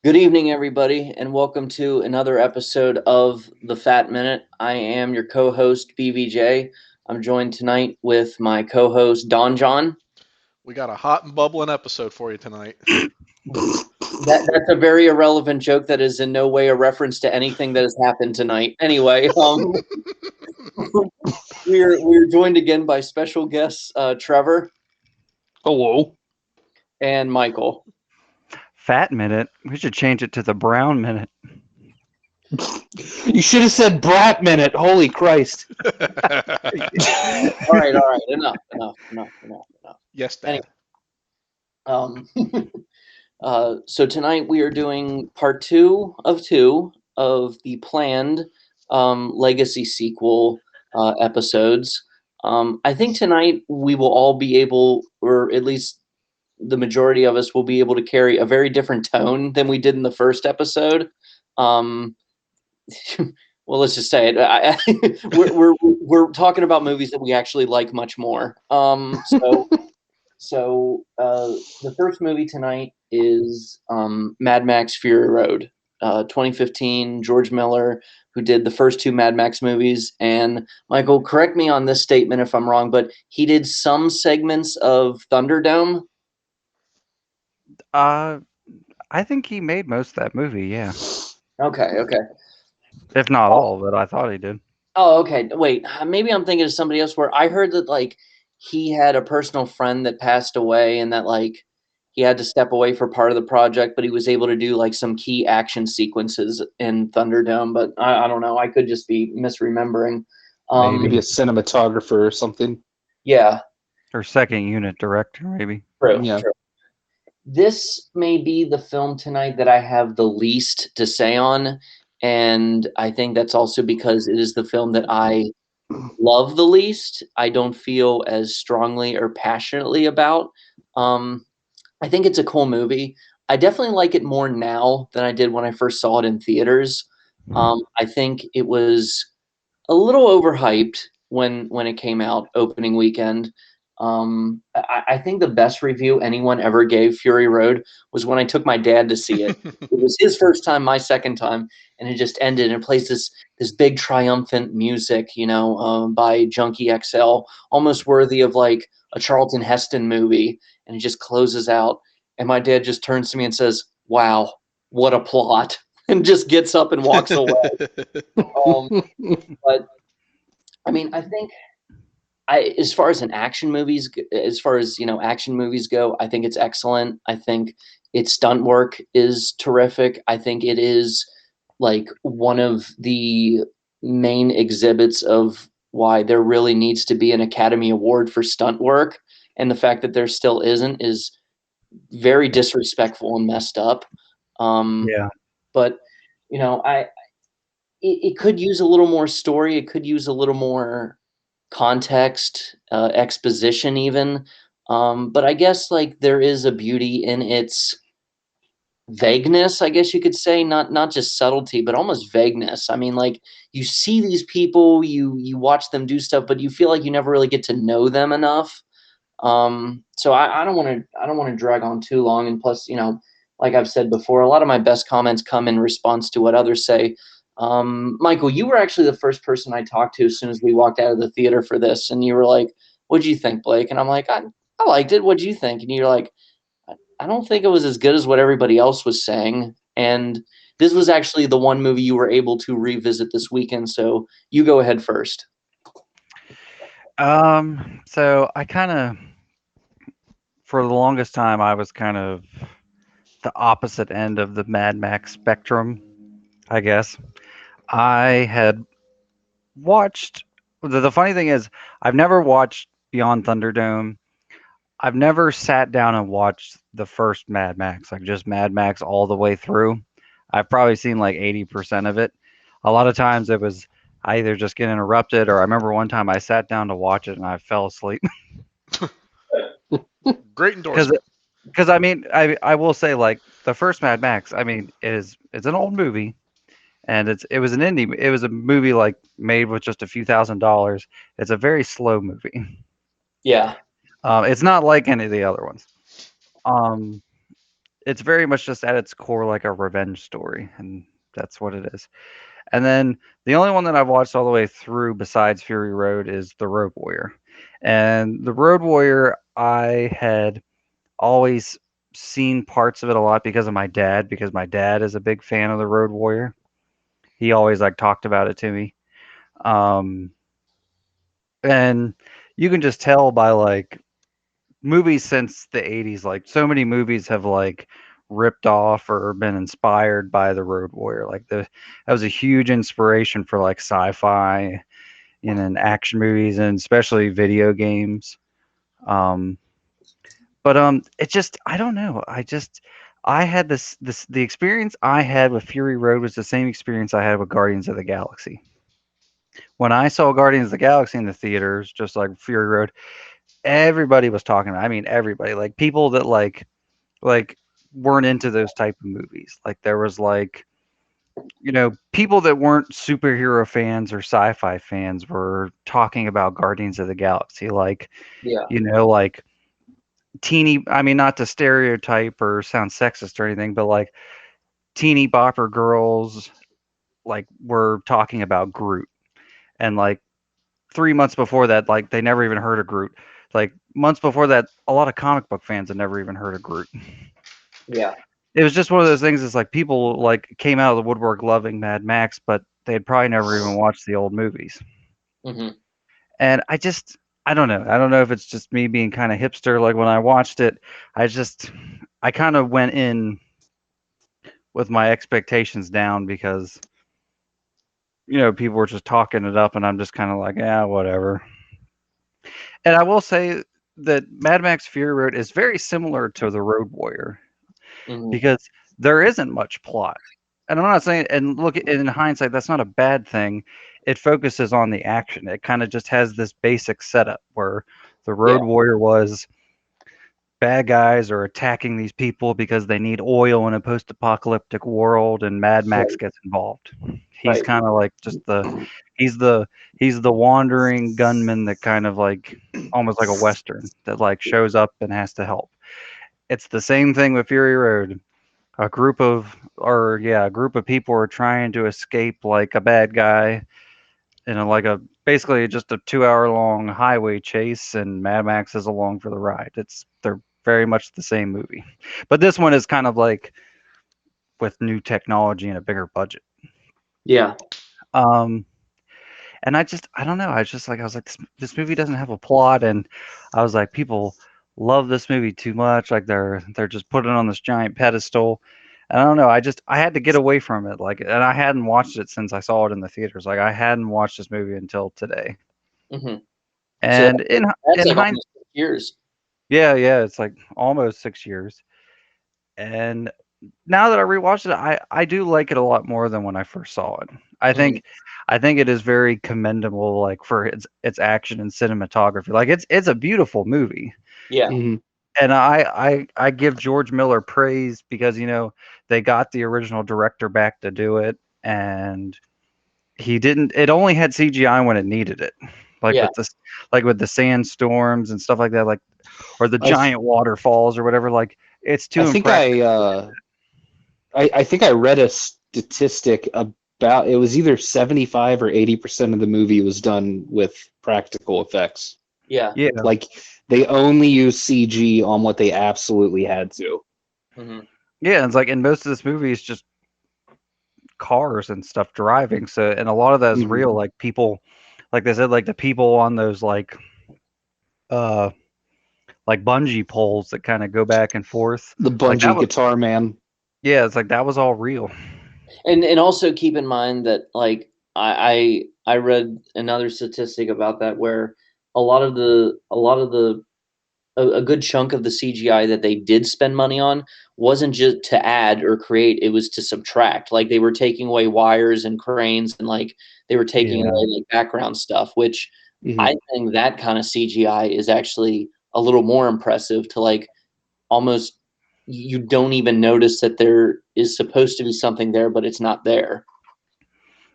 Good evening, everybody, and welcome to another episode of The Fat Minute. I am your co host, BVJ. I'm joined tonight with my co host, Don John. We got a hot and bubbling episode for you tonight. That's a very irrelevant joke that is in no way a reference to anything that has happened tonight. Anyway, we're joined again by special guests Trevor Hello. and Michael. Fat minute. We should change it to the brown minute. You should have said brat minute. Holy Christ. All right, enough. Yes, Anyway, Dad. So tonight we are doing part two of the planned Legacy sequel episodes. I think tonight we will all be able, or at least the majority of us will be able to carry a very different tone than we did in the first episode. Um, well, let's just say it. We're talking about movies that we actually like much more. So the first movie tonight is Mad Max Fury Road, 2015. George Miller, who did the first two Mad Max movies, and Michael, correct me on this statement if I'm wrong, but he did some segments of Thunderdome. Uh, I think he made most of that movie, yeah. Okay. If not all, but I thought he did. Oh, okay. Wait, maybe I'm thinking of somebody else. Where I heard that he had a personal friend that passed away, and that he had to step away for part of the project, but he was able to do some key action sequences in Thunderdome. But I don't know. I could just be misremembering. Maybe a cinematographer or something. Yeah, Or second unit director, maybe. true. Yeah. True. This may be the film tonight that I have the least to say on, and I think that's also because it is the film that I love the least. I don't feel as strongly or passionately about. I think it's a cool movie. I definitely like it more now than I did when I first saw it in theaters. I think it was a little overhyped when it came out opening weekend. I think the best review anyone ever gave Fury Road was when I took my dad to see it. It was his first time, my second time, and it just ended. And it plays this big triumphant music, by Junkie XL, almost worthy of a Charlton Heston movie. And it just closes out, and my dad just turns to me and says, "Wow, what a plot!" and just gets up and walks away. But I mean, I think as far as action movies go, I think it's excellent. I think its stunt work is terrific. I think it is one of the main exhibits of why there really needs to be an Academy Award for stunt work, and the fact that there still isn't is very disrespectful and messed up. Yeah. But it could use a little more story. It could use a little more context, exposition even. But I guess there is a beauty in its vagueness, I guess you could say, not just subtlety, but almost vagueness. I mean, you see these people, you watch them do stuff, but you feel like you never really get to know them enough. So I don't want to drag on too long. And plus, like I've said before, a lot of my best comments come in response to what others say. Michael, you were actually the first person I talked to as soon as we walked out of the theater for this, and you were like, "What'd you think, Blake?" And I'm like, "I liked it. What'd you think?" And you're like, "I don't think it was as good as what everybody else was saying." And this was actually the one movie you were able to revisit this weekend, so you go ahead first. So I kind of, for the longest time, I was kind of the opposite end of the Mad Max spectrum, I guess. I had watched, the funny thing is, I've never watched Beyond Thunderdome. I've never sat down and watched the first Mad Max, like just Mad Max all the way through. I've probably seen like 80% of it. A lot of times it was I either just get interrupted, or I remember one time I sat down to watch it and I fell asleep. Great Because endorsement. I mean, I will say, like, the first Mad Max, I mean, it's an old movie, and it was an indie, it was a movie like made with just a few $1,000s. It's a very slow movie. Yeah. It's not like any of the other ones. Um, it's very much just at its core like a revenge story, and that's what it is. And then the only one that I've watched all the way through besides Fury Road is The Road Warrior. And The Road Warrior, I had always seen parts of it a lot because of my dad, because my dad is a big fan of The Road Warrior. He always like talked about it to me. Um, and you can just tell by like movies since the 80s, like so many movies have like ripped off or been inspired by The Road Warrior. Like that was a huge inspiration for like sci-fi and action movies and especially video games. Um, but it just I don't know. I had this the experience I had with Fury Road was the same experience I had with Guardians of the Galaxy. When I saw Guardians of the Galaxy in the theaters, just like Fury Road, everybody was talking about. I mean, everybody, like people that like weren't into those type of movies. Like there was like people that weren't superhero fans or sci-fi fans were talking about Guardians of the Galaxy. Like Yeah. like teeny. I mean, not to stereotype or sound sexist or anything, but like teeny bopper girls like were talking about Groot, and like 3 months before that, like they never even heard of Groot. Like months before that, a lot of comic book fans had never even heard of Groot. Yeah. It was just one of those things. It's like people like came out of the woodwork loving Mad Max, but they had probably never even watched the old movies. Hmm. And I don't know. I don't know if it's just me being kind of hipster. Like when I watched it, I kind of went in with my expectations down because people were just talking it up, and I'm just kind of like, yeah, whatever. And I will say that Mad Max Fury Road is very similar to The Road Warrior Hmm. because there isn't much plot. And I'm not saying, and look, in hindsight, that's not a bad thing. It focuses on the action. It kind of just has this basic setup where the Yeah. Road Warrior was bad guys are attacking these people because they need oil in a post-apocalyptic world, and Mad Max Right. gets involved. He's Right. kind of like just he's the he's the wandering gunman that kind of like almost like a western that like shows up and has to help. It's the same thing with Fury Road. A group of people are trying to escape like a bad guy in like a basically just a 2 hour long highway chase, and Mad Max is along for the ride. They're very much the same movie, but this one is kind of like with new technology and a bigger budget. Yeah. Um, and I don't know. I was like this movie doesn't have a plot, and I was like people love this movie too much. Like they're just putting it on this giant pedestal. And I don't know. I had to get away from it. Like, and I hadn't watched it since I saw it in the theaters. Like, I hadn't watched this movie until today. Hmm. So And that's in like hind almost 6 years. yeah, it's like almost 6 years. And now that I rewatched it, I do like it a lot more than when I first saw it. I Hmm. think I think it is very commendable, like for its action and cinematography. Like it's a beautiful movie, Yeah. Hmm. and I give George Miller praise because they got the original director back to do it, and he didn't. It only had CGI when it needed it, like Yeah. with the sandstorms and stuff like that, like or the I th- giant waterfalls or whatever. Like it's I too think impractical. I think I read a statistic about it was either 75 or 80% of the movie was done with practical effects. Yeah. Yeah, Like they only use CG on what they absolutely had to. Hmm. yeah. It's like in most of this movie, it's just cars and stuff driving. So, and a lot of that is Mhm. real. Like people, like they said, like the people on those uh like bungee poles that kind of go back and forth. The Like that bungee was guitar man. yeah. It's like that was all real. And also keep in mind that like I read another statistic about that where a lot of the a good chunk of the CGI that they did spend money on wasn't just to add or create, it was to subtract. Like they were taking away wires and cranes, and like they were taking Yeah. away like background stuff, which Mhm. I think that kind of CGI is actually a little more impressive to like almost you don't even notice that there is supposed to be something there, but it's not there.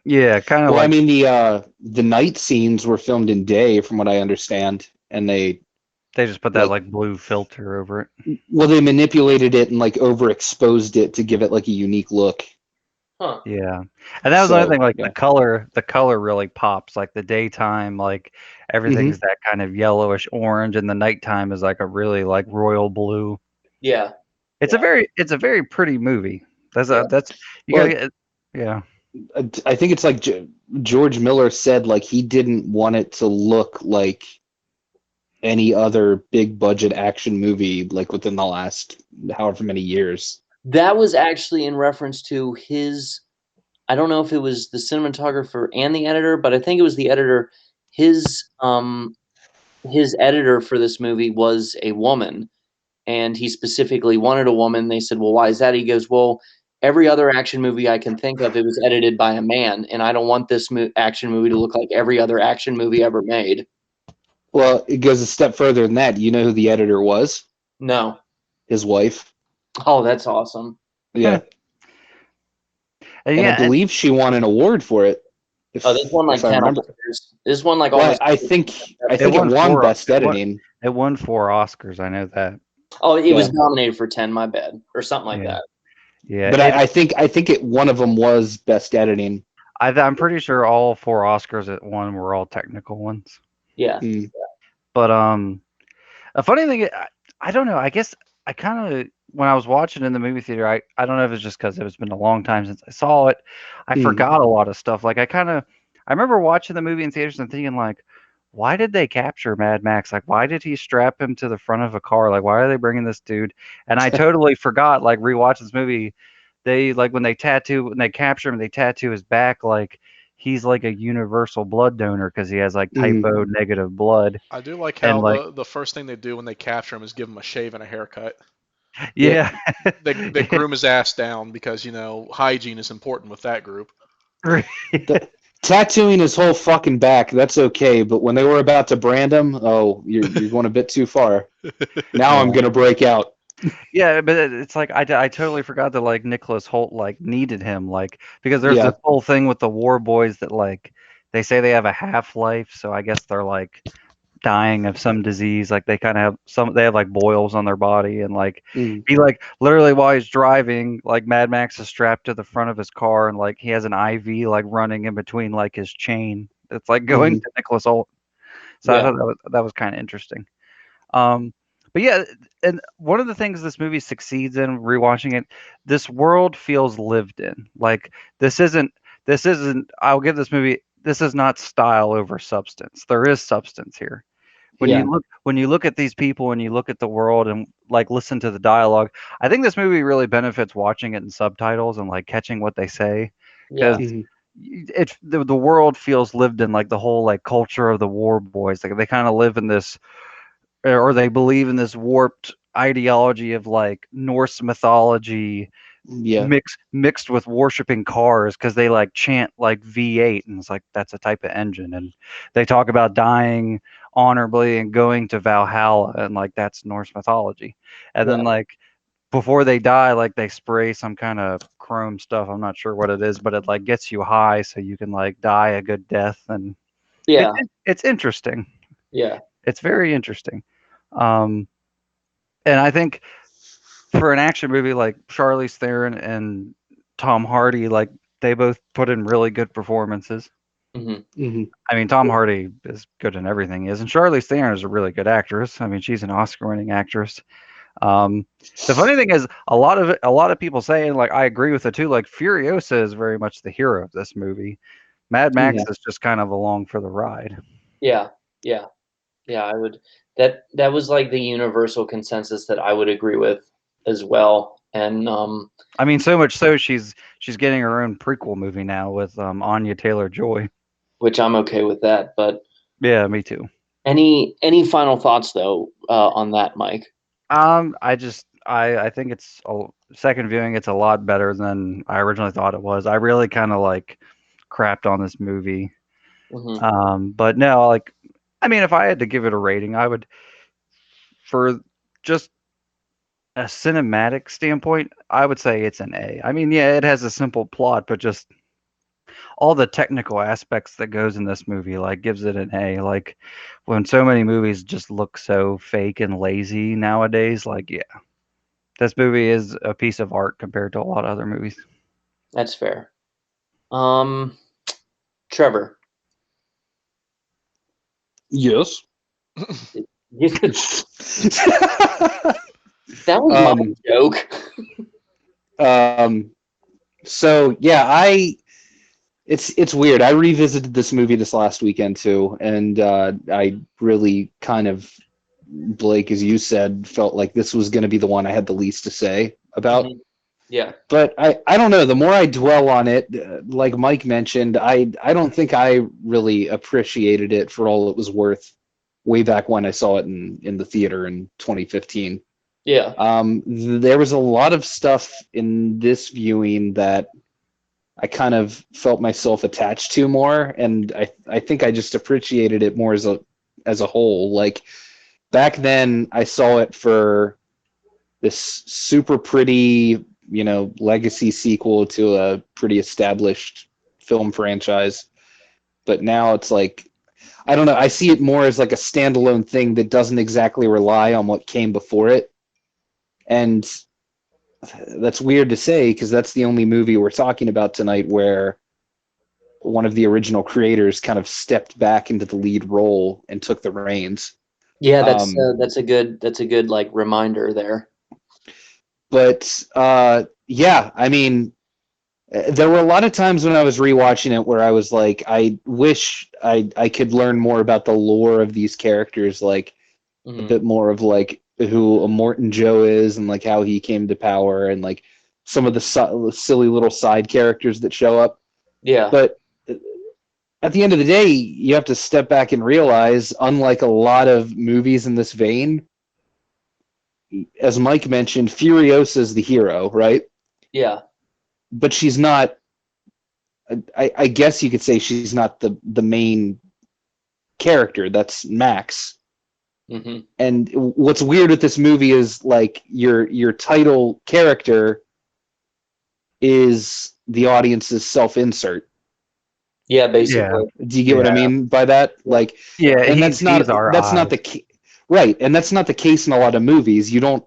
Yeah, kind of Well, I like mean the night scenes were filmed in day, from what I understand, and they They just put that Like, like blue filter over it. well, they manipulated it and like overexposed it to give it like a unique look. Huh. Yeah, and that was another So thing. Like yeah. the color really pops. Like the daytime, like everything's that kind of yellowish orange, and the nighttime is like a really like royal blue. Yeah. It's Yeah. it's a very pretty movie. Yeah. That's you gotta Well, get. Yeah, I think it's like George Miller said, like he didn't want it to look like any other big budget action movie like within the last however many years. That was actually in reference to his. I don't know if it was the cinematographer and the editor, but I think it was the editor. His his editor for this movie was a woman, and he specifically wanted a woman. They said, "Well, why is that?" He goes, "Well, every other action movie I can think of, it was edited by a man, and I don't want this action movie to look like every other action movie ever made." Well, it goes a step further than that. You know who the editor was? No. His wife. Oh, that's awesome. Yeah, and and I yeah, and believe she won an award for it. Oh, this one like If I 10 remember, Oscars. This one like well, almost. I it think it won won four. best editing. It won 4 Oscars. I know that. Oh, it Yeah, was nominated for 10. My bad, or something like Yeah, that. yeah. but I think it one of them was best editing. I'm pretty sure all 4 Oscars it won were all technical ones. Yeah. Mm. But a funny thing, I don't know. I guess I kind of when I was watching in the movie theater, I don't know if it's just because it's been a long time since I saw it. I Mm. forgot a lot of stuff. Like I remember watching the movie in theaters and thinking like, why did they capture Mad Max? Like, why did he strap him to the front of a car? Like, why are they bringing this dude? And I totally forgot. Like, rewatch this movie. They like when they capture him, they tattoo his back like he's like a universal blood donor because he has like type Mm. O negative blood. I do like And how like, the first thing they do when they capture him is give him a shave and a haircut. Yep. yeah. They groom his ass down because hygiene is important with that group. The, tattooing his whole fucking back, that's okay. But when they were about to brand him, oh, you're going a bit too far. Now I'm Yeah. gonna break out. Yeah, but it's like I totally forgot that like Nicholas Holt like needed him like because there's Yeah. this whole thing with the war boys that like they say they have a half life, so I guess they're like dying of some disease. Like they kind of have they have like boils on their body and like Mm. he like literally while he's driving, like Mad Max is strapped to the front of his car and like he has an IV like running in between like his chain. It's like going Mhm. to Nicholas Holt. So I Yeah. thought that was kind of interesting. Um, but yeah, and one of the things this movie succeeds in, rewatching it, this world feels lived in. Like this isn't. I'll give this movie. This is not style over substance. There is substance here. Yeah. When you look at these people and you look at the world and like listen to the dialogue, I think this movie really benefits watching it in subtitles and like catching what they say because Yeah. Mhm. the world feels lived in, like the whole like culture of the war boys. Like they kind of live in this or they believe in this warped ideology of like Norse mythology Yeah. mixed with worshiping cars because they like chant like V8 and it's like that's a type of engine and they talk about dying honorably and going to Valhalla and like that's Norse mythology. And then Yeah. like before they die, like they spray some kind of chrome stuff. I'm not sure what it is, but it like gets you high so you can like die a good death and Yeah. it's interesting. Yeah. It's very interesting. Um, and I think for an action movie like Charlize Theron and Tom Hardy, like they both put in really good performances. Hmm. Mhm. I mean, Tom Hardy is good in everything he is, and Charlize Theron is a really good actress. I mean, she's an Oscar-winning actress. Um, the funny thing is, a lot of people say, and like I agree with it too. Like Furiosa is very much the hero of this movie. Mad Max Yeah. is just kind of along for the ride. Yeah. Yeah. Yeah. I would. That was like the universal consensus that I would agree with as well. And I mean, so much so she's getting her own prequel movie now with Anya Taylor Joy. which I'm okay with that. But Yeah, me too. any final thoughts though on that, Mike? I think it's a second viewing. It's a lot better than I originally thought it was. I really kind of like crapped on this movie. Hmm. But no, like, I mean, if I had to give it a rating, I would for just a cinematic standpoint, I would say it's an A. I mean, yeah, it has a simple plot, but just all the technical aspects that goes in this movie like gives it an A. Like when so many movies just look so fake and lazy nowadays, like yeah, this movie is a piece of art compared to a lot of other movies. That's fair. Trevor. Yes. That was my joke. So yeah, it's weird. I revisited this movie this last weekend too, and I really kind of, Blake, as you said, felt like this was going to be the one I had the least to say about. Mhm. Yeah. But I don't know. The more I dwell on it, like Mike mentioned, I don't think I really appreciated it for all it was worth way back when I saw it in the theater in 2015. Yeah. There was a lot of stuff in this viewing that I kind of felt myself attached to more, and I think I just appreciated it more as a whole. Like back then, I saw it for this super pretty, legacy sequel to a pretty established film franchise. But now it's like, I don't know, I see it more as like a standalone thing that doesn't exactly rely on what came before it. And that's weird to say because that's the only movie we're talking about tonight where one of the original creators kind of stepped back into the lead role and took the reins. Yeah, that's a good like reminder there. But yeah, I mean, there were a lot of times when I was rewatching it where I was like, I wish I could learn more about the lore of these characters, like a bit more of like who Morton Joe is and like how he came to power and like some of the silly little side characters that show up. Yeah. But at the end of the day, you have to step back and realize, unlike a lot of movies in this vein, as Mike mentioned, Furiosa is the hero, right? Yeah. But she's not. I guess you could say she's not the main character. That's Max. Mm-hmm. And what's weird with this movie is like your title character is the audience's self-insert. Yeah, basically. Yeah. Do you get what I mean by that? Like, Yeah, and he's that's our not the right, and that's not the case in a lot of movies. You don't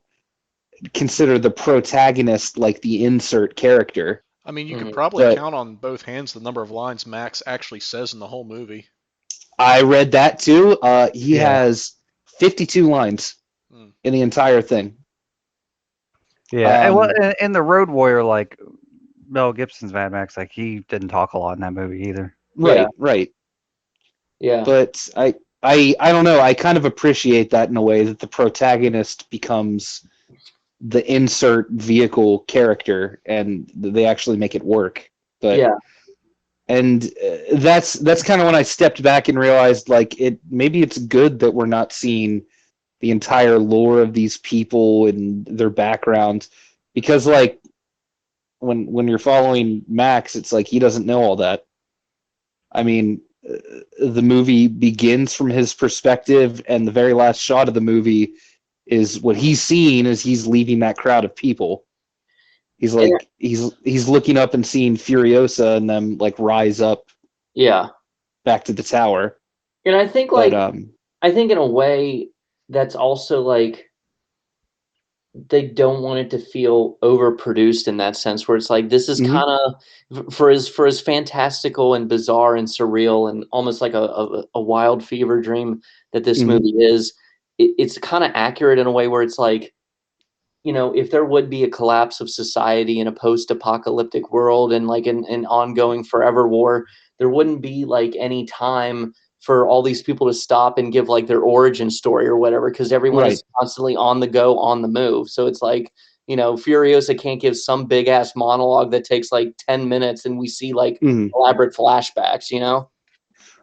consider the protagonist like the insert character. I mean, you could Mhm. probably But count on both hands the number of lines Max actually says in the whole movie. I read that too. He Yeah. has 52 lines Hmm. in the entire thing. Yeah, and well, Um, in the Road Warrior, like Mel Gibson's Mad Max, like he didn't talk a lot in that movie either. Yeah. right. Yeah. But I don't know. I kind of appreciate that in a way that the protagonist becomes the insert vehicle character, and they actually make it work. But Yeah. and that's kind of when I stepped back and realized like maybe it's good that we're not seeing the entire lore of these people and their backgrounds, because like when you're following Max, it's like he doesn't know all that. I mean, the movie begins from his perspective, and the very last shot of the movie is what he's seeing as he's leaving that crowd of people. He's And, like he's looking up and seeing Furiosa and them like rise up yeah. back to the tower. And I think But like I think in a way that's also like they don't want it to feel overproduced in that sense where it's like this is Mhm. kind of for as fantastical and bizarre and surreal and almost like a wild fever dream that this Mhm. movie is, it's kind of accurate in a way where it's like, if there would be a collapse of society in a post-apocalyptic world and like an ongoing forever war, there wouldn't be like any time for all these people to stop and give like their origin story or whatever, because everyone Right. is constantly on the go, on the move. So it's like, Furiosa can't give some big ass monologue that takes like 10 minutes and we see like Mhm. elaborate flashbacks.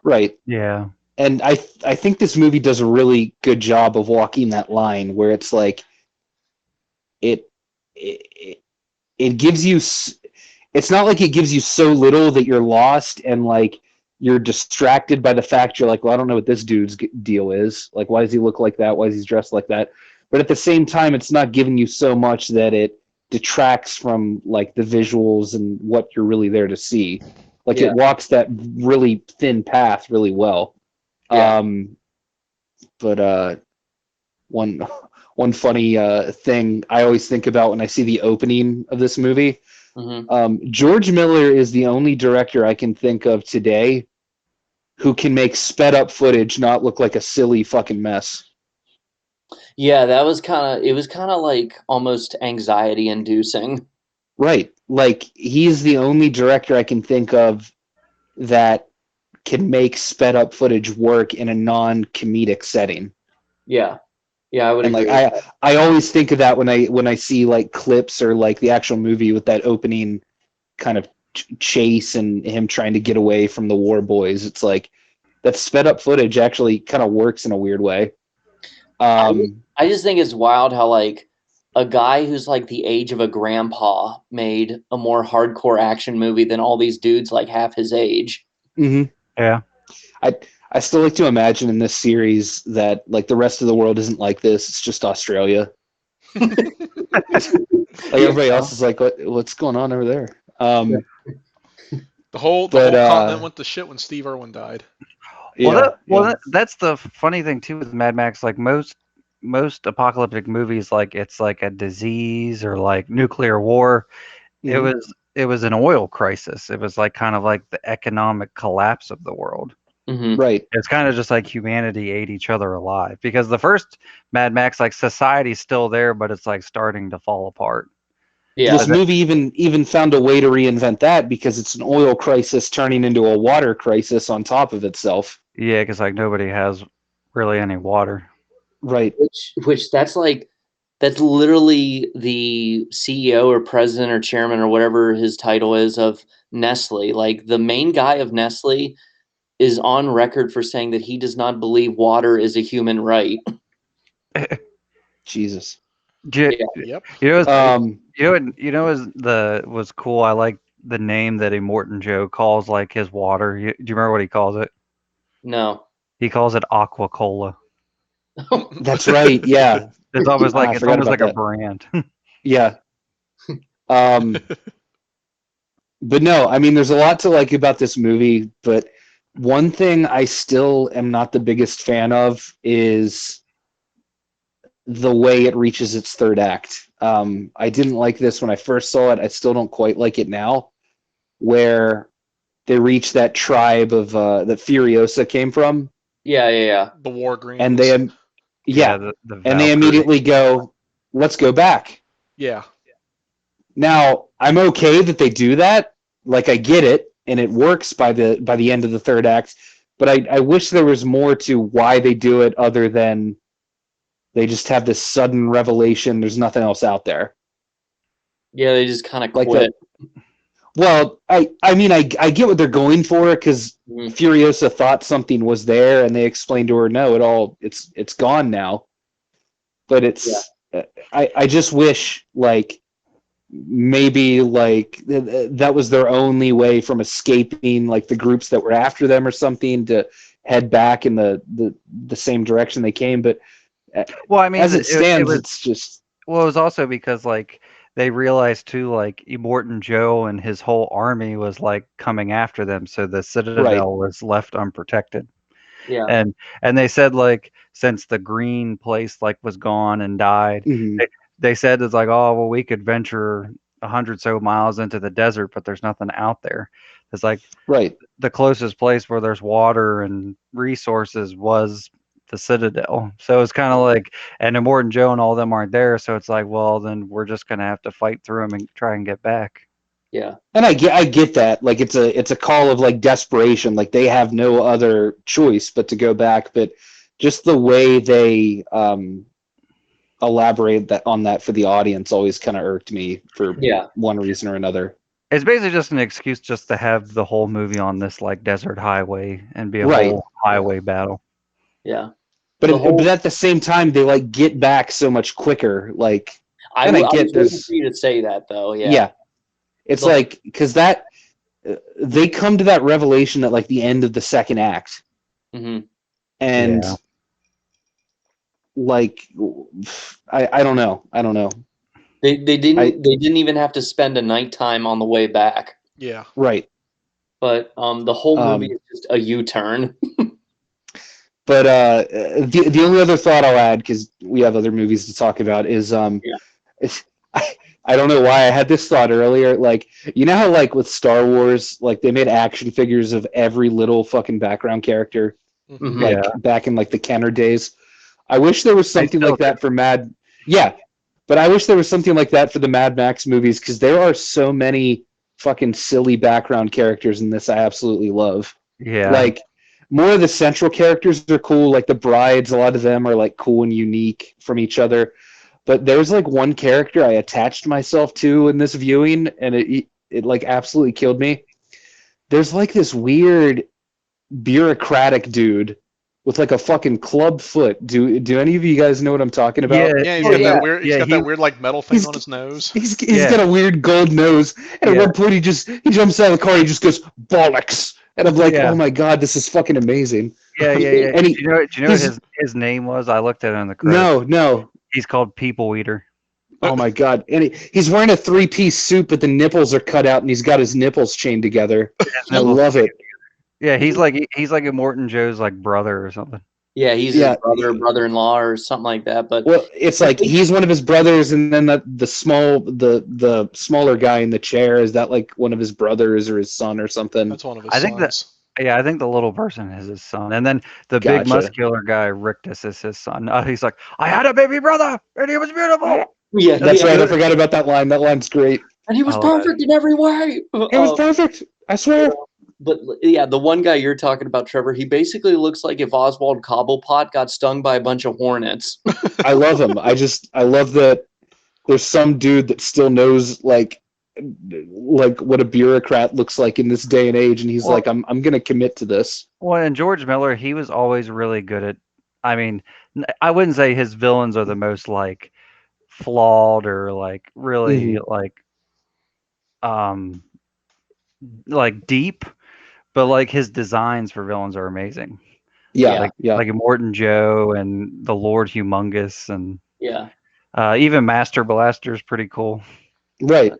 Right. Yeah. And I think this movie does a really good job of walking that line where it's like it it, it gives you it's not like it gives you so little that you're lost and like you're distracted by the fact you're like, well, I don't know what this dude's deal is. Like, why does he look like that? Why is he dressed like that? But at the same time, it's not giving you so much that it detracts from like the visuals and what you're really there to see. Like Yeah. it walks that really thin path really well. Yeah. But one funny thing I always think about when I see the opening of this movie, George Miller is the only director I can think of today who can make sped up footage not look like a silly fucking mess. Yeah, that was it was kind of like almost anxiety inducing. Right. Like he's the only director I can think of that can make sped up footage work in a non-comedic setting. Yeah. Yeah, I would And agree like with that. I always think of that when I see like clips or like the actual movie with that opening kind of chase and him trying to get away from the war boys. It's like that sped up footage actually kind of works in a weird way. I just think it's wild how like a guy who's like the age of a grandpa made a more hardcore action movie than all these dudes like half his age. Mm-hmm. Yeah. I still like to imagine in this series that like the rest of the world isn't like this. It's just Australia. Like everybody else is like, what's going on over there? The whole continent went to shit when Steve Irwin died. That's the funny thing too with Mad Max. Like most apocalyptic movies, like it's like a disease or like nuclear war. Mhm. It was an oil crisis. It was like kind of like the economic collapse of the world. Right. It's kind of just like humanity ate each other alive, because the first Mad Max, like society's still there, but it's like starting to fall apart. Yeah. This movie even found a way to reinvent that because it's an oil crisis turning into a water crisis on top of itself. Yeah, because like nobody has really any water. Right. Which that's literally the CEO or president or chairman or whatever his title is of Nestle. Like the main guy of Nestle is on record for saying that he does not believe water is a human right. Jesus. Yep. You know was cool. I like the name that Immortan Joe calls like his water. Do you remember what he calls it? No. He calls it Aqua Cola. That's right. Yeah. It's almost like I forgot about a that. brand. Yeah. But no, I mean, there's a lot to like about this movie, but one thing I still am not the biggest fan of is the way it reaches its third act. I didn't like this when I first saw it. I still don't quite like it now, where they reach that tribe of that Furiosa came from. Yeah. The War Greens. And they, and they immediately go, let's go back. Yeah. Now, I'm okay that they do that. Like, I get it, and it works by the end of the third act. But I wish there was more to why they do it other than they just have this sudden revelation. There's nothing else out there. Yeah, they just kind of Like quit. Well, I mean, I get what they're going for because Furiosa thought something was there, and they explained to her, no, it's gone now. But I just wish like maybe like that was their only way from escaping like the groups that were after them or something to head back in the same direction they came. But well, I mean, as it stands, it's just well, it was also because like they realized too, like Immortan Joe and his whole army was like coming after them, so the Citadel was left unprotected. Yeah. And they said like since the green place like was gone and died, they said it's like, oh well, we could venture 100 so miles into the desert, but there's nothing out there. It's like the closest place where there's water and resources was the Citadel. So it's kind of like, and Immortan Joe and all of them aren't there, so it's like, well, then we're just gonna have to fight through them and try and get back. Yeah. And I get that. Like it's a call of like desperation. Like they have no other choice but to go back. But just the way they elaborate on that for the audience always kind of irked me for one reason or another. It's basically just an excuse just to have the whole movie on this like desert highway and be a whole highway battle. Yeah. But at the same time, they like get back so much quicker. Like I get this for you to say that though. Yeah. It's like because that they come to that revelation at like the end of the second act, and like I don't know. They didn't even have to spend a nighttime on the way back. Yeah. Right. but the whole movie Um, is just a U-turn. But the only other thought I'll add, because we have other movies to talk about, is Yeah. it's, I don't know why I had this thought earlier. Like, you know how like with Star Wars, like they made action figures of every little fucking background character, Mhm. like Yeah. back in like the Kenner days. I wish there was They something still like that for Mad. Yeah, but I wish there was something like that for the Mad Max movies because there are so many fucking silly background characters in this I absolutely love. Yeah. Like more of the central characters are cool, like the brides, a lot of them are like cool and unique from each other. But there's like one character I attached myself to in this viewing and it like absolutely killed me. There's like this weird bureaucratic dude with like a fucking club foot. Do any of you guys know what I'm talking Yeah. about? Yeah, he's Oh, got yeah. that weird. He's Yeah, got he- that weird like metal thing on his nose. He's Yeah. got a weird gold nose, and at Yeah. one point he jumps out of the car, he just goes bollocks, and I'm like, Yeah. oh my god, this is fucking amazing. Yeah. And Do you know what he's his name was? I looked at it in the credits. no, He's called People Eater. oh my god, and he's wearing a 3-piece suit, but the nipples are cut out, and he's got his nipples chained together. His I nipples- love it. Yeah, he's like a Morton Joe's like brother or something. Yeah, he's Yeah. his brother-in-law, or something like that. But Well, it's like he's one of his brothers, and then the smaller guy in the chair, is that like one of his brothers or his son or something? That's one of his I think that- sons. Yeah, I think the little person is his son, and then the Gotcha. big muscular guy Rictus is his son. He's like, I had a baby brother, and he was beautiful. yeah, That's yeah, right. I forgot about that line. That line's great. and he was Oh, perfect in every way. It was perfect. I swear. But yeah, the one guy you're talking about, Trevor, he basically looks like if Oswald Cobblepot got stung by a bunch of hornets. I love him. I love that there's some dude that still knows like what a bureaucrat looks like in this day and age, and he's Well- like, I'm gonna commit to this. Well, and George Miller, he was always really good at. I mean, I wouldn't say his villains are the most like flawed or like really um like deep, but like his designs for villains are amazing. Yeah, yeah. Like Morton Joe and the Lord Humongous, and Yeah. even Master Blaster is pretty cool. Right.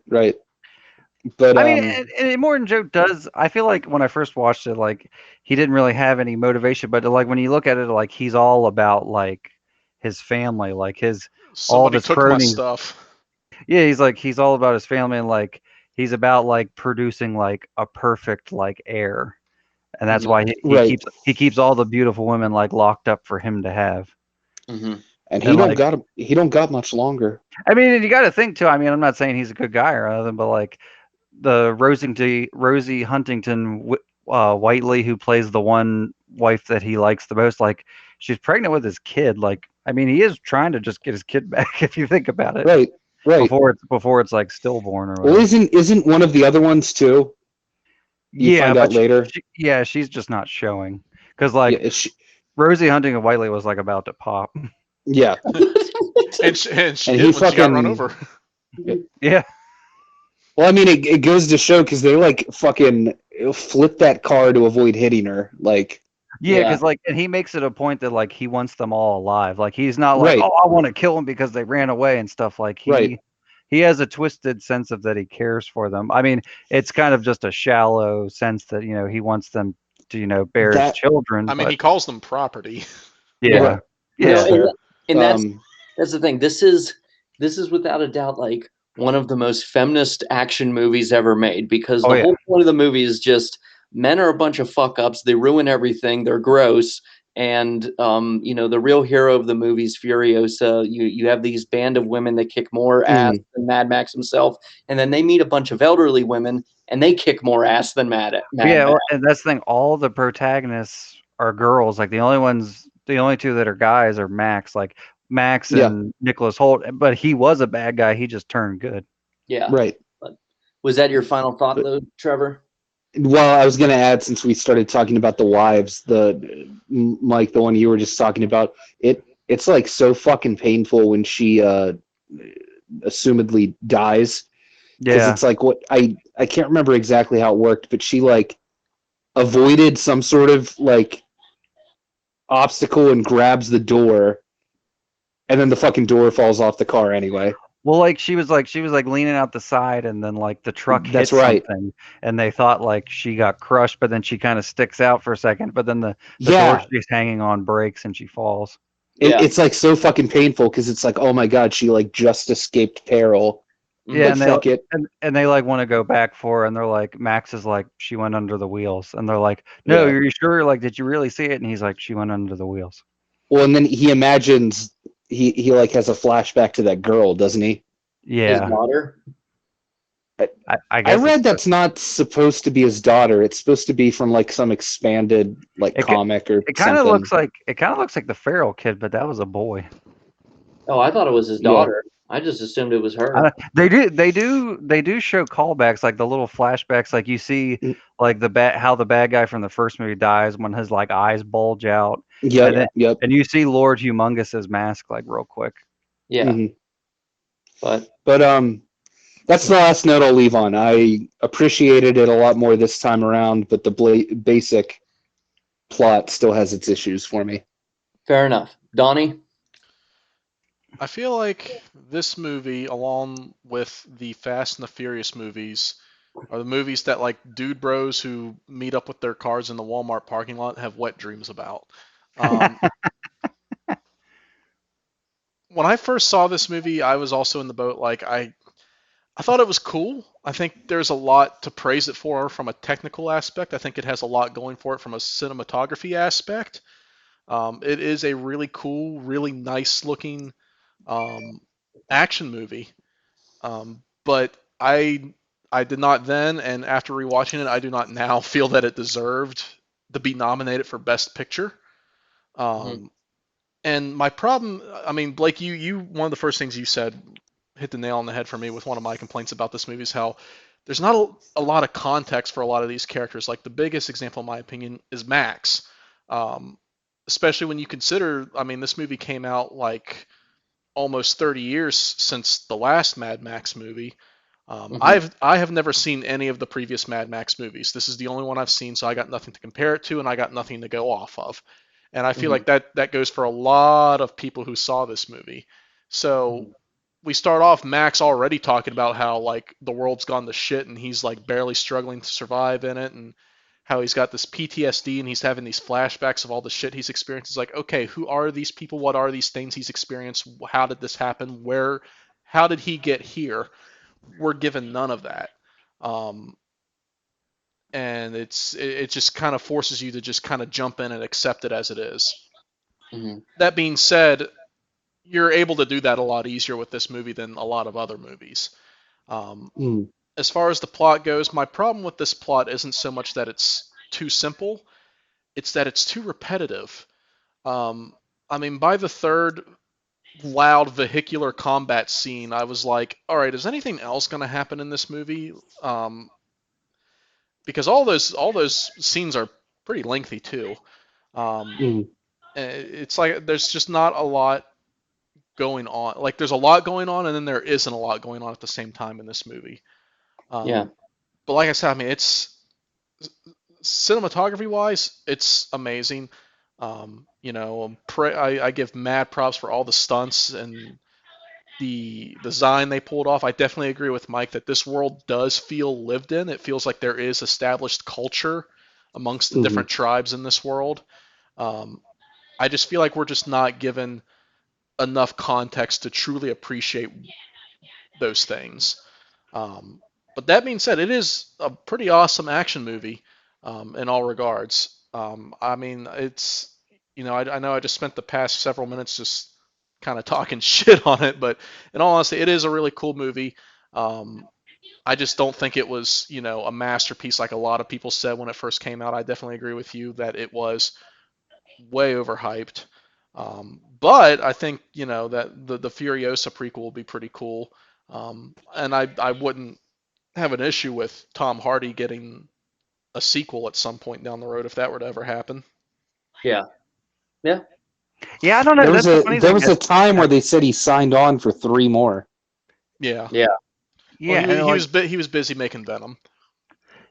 But I mean, and Morton Joe does. I feel like when I first watched it, like he didn't really have any motivation, but like when you look at it, like he's all about like his family, like his Somebody his took my cronies- stuff. yeah, he's all about his family, and like he's about like producing like a perfect like heir, and that's why Right. he keeps all the beautiful women like locked up for him to have. Hmm. and and, like- he don't got much longer. I mean, and you got to think too. I mean, I'm not saying he's a good guy or anything, but like the Rosie Huntington Whiteley, who plays the one wife that he likes the most, like she's pregnant with his kid. Like, I mean, he is trying to just get his kid back if you think about it. Right. Before it's like stillborn or Well, whatever. isn't one of the other ones too? You find out but later. she's just not showing because like Yeah, she, Rosie Huntington Whiteley was like about to pop. yeah. And she And did he when she got fucking- run over. Yeah. Well, I mean, it goes to show because they like fucking flip that car to avoid hitting her. Like, Yeah, Yeah. because like, and he makes it a point that like he wants them all alive. Like he's not like, Right. oh, I want to kill them because they ran away and stuff. Like Right. he has a twisted sense of that he cares for them. I mean, it's kind of just a shallow sense that he wants them to bear his That- children. I mean, but, he calls them property. yeah, Right. yeah, No, and that's um, the thing. This is without a doubt like one of the most feminist action movies ever made, because Oh, the yeah. whole point of the movie is just men are a bunch of fuck ups. They ruin everything. They're gross. And the real hero of the movie is Furiosa. You have these band of women that kick more ass than Mad Max himself, and then they meet a bunch of elderly women and they kick more ass than Mad yeah. Max. Well, and that's the thing. All the protagonists are girls. Like the only two that are guys are Max. Like Max Yeah. and Nicholas Holt. But he was a bad guy. He just turned good. Yeah. right. Was that your final thought, though, Trevor? Well, I was going to add, since we started talking about the wives, Mike, the one you were just talking about, it's like so fucking painful when she assumedly dies. Because Yeah. it's like I can't remember exactly how it worked, but she like avoided some sort of like obstacle and grabs the door, and then the fucking door falls off the car anyway. Well, like she was like leaning out the side, and then like the truck hit That's right. something, and they thought like she got crushed, but then she kind of sticks out for a second, but then the door Yeah, she's hanging on breaks and she falls. Yeah. it's like so fucking painful because it's like, oh my god, she like just escaped peril. Mhm. Yeah, But fuck it. and they like want to go back for her, and they're like, Max is like, she went under the wheels, and they're like, no, Yeah. are you sure? Like, did you really see it? And he's like, she went under the wheels. Well, and then he imagines he like has a flashback to that girl, doesn't he? His Yeah, daughter. I I guess read that's not supposed to be his daughter. It's supposed to be from like some expanded like it, comic or it kind of something. looks like the feral kid, but that was a boy. Oh, I thought it was his Yeah. daughter. I just assumed it was her. They do show callbacks, like the little flashbacks, like you see Mm. like how the bad guy from the first movie dies when his like eyes bulge out, Yep. and then Yep. and you see Lord Humongous's mask like real quick. Yeah, hmm but But that's the last note I'll leave on. I appreciated it a lot more this time around, but the basic plot still has its issues for me. fair enough. Donnie. I feel like this movie, along with the Fast and the Furious movies, are the movies that like dude bros who meet up with their cars in the Walmart parking lot have wet dreams about. Um, when I first saw this movie, I was also in the boat. Like I thought it was cool. I think there's a lot to praise it for from a technical aspect. I think it has a lot going for it from a cinematography aspect. It is a really cool, really nice looking um, action movie. But I did not then, and after rewatching it, I do not now feel that it deserved to be nominated for Best Picture. Mhm. Um, and my problem, I mean, Blake, you one of the first things you said hit the nail on the head for me with one of my complaints about this movie is how there's not a lot of context for a lot of these characters. Like the biggest example, in my opinion, is Max. Um, Especially when you consider, I mean, this movie came out like almost 30 years since the last Mad Max movie. Mhm. I have never seen any of the previous Mad Max movies. This is the only one I've seen, so I got nothing to compare it to, and I got nothing to go off of. And I feel Mhm. like that goes for a lot of people who saw this movie. So Mhm. we start off Max already talking about how like the world's gone to shit and he's like barely struggling to survive in it, and how he's got this PTSD and he's having these flashbacks of all the shit he's experienced. It's like, okay, who are these people? What are these things he's experienced? How did this happen? How did he get here? We're given none of that. Um, and it just kind of forces you to just kind of jump in and accept it as it is. Mhm. That being said, you're able to do that a lot easier with this movie than a lot of other movies. Um, Mm. as far as the plot goes, my problem with this plot isn't so much that it's too simple, it's that it's too repetitive. Um, I mean, by the third loud vehicular combat scene, I was like, all right, is anything else going to happen in this movie? Because all those scenes are pretty lengthy too. Um, Mm. it's like there's just not a lot going on. Like there's a lot going on, and then there isn't a lot going on at the same time in this movie. Yeah. But like I said, I mean, it's cinematography wise, it's amazing. I give mad props for all the stunts and the design they pulled off. I definitely agree with Mike that this world does feel lived in. It feels like there is established culture amongst the Mhm. different tribes in this world. Um, I just feel like we're just not given enough context to truly appreciate those things. Um, but that being said, it is a pretty awesome action movie in all regards. I mean, I know I just spent the past several minutes just kind of talking shit on it, but in all honesty, it is a really cool movie. Um, I just don't think it was, a masterpiece like a lot of people said when it first came out. I definitely agree with you that it was way overhyped. But I think that the Furiosa prequel will be pretty cool, and I wouldn't have an issue with Tom Hardy getting a sequel at some point down the road if that were to ever happen. Yeah. Yeah. Yeah, I don't know. There was That's the a funny there thing. was a time where they said he signed on for 3 more. Yeah. Yeah. Well, Yeah, he and he like was he was busy making Venom.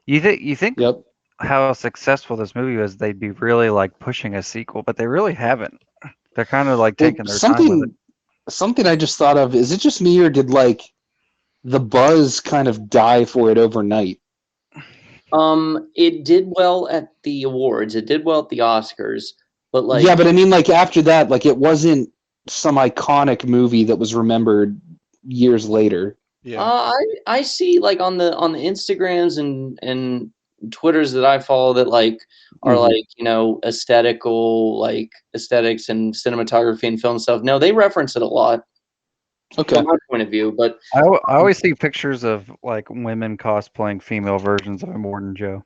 you think Yep. how successful this movie was, they'd be really like pushing a sequel, but they really haven't. They're kind of like Well, taking their time with it. something something I just thought of. Is it just me, or did like the buzz kind of die for it overnight? It did well at the awards. It did well at the Oscars, but Yeah, like, but I mean, like after that, like it wasn't some iconic movie that was remembered years later. Yeah. I see like on the Instagrams and Twitters that I follow that like are Mhm. like, you know, aesthetical, like aesthetics and cinematography and film stuff. No, they reference it a lot Okay. from my point of view, but I always see pictures of like women cosplaying female versions of Immortan Joe.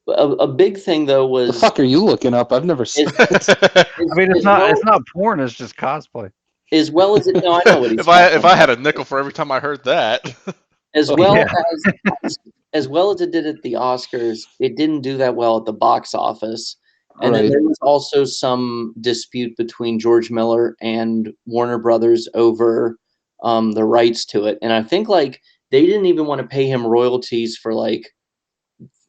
a big thing though The was fuck are you looking up? I've never seen is, it. I mean, as well it's not porn. It's just cosplay. as well as it. No, I know what he's if I talking about. had a nickel for every time I heard that. As Oh, well Yeah. as well as it did at the Oscars, it didn't do that well at the box office. And then Right. there was also some dispute between George Miller and Warner Brothers over the rights to it. And I think like they didn't even want to pay him royalties for like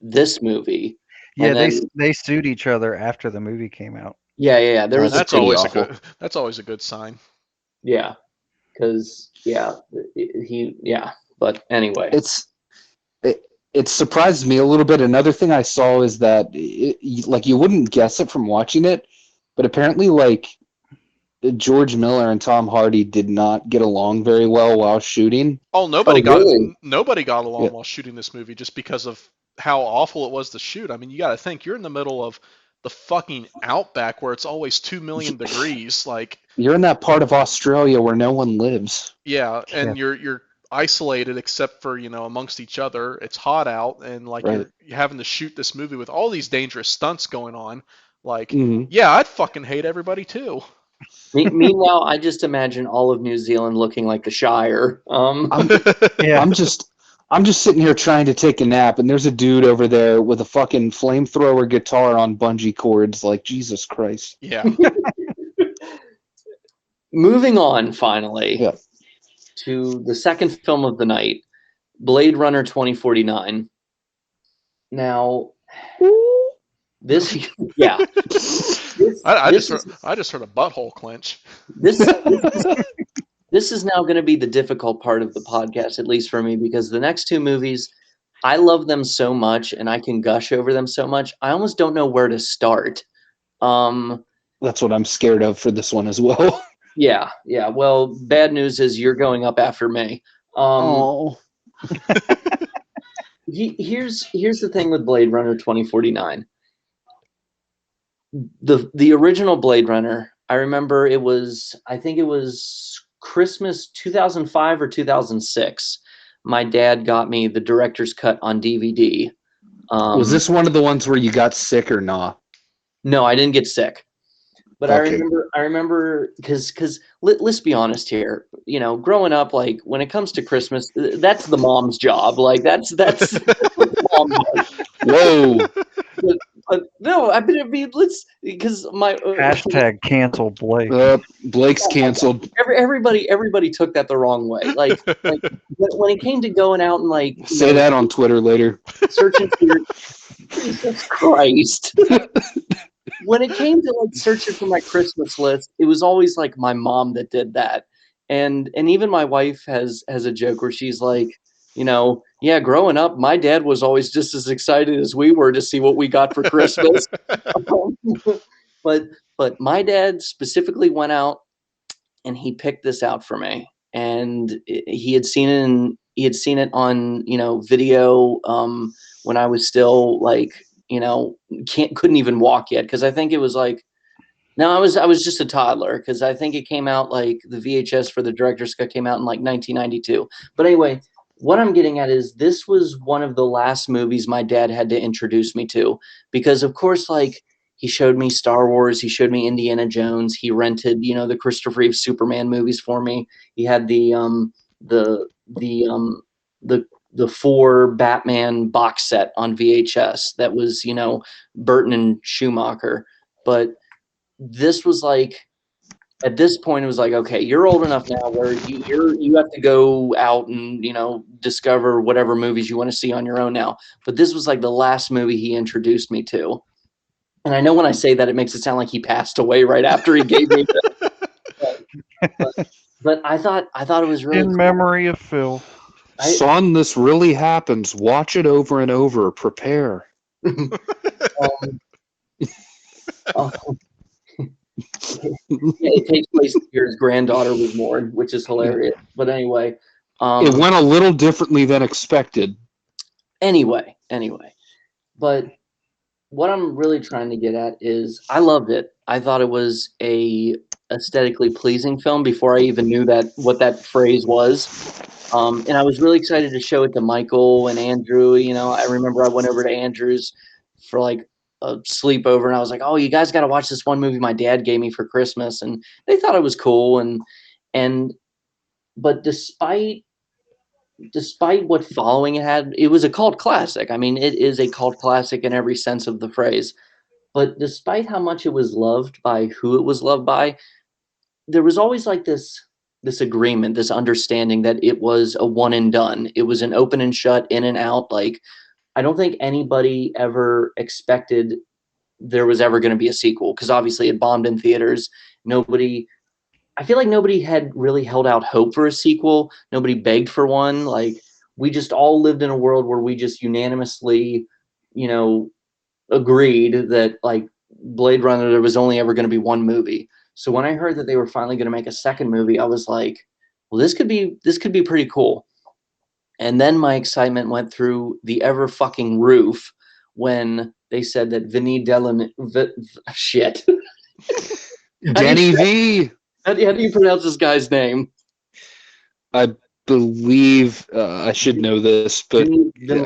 this movie. Yeah, And then they sued each other after the movie came out. yeah. There was a That's That's pretty always awful. that's always a good sign. yeah, because But anyway, It surprised me a little bit. Another thing I saw is that like you wouldn't guess it from watching it, but apparently like George Miller and Tom Hardy did not get along very well while shooting. Oh, oh really? nobody got Yeah. along while shooting this movie just because of how awful it was to shoot. I mean, you got to think you're in the middle of the fucking outback where it's always 2 million degrees. Like, You're in that part of Australia where no one lives. yeah, Yeah. and you're isolated except for amongst each other. It's hot out, and like Right. you're having to shoot this movie with all these dangerous stunts going on. Like, Mhm. yeah, I'd fucking hate everybody too. Meanwhile, I just imagine all of New Zealand looking like the Shire. Yeah. I'm just sitting here trying to take a nap, and there's a dude over there with a fucking flamethrower guitar on bungee cords. Like, Jesus Christ. Yeah. Moving on, finally, Yeah. to the second film of the night, Blade Runner 2049. Now, this, yeah, I this just heard a butthole clench. this is now going to be the difficult part of the podcast, at least for me, because the next two movies, I love them so much and I can gush over them so much. I almost don't know where to start. That's what I'm scared of for this one as well. Yeah. Well, bad news is you're going up after me. Oh. Here's the thing with Blade Runner 2049. The original Blade Runner, I remember I think it was Christmas 2005 or 2006. My dad got me the director's cut on DVD. Was this one of the ones where you got sick or not? No, I didn't get sick. But Okay. I remember because let's be honest here. You know, growing up, like when it comes to Christmas, that's the mom's job. Like that's what the mom does. Whoa. No, I mean, let's because my Hashtag cancel Blake. Blake's canceled. everybody took that the wrong way. Like when it came to going out and like Say that on Twitter later. searching for your Jesus Christ. When it came to like searching for my Christmas list, it was always like my mom that did that. And even my wife has a joke where she's like, yeah, growing up, my dad was always just as excited as we were to see what we got for Christmas. but my dad specifically went out and he picked this out for me. And he had seen it on, video when I was still like, couldn't even walk yet, because I think it was like, no, I was just a toddler, because I think it came out like the VHS for the director's cut came out in like 1992. But anyway, what I'm getting at is this was one of the last movies my dad had to introduce me to, because of course, like he showed me Star Wars, he showed me Indiana Jones, he rented, the Christopher Reeve Superman movies for me. He had the 4 Batman box set on VHS that was, Burton and Schumacher. But this was like, at this point, it was like, okay, you're old enough now where you have to go out and, discover whatever movies you want to see on your own now. But this was like the last movie he introduced me to. And I know when I say that, it makes it sound like he passed away right after he gave me that. but I thought it was really In cool. memory of Phil. Son, this really happens. Watch it over and over. Prepare. Um, um, yeah, it takes place the year his granddaughter was born, which is hilarious. But anyway, It went a little differently than expected. anyway. But what I'm really trying to get at is I loved it. I thought it was a aesthetically pleasing film before I even knew what that phrase was. And I was really excited to show it to Michael and Andrew. You know, I remember I went over to Andrew's for like a sleepover, and I was like, "Oh, you guys got to watch this one movie my dad gave me for Christmas," and they thought it was cool. And but despite what following it had, it was a cult classic. I mean, it is a cult classic in every sense of the phrase. But despite how much it was loved by who it was loved by, there was always like this agreement, this understanding that it was a one and done. It was an open and shut, in and out. Like I don't think anybody ever expected there was ever going to be a sequel because obviously it bombed in theaters. Nobody I feel like nobody had really held out hope for a sequel. Nobody begged for one. Like we just all lived in a world where we just unanimously, you know, agreed that like Blade Runner there was only ever going to be one movie. So when I heard that they were finally going to make a second movie, I was like, well, this could be pretty cool. And then my excitement went through the ever fucking roof when they said that Vinny Delam shit. Denny V. How do you pronounce this guy's name? I believe I should know this, but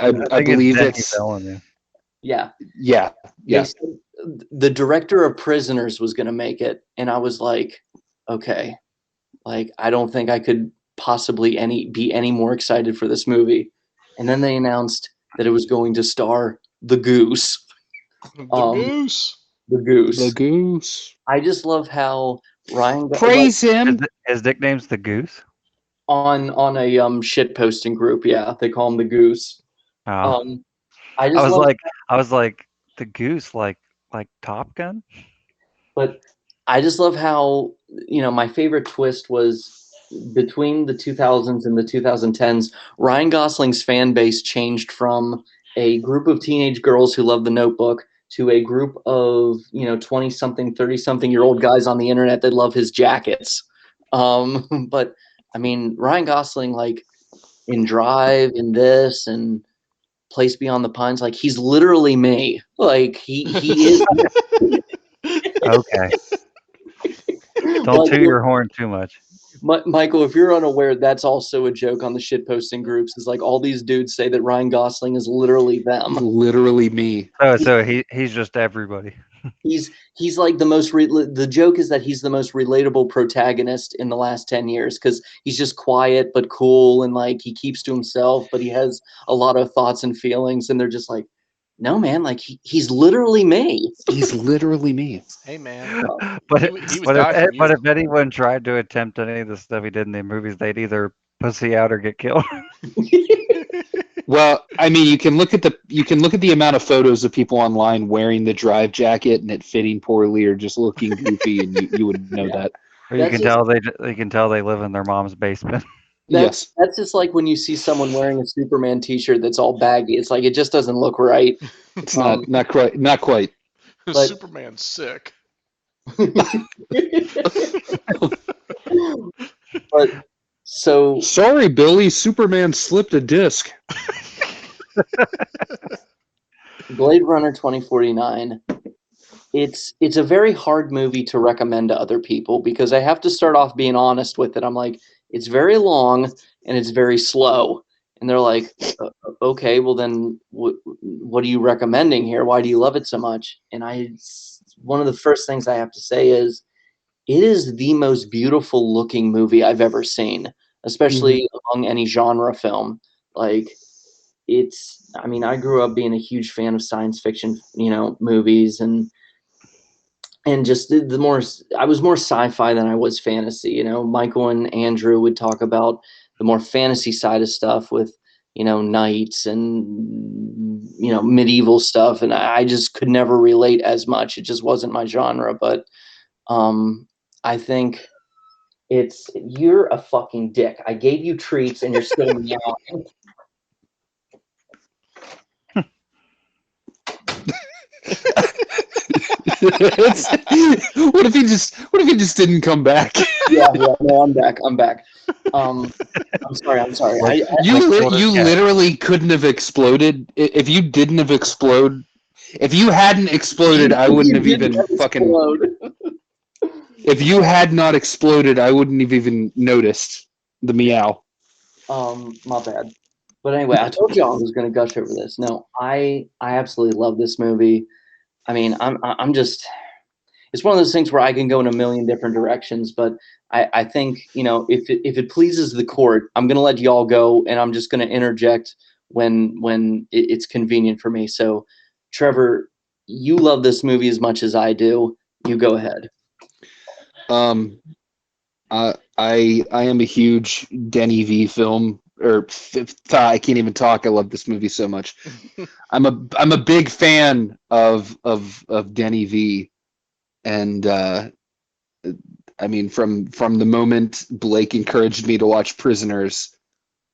I believe it's yeah. Yeah. Said the director of Prisoners was going to make it, and I was like, okay, like I don't think I could possibly be any more excited for this movie. And then they announced that it was going to star the Goose. Goose. The Goose. The Goose. I just love how Ryan praise him. His nickname's the Goose. On a shit posting group, yeah, they call him the Goose. Oh. I was like the Goose, like Top Gun. But I just love how my favorite twist was between the 2000s and the 2010s. Ryan Gosling's fan base changed from a group of teenage girls who love The Notebook to a group of 20-something, 30-something-year-old guys on the internet that love his jackets. But I mean, Ryan Gosling, like in Drive, in this, and Place Beyond the Pines, like he's literally me. Like he is. Okay. Don't toot your horn too much. Michael, if you're unaware, that's also a joke on the shitposting groups. Is like all these dudes say that Ryan Gosling is literally them. Literally me. So he's just everybody. He's like the most. The joke is that he's the most relatable protagonist in the last 10 years because he's just quiet but cool, and like he keeps to himself, but he has a lot of thoughts and feelings, and they're just like, no man, like he's literally me. He's literally me. Hey man. But if anyone tried to attempt any of the stuff he did in the movies, they'd either pussy out or get killed. Well, I mean, you can look at the amount of photos of people online wearing the Drive jacket and it fitting poorly or just looking goofy, and you would know that. Or you can tell they live in their mom's basement. Yes, that's just like when you see someone wearing a Superman T-shirt that's all baggy. It's like it just doesn't look right. It's not quite. But, Superman's sick. But so sorry, Billy. Superman slipped a disc. Blade Runner 2049. It's a very hard movie to recommend to other people because I have to start off being honest with it. I'm like, it's very long and it's very slow. And they're like, okay, well then what are you recommending here? Why do you love it so much? And one of the first things I have to say is it is the most beautiful looking movie I've ever seen, especially among any genre film. Like I grew up being a huge fan of science fiction, movies and just I was more sci-fi than I was fantasy. Michael and Andrew would talk about the more fantasy side of stuff with, knights and, medieval stuff. And I just could never relate as much. It just wasn't my genre. But I think You're a fucking dick. I gave you treats and you're still meowing. What if he just didn't come back? Yeah, no, I'm back. I'm sorry. You literally couldn't have exploded if you didn't have exploded. If you hadn't exploded, I wouldn't have even fucking. If you had not exploded, I wouldn't have even noticed the meow. My bad. But anyway, I told you I was going to gush over this. No, I absolutely love this movie. I mean, I'm just. It's one of those things where I can go in a million different directions, but I think, you know, if it pleases the court, I'm going to let y'all go, and I'm just going to interject when it's convenient for me. So, Trevor, you love this movie as much as I do. You go ahead. I am a huge Denny V film I can't even talk. I love this movie so much. I'm a big fan of Denny V, and I mean from the moment Blake encouraged me to watch Prisoners,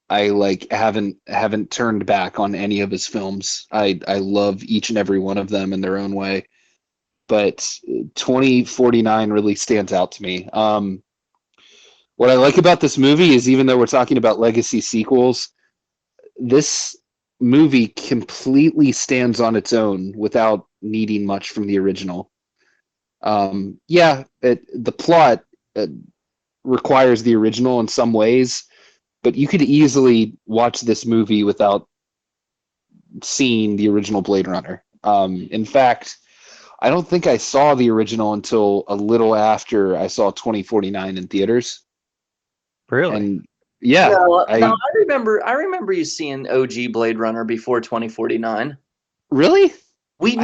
I haven't turned back on any of his films. I love each and every one of them in their own way, but 2049 really stands out to me. What I like about this movie is, even though we're talking about legacy sequels, this movie completely stands on its own without needing much from the original. The plot requires the original in some ways, but you could easily watch this movie without seeing the original Blade Runner. In fact, I don't think I saw the original until a little after I saw 2049 in theaters. Really? And yeah, no, I remember you seeing OG Blade Runner before 2049. Really? We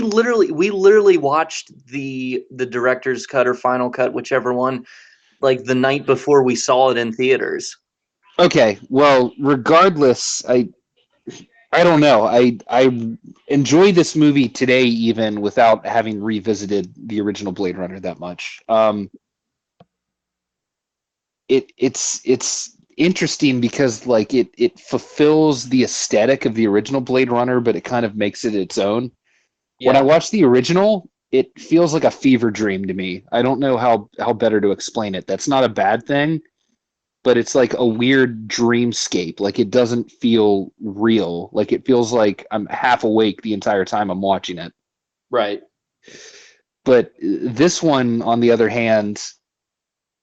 literally watched the director's cut or final cut, whichever one, like the night before we saw it in theaters. Okay, well, regardless, I don't know. I enjoy this movie today even without having revisited the original Blade Runner that much. It's interesting because like it fulfills the aesthetic of the original Blade Runner, but it kind of makes it its own. When I watch the original, it feels like a fever dream to me. I don't know how better to explain it. That's not a bad thing, but it's like a weird dreamscape. Like it doesn't feel real. Like it feels like I'm half awake the entire time I'm watching it. Right. But this one, on the other hand,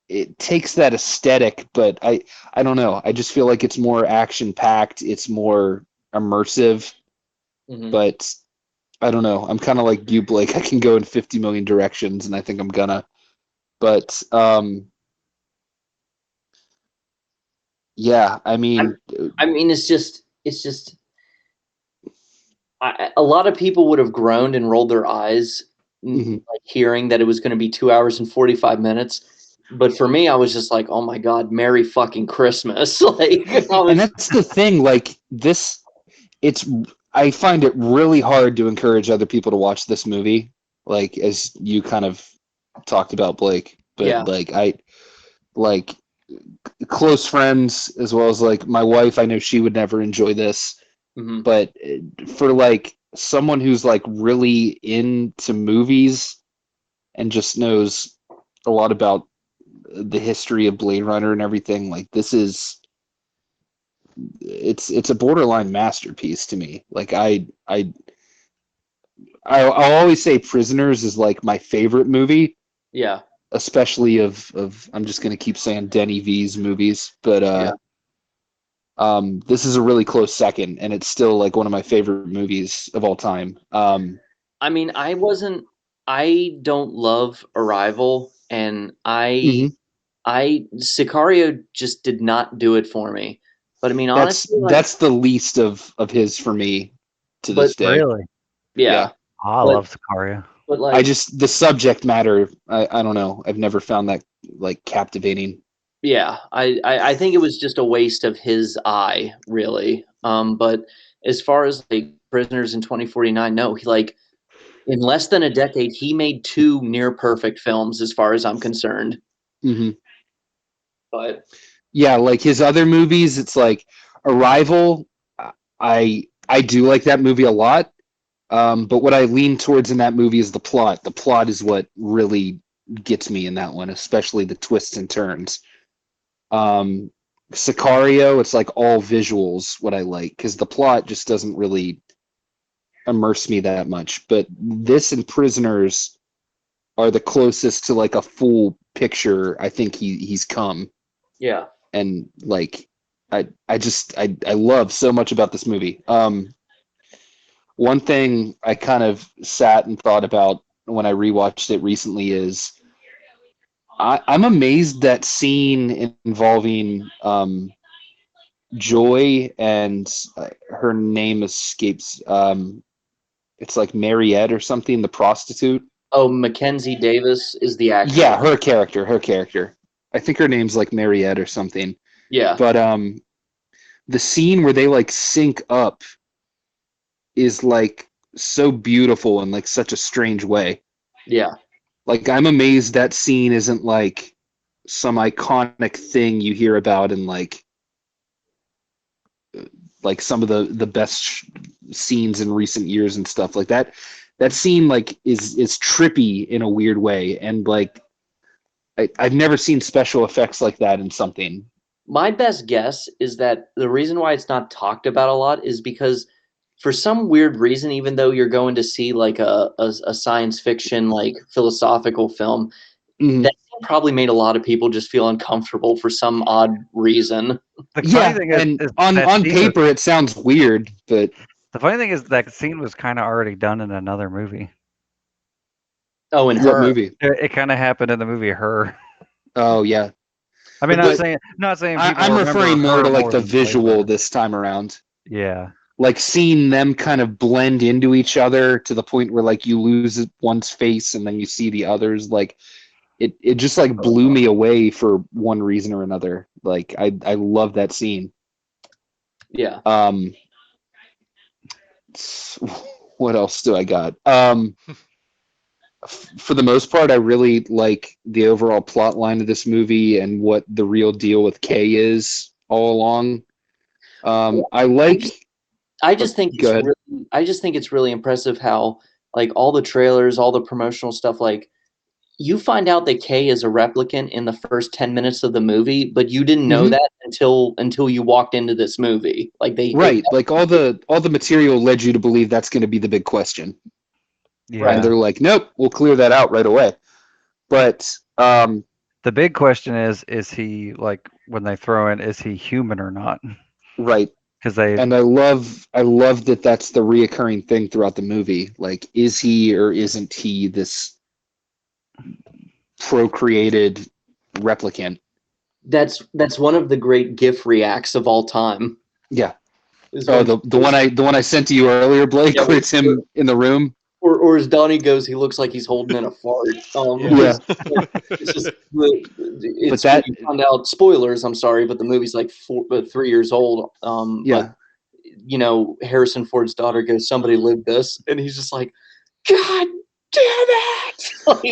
it takes that aesthetic, but I don't know. I just feel like it's more action packed. It's more immersive. Mm-hmm. But I don't know. I'm kind of like you, Blake. I can go in 50 million directions, and I think I'm gonna. But yeah, I mean, it's just a lot of people would have groaned and rolled their eyes, like hearing that it was going to be 2 hours and 45 minutes. But for me, I was just like, oh my God, Merry fucking Christmas. And that's the thing, like this, I find it really hard to encourage other people to watch this movie, like as you kind of talked about, Blake. But yeah. like close friends as well as like my wife, I know she would never enjoy this. Mm-hmm. But for like someone who's like really into movies and just knows a lot about the history of Blade Runner and everything, like this is it's a borderline masterpiece to me. Like I'll always say Prisoners is like my favorite movie. Yeah. Especially of I'm just gonna keep saying Denny V's movies, but this is a really close second, and it's still like one of my favorite movies of all time. I mean, I don't love Arrival, and Sicario just did not do it for me. But I mean, honestly, that's the least of his for me to this day. Really? Yeah. I love Sicario. But like, I just the subject matter. I don't know. I've never found that like captivating. Yeah, I think it was just a waste of his eye, really. But as far as like Prisoners in 2049, no, he like in less than a decade, he made 2 near perfect films, as far as I'm concerned. Mm-hmm. But Yeah, like his other movies, it's like Arrival. I do like that movie a lot. But what I lean towards in that movie is the plot. The plot is what really gets me in that one, especially the twists and turns. Um, Sicario, it's like all visuals what I like because the plot just doesn't really immerse me that much. But this and Prisoners are the closest to like a full picture I think he's come. yeah. And like I love so much about this movie. One thing I kind of sat and thought about when I rewatched it recently is I'm amazed that scene involving Joy and her name escapes. It's like Mariette or something, the prostitute. Oh, Mackenzie Davis is the actor. Yeah, her character, her character. I think her name's like Mariette or something. Yeah. But the scene where they like sync up is like so beautiful in like such a strange way. Yeah. Like I'm amazed that scene isn't like some iconic thing you hear about in like some of the best scenes in recent years and stuff like that. That scene like is trippy in a weird way, and like I've never seen special effects like that in something. My best guess is that the reason why it's not talked about a lot is because for some weird reason, even though you're going to see like a science fiction, like philosophical film, Mhm. that scene probably made a lot of people just feel uncomfortable for some odd reason. The funny Yeah, thing and is on that on scene was, paper it sounds weird, but the funny thing is that scene was kind of already done in another movie. Oh, and what her. movie? It kind of happened in the movie Her. Oh yeah, I mean, but not saying people I'm remember referring more Her to like the than visual Flavor. this time around. Yeah. Like seeing them kind of blend into each other to the point where like you lose one's face and then you see the others. Like it just like blew me away for one reason or another. Like I love that scene. Yeah. What else do I got? For the most part, I really like the overall plot line of this movie and what the real deal with Kay is all along. I like. I just think Go it's ahead. really, I just think it's really impressive how like all the trailers, all the promotional stuff, like you find out that Kay is a replicant in the first 10 minutes of the movie, but you didn't know Mhm. that until you walked into this movie. Like they Right, like all the material led you to believe that's going to be the big question, Yeah. and they're like, nope, we'll clear that out right away. But The big question is he like when they throw in, is he human or not? right, Because they, and I love that that's the reoccurring thing throughout the movie. Like, is he or isn't he this procreated replicant? that's one of the great GIF reacts of all time. Yeah. Is Oh, when the one I sent to you earlier, Blake, Yeah, where it's him in the room. or as Donnie goes, he looks like he's holding in a fart. Yeah. It's just But it's when that, you found out spoilers. I'm sorry, but the movie's like 3 years old. But yeah, Harrison Ford's daughter goes, "Somebody lived this," and he's just like, "God damn it!" Like,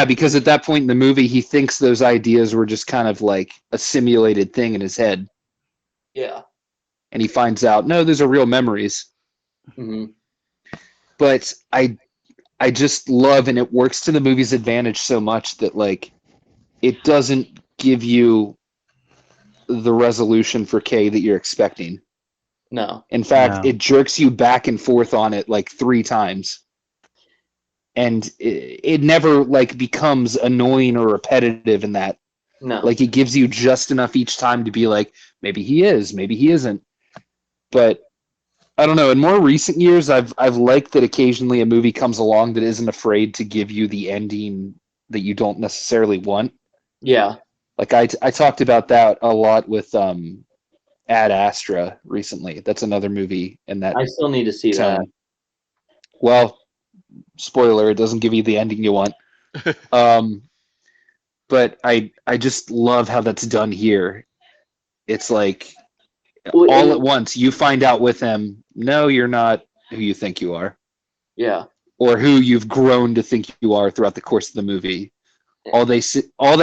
because at that point in the movie, he thinks those ideas were just kind of like a simulated thing in his head, yeah. and he finds out no, those are real memories. Hmm. But I just love, and it works to the movie's advantage so much that like it doesn't give you the resolution for Kay that you're expecting. No. In fact, no. it jerks you back and forth on it like 3 times, and it never like becomes annoying or repetitive in that. No. Like it gives you just enough each time to be like, maybe he is, maybe he isn't. But I don't know. In more recent years, I've liked that occasionally a movie comes along that isn't afraid to give you the ending that you don't necessarily want. Yeah. Like I talked about that a lot with Ad Astra recently. That's another movie in that I still need to see that. tone. Well, spoiler, it doesn't give you the ending you want. Um, but I just love how that's done here. It's like Well, all and at once you find out with them, no, you're not who you think you are, yeah. or who you've grown to think you are throughout the course of the movie. All they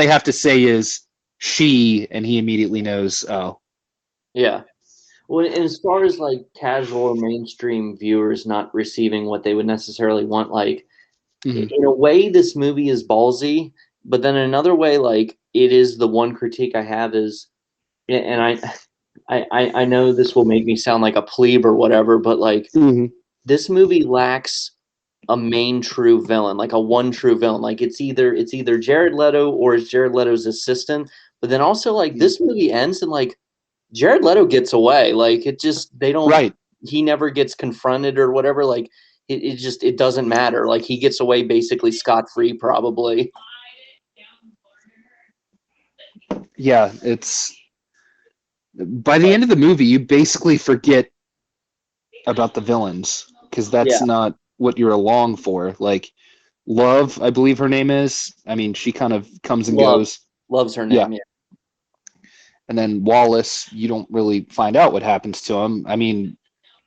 have to say is she, and he immediately knows, oh, Yeah. Well, and as far as like casual or mainstream viewers not receiving what they would necessarily want, like mhm. in a way, this movie is ballsy, but then in another way, like it is the one critique I have is, and I know this will make me sound like a plebe or whatever, but like Mhm. this movie lacks a main true villain, like a one true villain. Like it's either Jared Leto or it's Jared Leto's assistant. But then also like this movie ends and like Jared Leto gets away. Like it just they don't Right. he never gets confronted or whatever. Like it just it doesn't matter. Like he gets away basically scot free probably. Yeah, it's by the end of the movie, you basically forget about the villains because Yeah, that's not what you're along for. Like Love, I believe her name is. I mean, she kind of comes and love goes. loves her Yeah. name. Yeah. And then Wallace, you don't really find out what happens to him. I mean,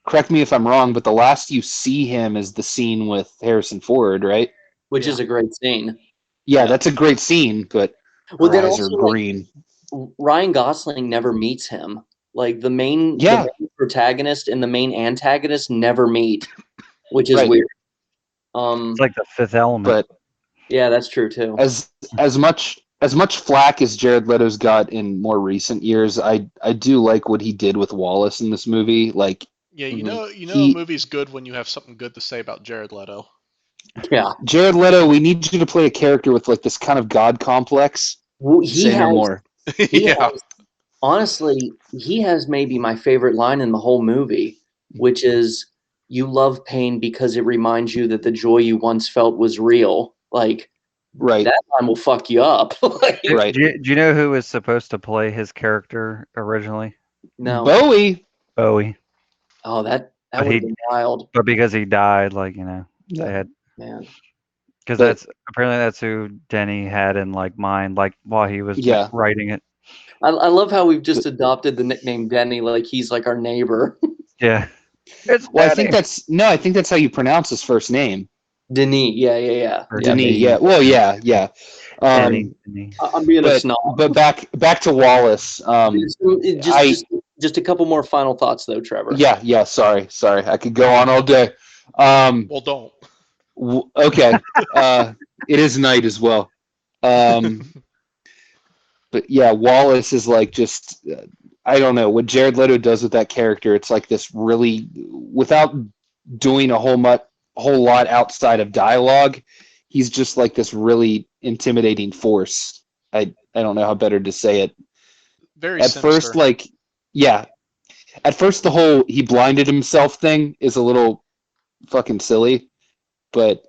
correct me if I'm wrong, but the last you see him is the scene with Harrison Ford, right? Which is Yeah. a great scene. Yeah, Yeah. that's a great scene, but Well, her then eyes are also like green. Ryan Gosling never meets him. Like the Yeah, main protagonist and the main antagonist never meet, which is right. weird. It's like the Fifth Element. But Yeah, that's true too. as much flack as Jared Leto's got in more recent years, I do like what he did with Wallace in this movie. Like Yeah, Mhm. a he movie's good when you have something good to say about Jared Leto. Yeah. Jared Leto, we need you to play a character with like this kind of god complex. Well, he Say no has more. he Yeah. has honestly, he has maybe my favorite line in the whole movie, which is you love pain because it reminds you that the joy you once felt was real. Like Right, that line will fuck you up. Like right. Do you know who was supposed to play his character originally? no. Bowie. Bowie. Oh, that But would have he been wild. but because he died, like, Yeah. they had Man. because But that's apparently that's who Denny had in like mind, like while he was yeah, writing it. I love how we've just but, adopted the nickname Denny like he's like our neighbor. Yeah, it's well, I think Denny that's how you pronounce his first name, Denis. Yeah, yeah, yeah. or Yeah. Denis. Denny. Yeah, well, yeah, yeah. Denny. Um, Denny. I'm being a but snob. back to Wallace. Just I just a couple more final thoughts though, Trevor. yeah. Sorry. I could go on all day. Um, Well, don't. okay. It is night as well. Um, but yeah, Wallace is like just I don't know what Jared Leto does with that character. It's like this really without doing a whole lot outside of dialogue. He's just like this really intimidating force. I don't know how better to say it. Very At first, sinister. like yeah, at first the whole he blinded himself thing is a little fucking silly, but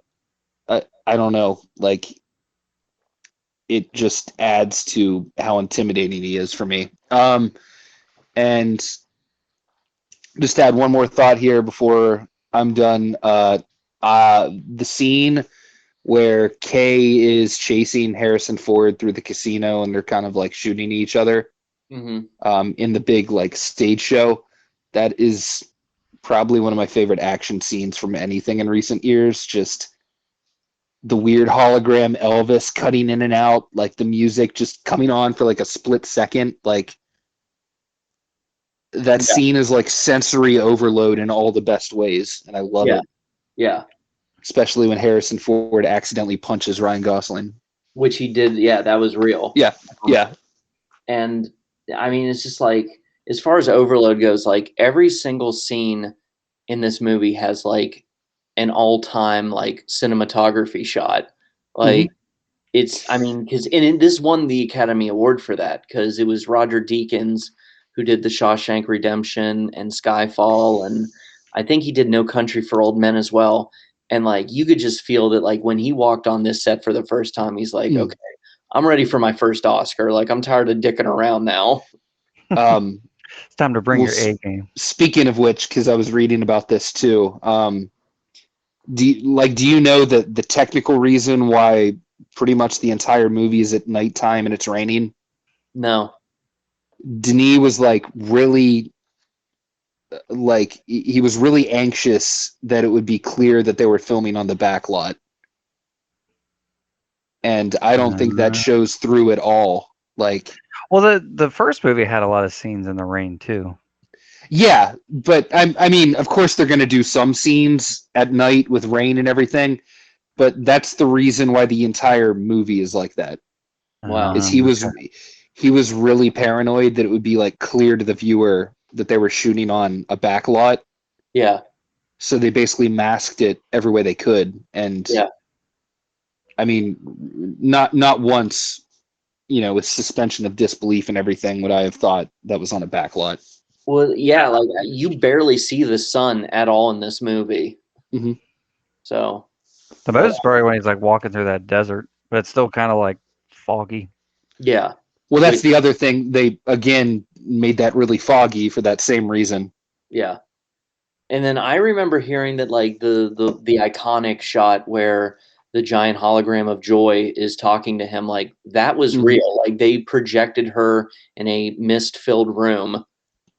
I don't know. Like it just adds to how intimidating he is for me. And just add one more thought here before I'm done. The scene where Kay is chasing Harrison Ford through the casino and they're kind of like shooting each other Hmm. in the big like stage show. That is probably one of my favorite action scenes from anything in recent years. Just the weird hologram Elvis cutting in and out, like the music just coming on for like a split second. Like that Yeah, scene is like sensory overload in all the best ways, and I love yeah, it. yeah. Especially when Harrison Ford accidentally punches Ryan Gosling. Which he did. Yeah, that was real. Yeah, yeah, And I mean, it's just like as far as overload goes, like every single scene in this movie has like an all-time like cinematography shot. hmm Like it's I mean because this won the Academy Award for that because it was Roger Deakins who did The Shawshank Redemption and Skyfall, and I think he did No Country for Old Men as well. And like you could just feel that like when he walked on this set for the first time, he's like, mm. okay, I'm ready for my first Oscar. Like I'm tired of dicking around now. Um, It's time to bring well, your A game. speaking of which, because I was reading about this too. Do you know that the technical reason why pretty much the entire movie is at nighttime and it's raining? No. Denis was like really like he was really anxious that it would be clear that they were filming on the back lot, and I don't think that Uh, shows through at all. Like Well, the first movie had a lot of scenes in the rain too. Yeah, but I mean, of course they're going to do some scenes at night with rain and everything, but that's the reason why the entire movie is like that. Wow. Is Okay. he was really paranoid that it would be like clear to the viewer that they were shooting on a back lot, Yeah. so they basically masked it every way they could. And Yeah. I mean, not once, with suspension of disbelief and everything, would I have thought that was on a back lot. Well, yeah, like you barely see the sun at all in this movie. hmm So, The but most probably when he's like walking through that desert, but it's still kind of like foggy. yeah. Well, that's Which, the other thing. They again made that really foggy for that same reason. yeah. And then I remember hearing that like the iconic shot where the giant hologram of Joy is talking to him, like that was Mhm. real. Like they projected her in a mist-filled room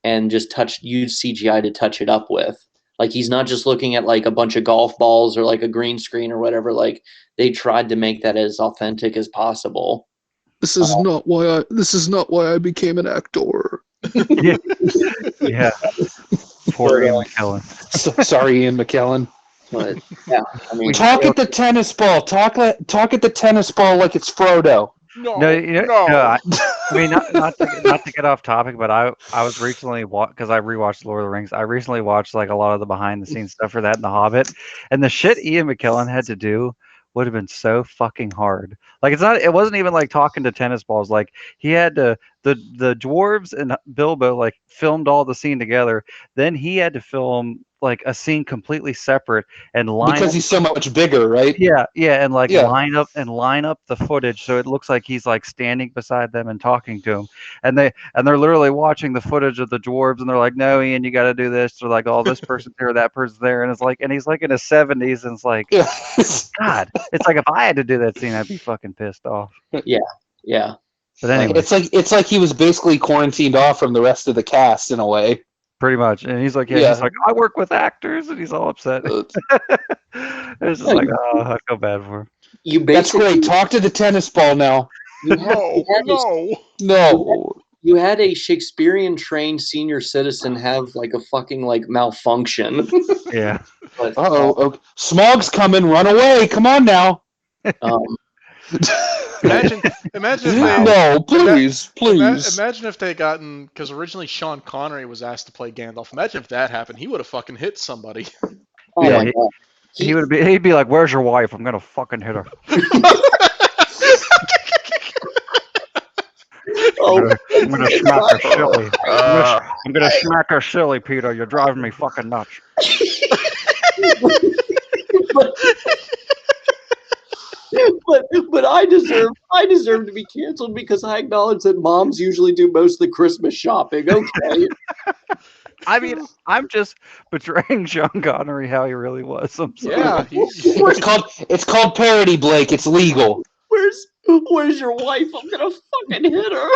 and just used CGI to touch it up with. Like he's not just looking at like a bunch of golf balls or like a green screen or whatever. Like they tried to make that as authentic as possible. This is not why I became an actor. Yeah, yeah. Poor But, Ian McKellen. Sorry, Ian McKellen. but yeah, I mean, Talk at the tennis ball. Talk at the tennis ball like it's Frodo. No, I mean not to get off topic, but I was recently because I rewatched Lord of the Rings. I recently watched like a lot of the behind the scenes stuff for that in The Hobbit, and the shit Ian McKellen had to do would have been so fucking hard. Like it wasn't even like talking to tennis balls. Like he had to the dwarves and Bilbo like filmed all the scene together. Then he had to film like a scene completely separate and line Because up. he's so much bigger, right? Yeah, and like Yeah. line up the footage so it looks like he's like standing beside them and talking to them. And they're literally watching the footage of the dwarves and they're like, "No, Ian, you got to do this." They're like, "Oh, this person's here, that person's there." And he's like in his 70s and it's like, Yeah. God, it's like if I had to do that scene, I'd be fucking pissed off. yeah, yeah. But anyway, It's like he was basically quarantined off from the rest of the cast in a way. pretty much. And he's like, Yeah. I work with actors and he's all upset. It's just like, oh, I feel bad for him. You That's basically great. Talk to the tennis ball now. No. you had a Shakespearean trained senior citizen have like a fucking like malfunction. Yeah. Uh oh. Okay. Smog's coming. Run away. Come on now. Um, Imagine if they, No, please. imagine if they had gotten, because originally Sean Connery was asked to play Gandalf. Imagine if that happened. He would have fucking hit somebody. oh Yeah, my god. he'd be like, "Where's your wife? I'm gonna fucking hit her." I'm gonna smack her silly. I'm gonna smack her silly, Peter. You're driving me fucking nuts. but I deserve to be canceled because I acknowledge that moms usually do most of the Christmas shopping. Okay. I mean, I'm just betraying Sean Connery how he really was. I'm sorry. Yeah. It's called parody, Blake. It's legal. Where's your wife? I'm gonna fucking hit her.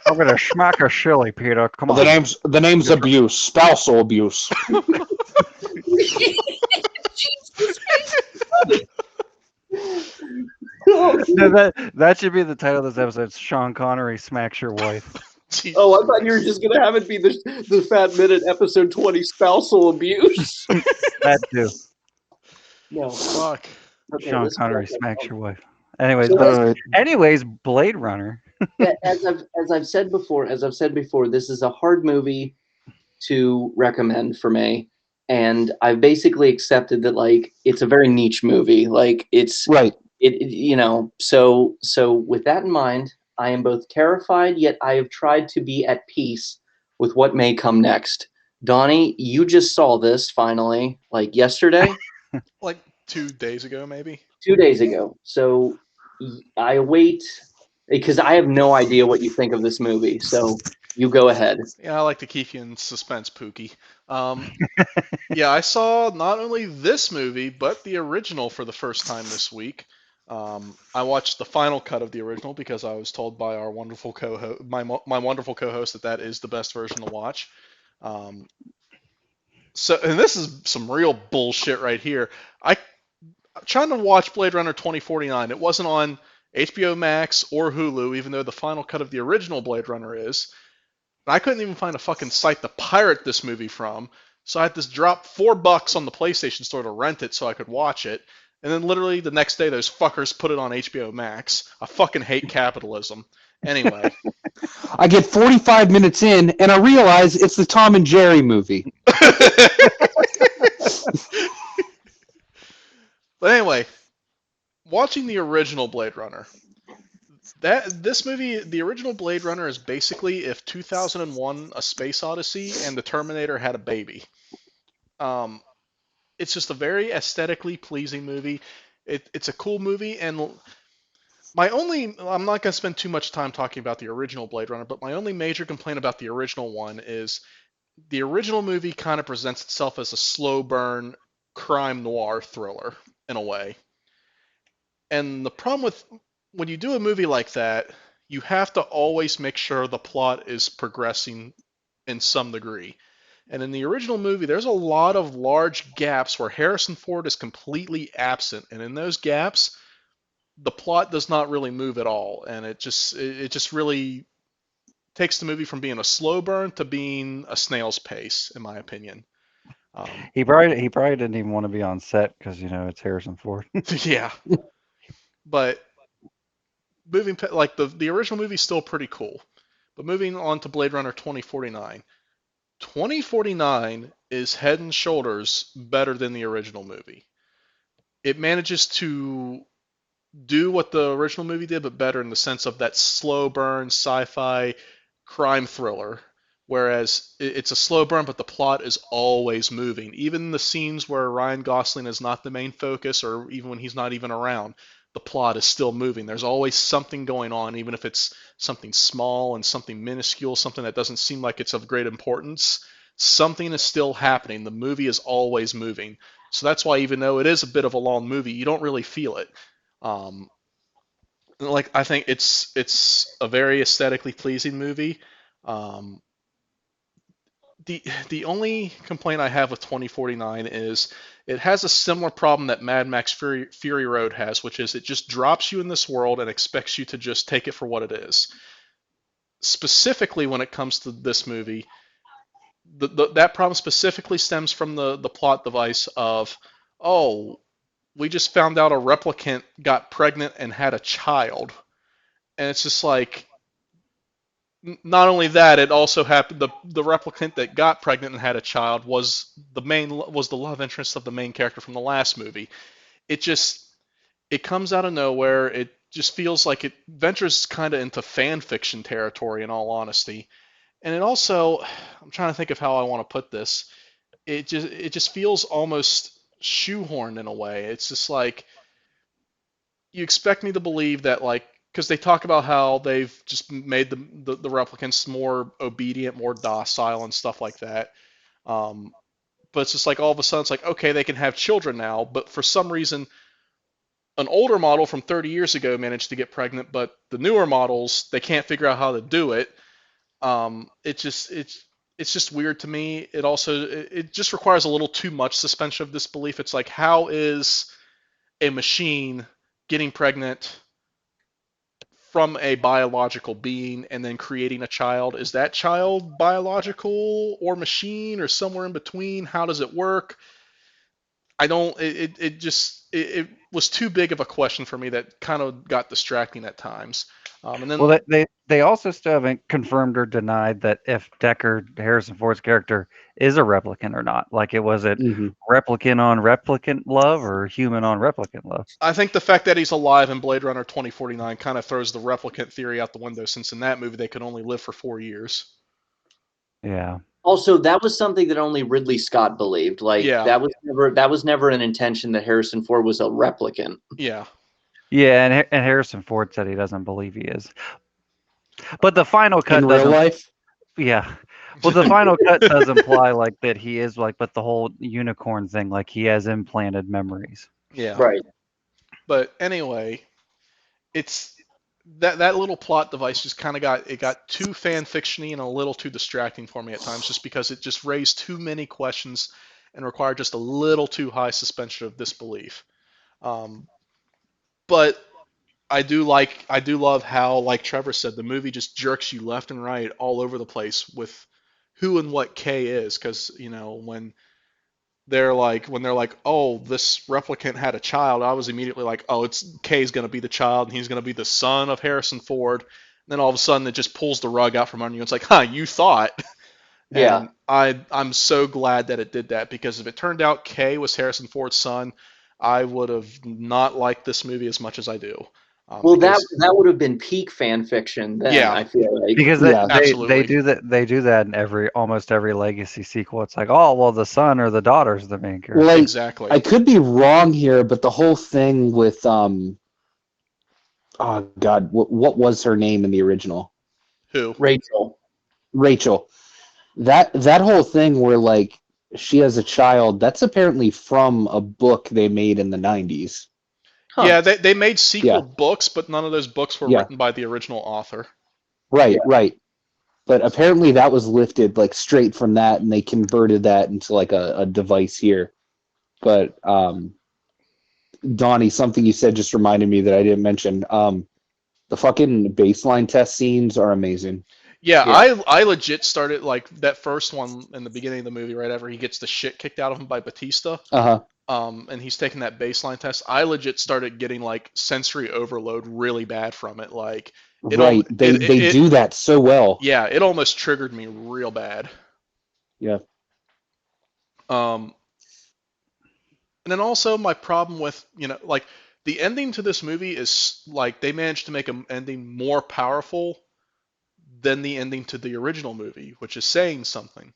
I'm gonna smack her silly, Peter. Come on. The name's abuse, spousal abuse. Jesus. No, that should be the title of this episode. Sean Connery smacks your wife. Oh, I thought you were just gonna have it be the Fat Minute episode 20 spousal abuse. That too. No. Fuck. Okay, Sean let's Connery go. smacks your wife. Anyways, So anyways, Blade Runner. as I've said before, this is a hard movie to recommend for me, and I've basically accepted that like it's a very niche movie. Like it's Right. So with that in mind, I am both terrified yet I have tried to be at peace with what may come next. Donnie, you just saw this finally, like yesterday, Like 2 days ago, maybe. 2 days ago. So I await because I have no idea what you think of this movie. So you go ahead. Yeah, I like to keep you in suspense, Pookie. Yeah, I saw not only this movie, but the original for the first time this week. I watched the final cut of the original because I was told by our wonderful co-host, my wonderful co-host, that is the best version to watch. And this is some real bullshit right here. I trying to watch Blade Runner 2049. It wasn't on HBO Max or Hulu, even though the final cut of the original Blade Runner is. And I couldn't even find a fucking site to pirate this movie from, so I had to drop $4 on the PlayStation Store to rent it so I could watch it. And then literally the next day, those fuckers put it on HBO Max. I fucking hate capitalism. Anyway. I get 45 minutes in, and I realize it's the Tom and Jerry movie. But anyway, watching the original Blade Runner. This movie, the original Blade Runner, is basically if 2001: A Space Odyssey and the Terminator had a baby. It's just a very aesthetically pleasing movie. It's a cool movie, and I'm not going to spend too much time talking about the original Blade Runner, but my only major complaint about the original one is the original movie kind of presents itself as a slow burn crime noir thriller in a way. And the problem with when you do a movie like that, you have to always make sure the plot is progressing in some degree. And in the original movie, there's a lot of large gaps where Harrison Ford is completely absent, and in those gaps, the plot does not really move at all, and it just really takes the movie from being a slow burn to being a snail's pace, in my opinion. He probably didn't even want to be on set because it's Harrison Ford. Yeah, but like the original movie is still pretty cool. But moving on to Blade Runner 2049. 2049 is head and shoulders better than the original movie. It manages to do what the original movie did, but better in the sense of that slow burn sci-fi crime thriller. Whereas it's a slow burn, but the plot is always moving. Even the scenes where Ryan Gosling is not the main focus, or even when he's not even around, the plot is still moving. There's always something going on, even if it's something small and something minuscule, something that doesn't seem like it's of great importance. Something is still happening. The movie is always moving. So that's why, even though it is a bit of a long movie, you don't really feel it. Um, like I think it's a very aesthetically pleasing movie. Um, the only complaint I have with 2049 is it has a similar problem that Mad Max Fury Road has, which is it just drops you in this world and expects you to just take it for what it is. Specifically, when it comes to this movie, that problem specifically stems from the plot device of, oh, we just found out a replicant got pregnant and had a child, and it's just like, not only that, it also happened the replicant that got pregnant and had a child was the love interest of the main character from the last movie. It just it comes out of nowhere. It just feels like it ventures kind of into fan fiction territory, in all honesty. And it also, I'm trying to think of how I want to put this. It just feels almost shoehorned in a way. It's just like you expect me to believe that, like, because they talk about how they've just made the replicants more obedient, more docile, and stuff like that. Um, but it's just like all of a sudden it's like, okay, they can have children now, but for some reason an older model from 30 years ago managed to get pregnant, but the newer models they can't figure out how to do it. It's just weird to me. It just requires a little too much suspension of disbelief. It's like, how is a machine getting pregnant from a biological being and then creating a child? Is that child biological or machine or somewhere in between? How does it work? I don't. It was too big of a question for me that kind of got distracting at times. And then Well, they also still haven't confirmed or denied that if Harrison Ford's character is a replicant or not. Like, was it Mhm. replicant on replicant love or human on replicant love? I think the fact that he's alive in Blade Runner 2049 kind of throws the replicant theory out the window, since in that movie they could only live for 4 years. Yeah. Also, that was something that only Ridley Scott believed. Like Yeah. that was never an intention that Harrison Ford was a replicant. Yeah. Yeah, and Harrison Ford said he doesn't believe he is. But the final cut In real doesn't. life, Yeah. Well, the final cut does imply like that he is like, but the whole unicorn thing, like he has implanted memories. Yeah. Right. But anyway, it's that little plot device just kind of got too fan fictiony and a little too distracting for me at times, just because it just raised too many questions and required just a little too high suspension of disbelief. But I do love how, like Trevor said, the movie just jerks you left and right all over the place with who and what Kay is, because when they're like, oh, this replicant had a child, I was immediately like, oh, it's Kay's gonna be the child, and he's gonna be the son of Harrison Ford. And then all of a sudden, it just pulls the rug out from under you. It's like, huh, you thought. Yeah. And I'm so glad that it did that, because if it turned out Kay was Harrison Ford's son, I would have not liked this movie as much as I do. Well, that Because that would have been peak fan fiction then, yeah, I feel like. Because Yeah. they absolutely. do that in almost every legacy sequel. It's like, oh well, the son or the daughter's the main character. Like, Exactly. I could be wrong here, but the whole thing with oh God, what was her name in the original? Who? Rachel. Rachel. That whole thing where like she has a child, that's apparently from a book they made in the 90s. Huh. Yeah, they made sequel Yeah. books, but none of those books were Yeah. written by the original author. Right, Yeah. right. But apparently that was lifted like straight from that, and they converted that into like a device here. But Donnie, something you said just reminded me that I didn't mention. The fucking baseline test scenes are amazing. Yeah, Yeah. I legit started like that first one in the beginning of the movie, right after he gets the shit kicked out of him by Batista. Uh-huh. And he's taking that baseline test. I legit started getting like sensory overload really bad from it. Like Right. They do that so well. Yeah, it almost triggered me real bad. Yeah. And then also my problem with, like the ending to this movie is like they managed to make an ending more powerful than the ending to the original movie, which is saying something.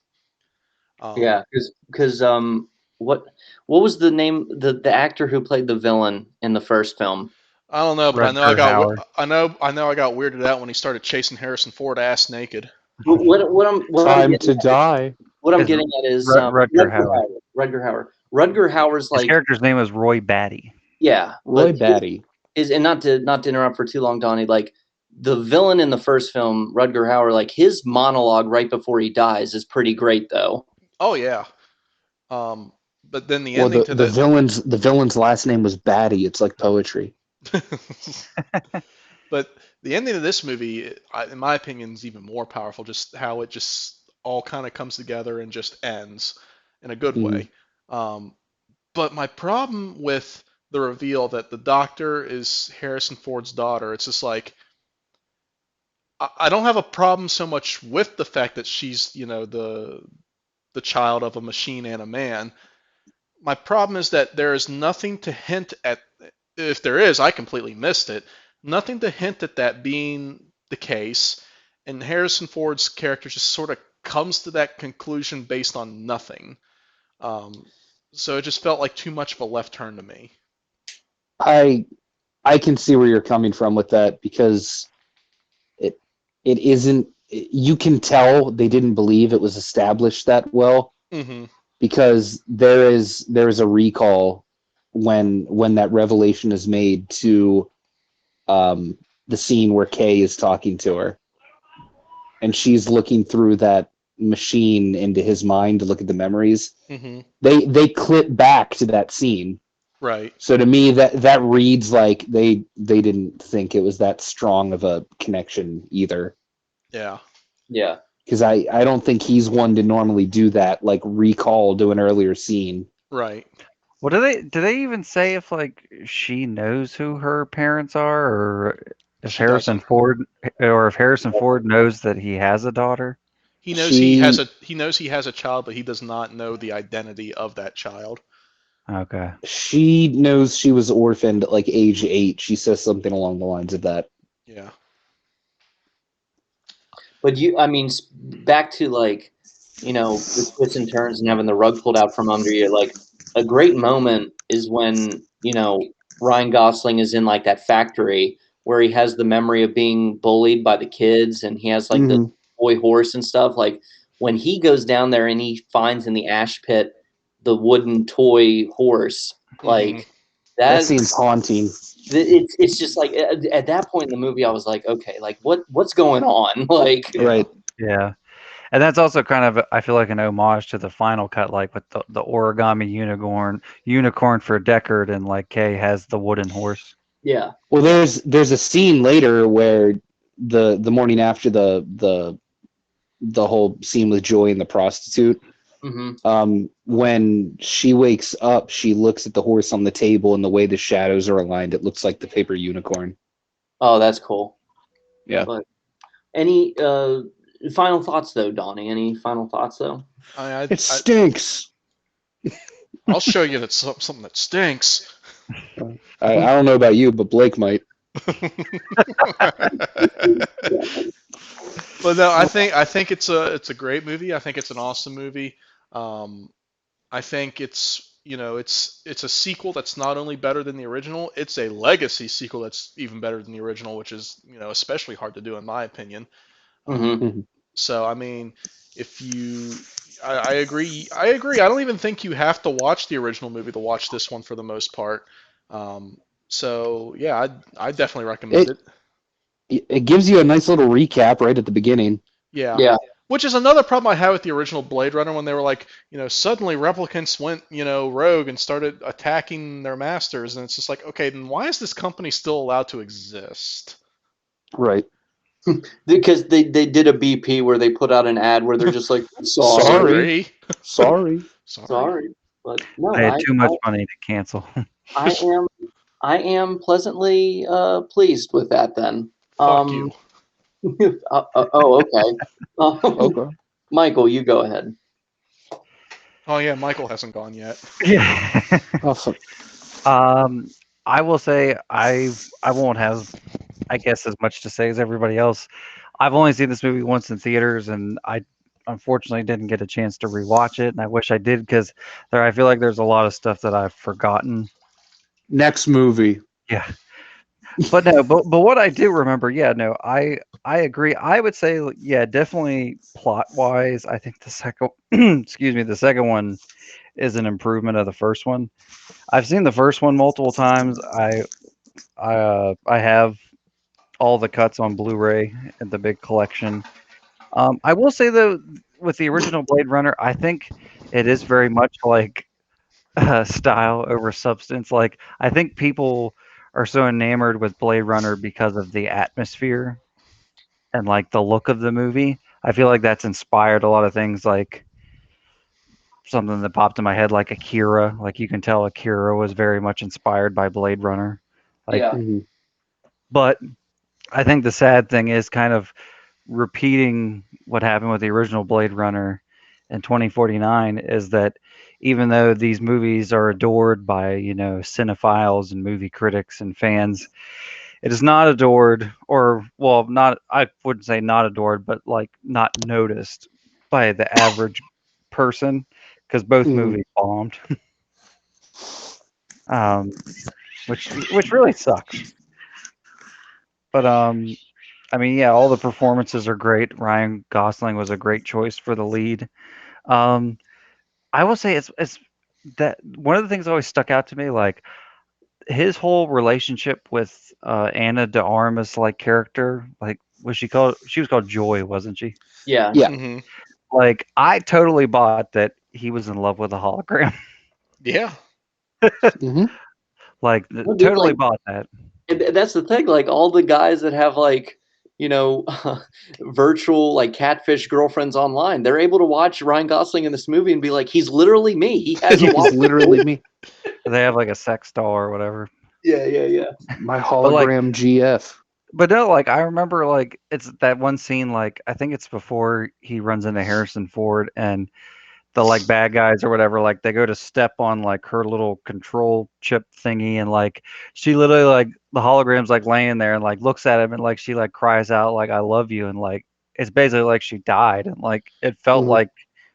Yeah, because what was the name, the actor who played the villain in the first film? I don't know, but Rutger Hauer. I know I got weirded out when he started chasing Harrison Ford ass naked. Time to die. What I'm Is getting at is Rutger Hauer. Rutger Hauer. Rutger Hauer's His like, character's name was Roy Batty. yeah, Roy but Batty. and not to interrupt for too long, Donnie, like the villain in the first film, Rutger Hauer, like his monologue right before he dies is pretty great though. Oh yeah. But then the Well, ending to the villain's last name was Batty. It's like poetry. But the ending of this movie, in my opinion, is even more powerful. Just how it just all kind of comes together and just ends in a good way. But my problem with the reveal that the doctor is Harrison Ford's daughter, it's just like I don't have a problem so much with the fact that she's the child of a machine and a man. My problem is that there is nothing to hint at. If there is, I completely missed it. Nothing to hint at that being the case, and Harrison Ford's character just sort of comes to that conclusion based on nothing. So it just felt like too much of a left turn to me. I can see where you're coming from with that, because it isn't. You can tell they didn't believe it was established that well, Mm-hmm. because there is a recall when that revelation is made to the scene where Kay is talking to her, and she's looking through that machine into his mind to look at the memories. Mm-hmm. They clip back to that scene. Right. So to me, that reads like they didn't think it was that strong of a connection either. Yeah. Yeah. Because I don't think he's one to normally do that, like recall to an earlier scene. Right. Well, do they even say if like she knows who her parents are, or if She doesn't. Harrison Ford knows that he has a daughter? He knows he has a child, but he does not know the identity of that child. Okay. She knows she was orphaned at like age 8. She says something along the lines of that. Yeah. But I mean, back to like, the twists and turns and having the rug pulled out from under you. Like a great moment is when, Ryan Gosling is in like that factory where he has the memory of being bullied by the kids, and he has like the toy horse and stuff. Like when he goes down there and he finds in the ash pit the wooden toy horse, like that seems haunting. It's just like at that point in the movie, I was like, okay, like what's going on? Like, Right. Yeah. And that's also kind of, I feel like, an homage to the final cut, like with the origami unicorn for Deckard, and like Kay has the wooden horse. Yeah. Well, there's a scene later where the morning after the whole scene with Joy and the prostitute, when she wakes up, she looks at the horse on the table, and the way the shadows are aligned, it looks like the paper unicorn. Oh, that's cool. Yeah. But any final thoughts though, Donnie? Any final thoughts though? It stinks. I'll show you that something that stinks. I don't know about you, but Blake might. But no, I think it's a great movie. I think it's an awesome movie. I think it's a sequel that's not only better than the original, it's a legacy sequel that's even better than the original, which is especially hard to do in my opinion. So I mean, if you, I agree. I agree. I don't even think you have to watch the original movie to watch this one for the most part. So yeah, I definitely recommend it. It gives you a nice little recap right at the beginning. Yeah. Yeah. Which is another problem I had with the original Blade Runner when they were like, suddenly replicants went, rogue and started attacking their masters, and it's just like, okay, then why is this company still allowed to exist? Right. Because they did a BP where they put out an ad where they're just like, Sorry. But no, I had too much money to cancel. I am pleasantly pleased with that then. Fuck you. Okay. Okay. Michael, you go ahead. Oh yeah, Michael hasn't gone yet. Yeah. Awesome. I will say I won't have, I guess, as much to say as everybody else. I've only seen this movie once in theaters, and I unfortunately didn't get a chance to rewatch it, and I wish I did because I feel like there's a lot of stuff that I've forgotten. Next movie. Yeah. But no, but what I do remember, yeah, no, I agree. I would say, yeah, definitely plot wise, I think the second, excuse me, the second one is an improvement of the first one. I've seen the first one multiple times. I have all the cuts on Blu-ray and the big collection. I will say though, with the original Blade Runner, I think it is very much like style over substance. Like I think people are so enamored with Blade Runner because of the atmosphere and like the look of the movie. I feel like that's inspired a lot of things, like something that popped in my head, like Akira. Like you can tell Akira was very much inspired by Blade Runner. Like, Yeah. but I think the sad thing is kind of repeating what happened with the original Blade Runner in 2049 is that even though these movies are adored by, cinephiles and movie critics and fans, it is not adored, or well, not, I wouldn't say not adored, but like not noticed by the average person because both movies bombed. Which really sucks. But I mean, yeah, all the performances are great. Ryan Gosling was a great choice for the lead. Um, I will say it's that one of the things that always stuck out to me, like his whole relationship with Anna de Armas like character, like she was called Joy, wasn't she? Yeah. Yeah. Mm-hmm. Like I totally bought that he was in love with a hologram. Yeah. Like Well, dude, totally like, bought that. that's the thing. Like all the guys that have like, virtual like catfish girlfriends online, they're able to watch Ryan Gosling in this movie and be like, he's literally me. He has a He's literally me. They have like a sex doll or whatever. Yeah. My But like, hologram GF. but no, like I remember, like it's that one scene, like I think it's before he runs into Harrison Ford and the like bad guys or whatever, like they go to step on like her little control chip thingy, and like she literally, like the hologram's like laying there and like looks at him and like she like cries out like I love you, and like it's basically like she died, and like it felt like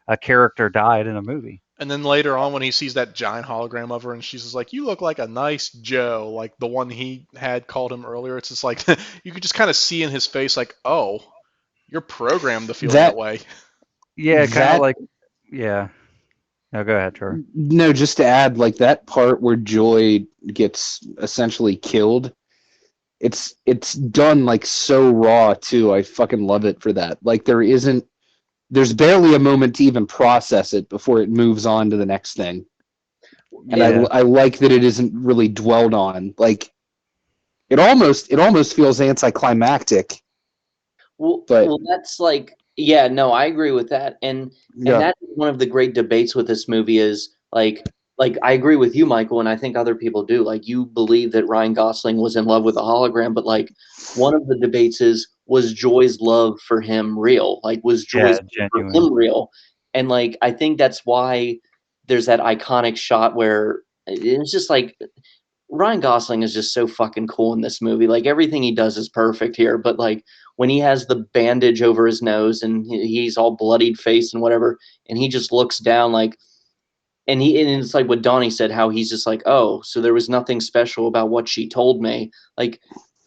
a character died in a movie. And then later on, when he sees that giant hologram of her, and she's just like, "You look like a nice Joe," like the one he had called him earlier. It's just like you could just kind of see in his face, like, "Oh, you're programmed to feel that way." Yeah, kind of like, yeah. No, go ahead, Trevor. No, just to add, like that part where Joy gets essentially killed, it's done like so raw too. I fucking love it for that. Like there's barely a moment to even process it before it moves on to the next thing. And Yeah. I like that it isn't really dwelled on. Like It almost feels anticlimactic, but Well, that's like, yeah, no, I agree with that, and yeah. that's one of the great debates with this movie is like I agree with you, Michael, and I think other people do. Like, you believe that Ryan Gosling was in love with a hologram, but like one of the debates is, was Joy's love for him real? Like, was Joy's Yeah, love for genuine. him real? And like I think that's why there's that iconic shot where it's just like Ryan Gosling is just so fucking cool in this movie. Like, everything he does is perfect here, but like when he has the bandage over his nose and he's all bloodied face and whatever, and he just looks down like, and it's like what Donnie said, how he's just like, oh, so there was nothing special about what she told me. Like,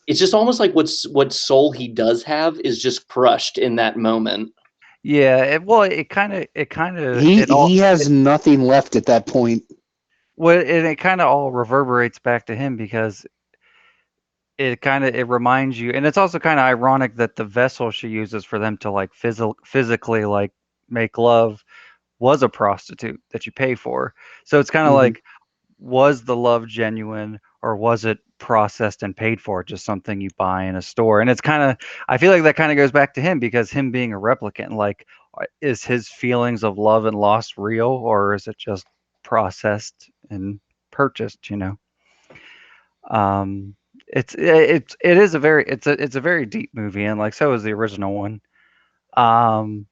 it's just almost like what soul he does have is just crushed in that moment. Yeah, well, it all He has nothing left at that point. well, and it kind of all reverberates back to him because it reminds you, and it's also kind of ironic that the vessel she uses for them to like physically like make love was a prostitute that you pay for. So it's kind of Mhm. like, was the love genuine or was it processed and paid for, just something you buy in a store? And it's kind of, I feel like that kind of goes back to him because him being a replicant, like, is his feelings of love and loss real or is it just processed and purchased? Um, it is a very it's a very deep movie, and like so is the original one. Um,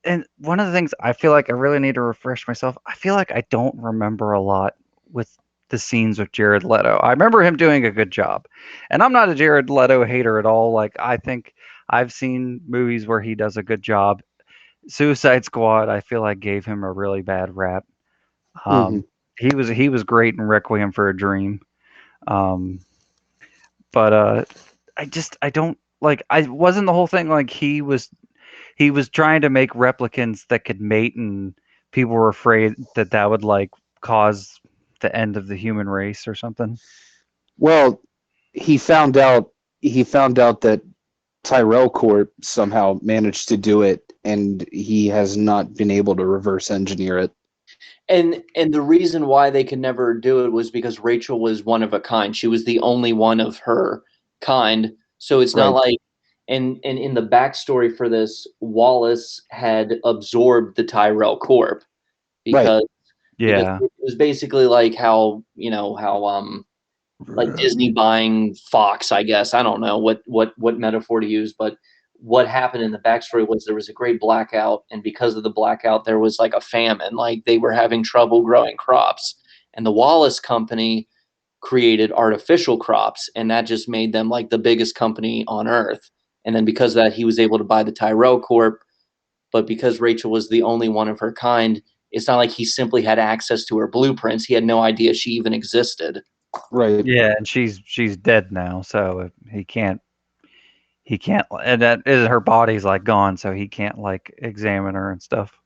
and one of the things I feel like I really need to refresh myself. I feel like I don't remember a lot with the scenes with Jared Leto. I remember him doing a good job, and I'm not a Jared Leto hater at all. Like, I think I've seen movies where he does a good job. Suicide Squad, I feel like, gave him a really bad rap. Mhm. Um, he was great in Requiem for a Dream. Um, but I don't like, I wasn't the whole thing like he was trying to make replicants that could mate, and people were afraid that that would like cause the end of the human race or something. Well, he found out he found out that Tyrell Corp somehow managed to do it, and he has not been able to reverse engineer it. And the reason why they could never do it was because Rachel was one of a kind. She was the only one of her kind. So it's not Right. like, and in the backstory for this, Wallace had absorbed the Tyrell Corp Right. because Yeah. it was basically like how, how like Disney buying Fox, I guess. I don't know what metaphor to use, but what happened in the backstory was there was a great blackout, and because of the blackout, there was like a famine. Like, they were having trouble growing crops, and the Wallace Company created artificial crops, and that just made them like the biggest company on earth. And then because of that, he was able to buy the Tyrell Corp. But because Rachel was the only one of her kind, it's not like he simply had access to her blueprints. He had no idea she even existed. Right. Yeah, and she's dead now, so he can't, and that is, her body's like gone, so he can't like examine her and stuff.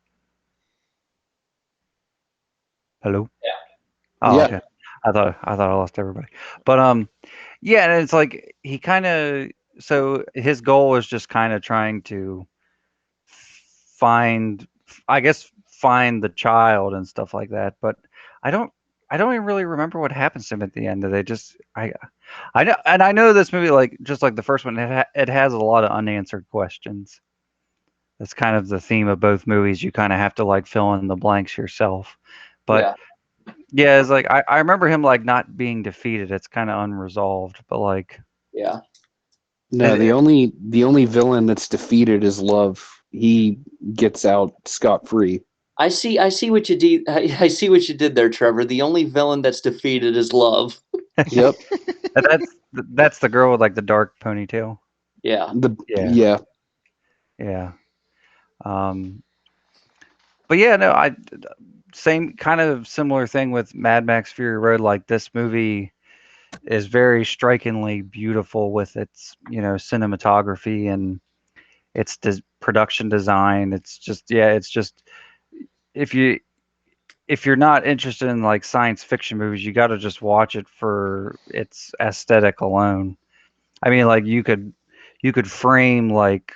Hello? Oh, Yeah. okay. I thought I lost everybody. But yeah, and it's like he kind of, so his goal is just kind of trying to find, I guess, find the child and stuff like that. But I don't I don't even really remember what happens to him at the end. Do they just I know, and I know this movie, like just like the first one, it has a lot of unanswered questions. That's kind of the theme of both movies. You kind of have to like fill in the blanks yourself. But Yeah, yeah, it's like I remember him like not being defeated. It's kind of unresolved, but like yeah. No, it, the only villain that's defeated is love. He gets out scot free. I see what you did. I see what you did there, Trevor. The only villain that's defeated is love. Yep. that's the girl with like the dark ponytail. Yeah, Yeah, Yeah. yeah. Um, but yeah, no, I same kind of similar thing with Mad Max Fury Road. Like, this movie is very strikingly beautiful with its cinematography and its production design. It's just, yeah, it's just, if you if you're not interested in like science fiction movies, you got to just watch it for its aesthetic alone. I mean, like, you could frame like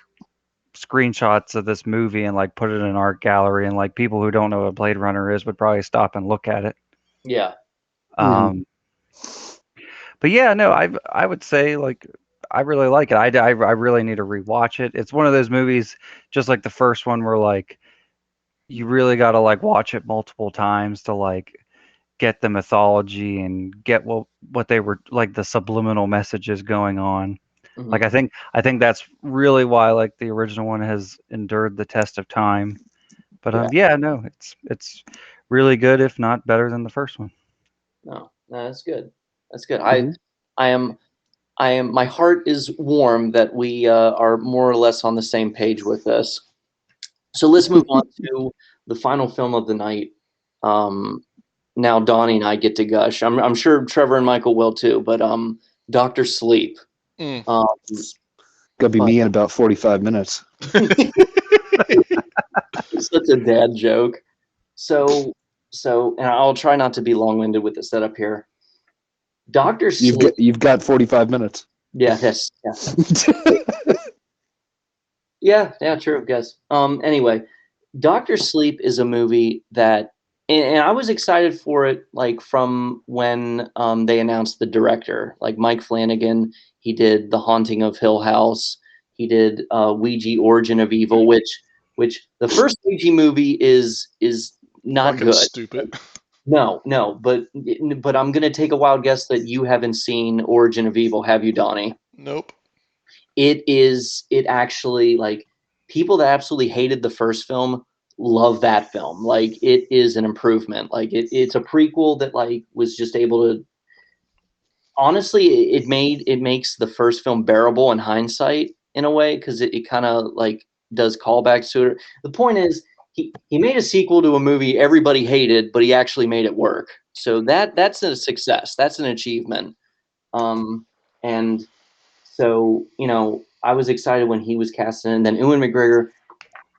screenshots of this movie and like put it in an art gallery, and like people who don't know what Blade Runner is would probably stop and look at it. yeah. Hmm. Um, But yeah, no, I would say like I really like it. I really need to rewatch it. It's one of those movies, just like the first one, where like you really got to like watch it multiple times to like get the mythology and get what they were like the subliminal messages going on. Like Mhm. I think that's really why like the original one has endured the test of time. But Yeah. yeah, no, it's really good, if not better than the first one. No, that's good. That's good. Mhm. I am my heart is warm that we are more or less on the same page with this. So let's move on to the final film of the night. Now Donnie and I get to gush. I'm sure Trevor and Michael will too, but Doctor Sleep. Mm. Um, Gonna be but me in about 45 minutes. it's such a dad joke. So and I'll try not to be long-winded with the setup here. Doctor Sleep. You've got 45 minutes. Yeah, yes. Yeah, true, guess. Anyway, Doctor Sleep is a movie that, and I was excited for it, like from when they announced the director, like Mike Flanagan. He did The Haunting of Hill House. He did Ouija: Origin of Evil, which the first Ouija movie is not Fucking good. stupid. No, but I'm gonna take a wild guess that you haven't seen Origin of Evil, have you, Donnie? Nope. It actually, like, people that absolutely hated the first film love that film. Like, it is an improvement. Like, it's a prequel that like was just able to, honestly, it makes the first film bearable in hindsight in a way, because it kind of like does callbacks to it. The point is, he made a sequel to a movie everybody hated, but he actually made it work. So that's a success. That's an achievement. And so, I was excited when he was cast in, and then Ewan McGregor.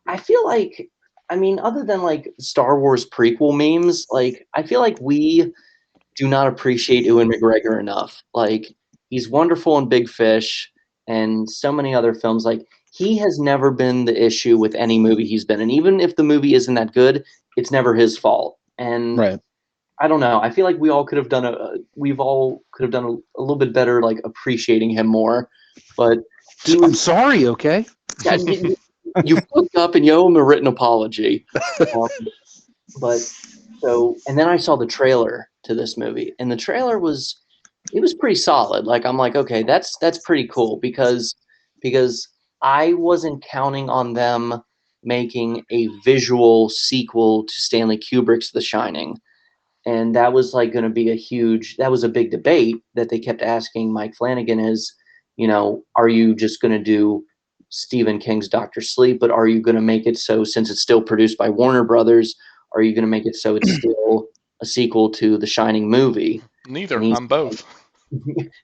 I feel like, I mean, other than like Star Wars prequel memes, like I feel like we do not appreciate Ewan McGregor enough. Like, he's wonderful in Big Fish and so many other films. Like, he has never been the issue with any movie he's been in. Even if the movie isn't that good, it's never his fault. And Right. I don't know. I feel like we've all could have done a little bit better, like appreciating him more. But he I'm was, sorry, okay? yeah, you fucked up and you owe him a written apology. Um, but and then I saw the trailer to this movie, and the trailer was pretty solid. Like, I'm like, okay, that's pretty cool, because I wasn't counting on them making a visual sequel to Stanley Kubrick's The Shining. And that was like going to be that was a big debate that they kept asking Mike Flanagan is, are you just going to do Stephen King's Doctor Sleep, but are you going to make it so, since it's still produced by Warner Brothers, are you going to make it so it's still a sequel to the Shining movie? And Neither. he's I'm both.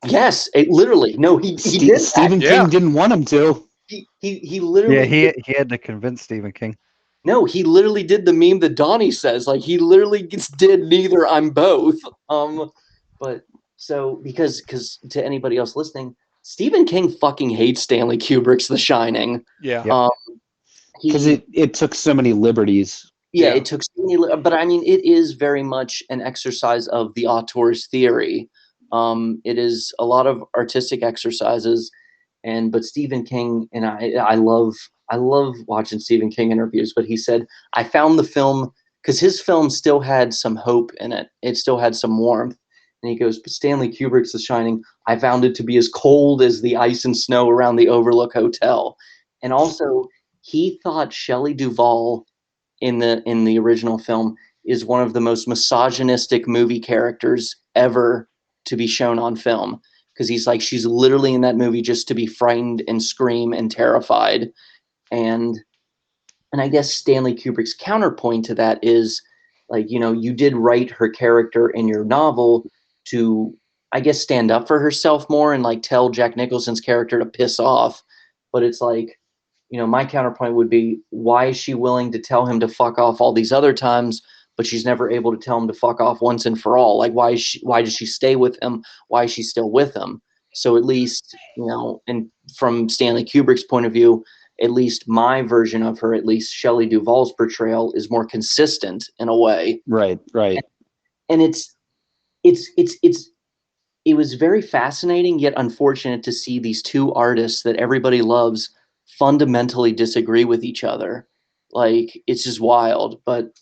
yes, literally. No, he did that. Stephen Yeah. King didn't want him to. He Yeah, literally he had to convince Stephen King. No, he literally did the meme that Donnie says. Like, he literally did neither. I'm both. But so, because to anybody else listening, Stephen King fucking hates Stanley Kubrick's The Shining. Yeah. Yep. Because He it took so many liberties. Yeah, Yeah. it took so many, but I mean, it is very much an exercise of the auteur's theory. It is a lot of artistic exercises, but Stephen King, and I love watching Stephen King interviews. But he said, I found the film, because his film still had some hope in it. It still had some warmth. And he goes, but Stanley Kubrick's The Shining, I found it to be as cold as the ice and snow around the Overlook Hotel. And also, he thought Shelley Duvall in the original film is one of the most misogynistic movie characters ever to be shown on film, because he's like, she's literally in that movie just to be frightened and scream and terrified. And and I guess Stanley Kubrick's counterpoint to that is, like, you did write her character in your novel to, I guess, stand up for herself more and like tell Jack Nicholson's character to piss off. But it's like, my counterpoint would be, why is she willing to tell him to fuck off all these other times, but she's never able to tell him to fuck off once and for all? Like, why does she stay with him? Why is she still with him? So at least, and from Stanley Kubrick's point of view, at least my version of her, at least Shelley Duvall's portrayal, is more consistent in a way. Right. And it's it was very fascinating yet unfortunate to see these two artists that everybody loves fundamentally disagree with each other. Like, it's just wild. But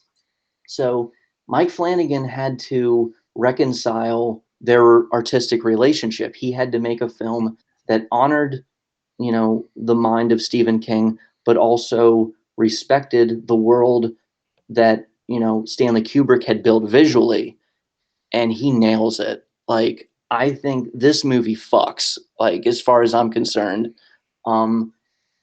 so Mike Flanagan had to reconcile their artistic relationship. He had to make a film that honored, the mind of Stephen King, but also respected the world that, Stanley Kubrick had built visually, and he nails it. Like, I think this movie fucks, like, as far as I'm concerned. Um,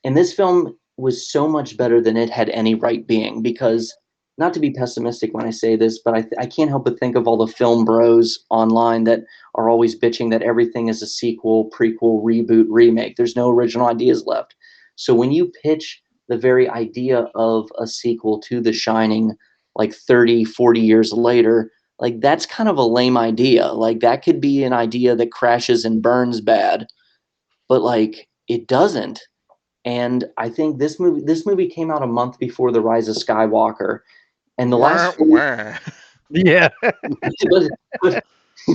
and this film was so much better than it had any right being, because, not to be pessimistic when I say this, but I can't help but think of all the film bros online that are always bitching that everything is a sequel, prequel, reboot, remake. There's no original ideas left. So when you pitch the very idea of a sequel to The Shining, like 30, 40 years later, like, that's kind of a lame idea. Like, that could be an idea that crashes and burns bad, but like, it doesn't. And I think this movie came out a month before The Rise of Skywalker, and the last Wah, wah. Yeah, but, but, for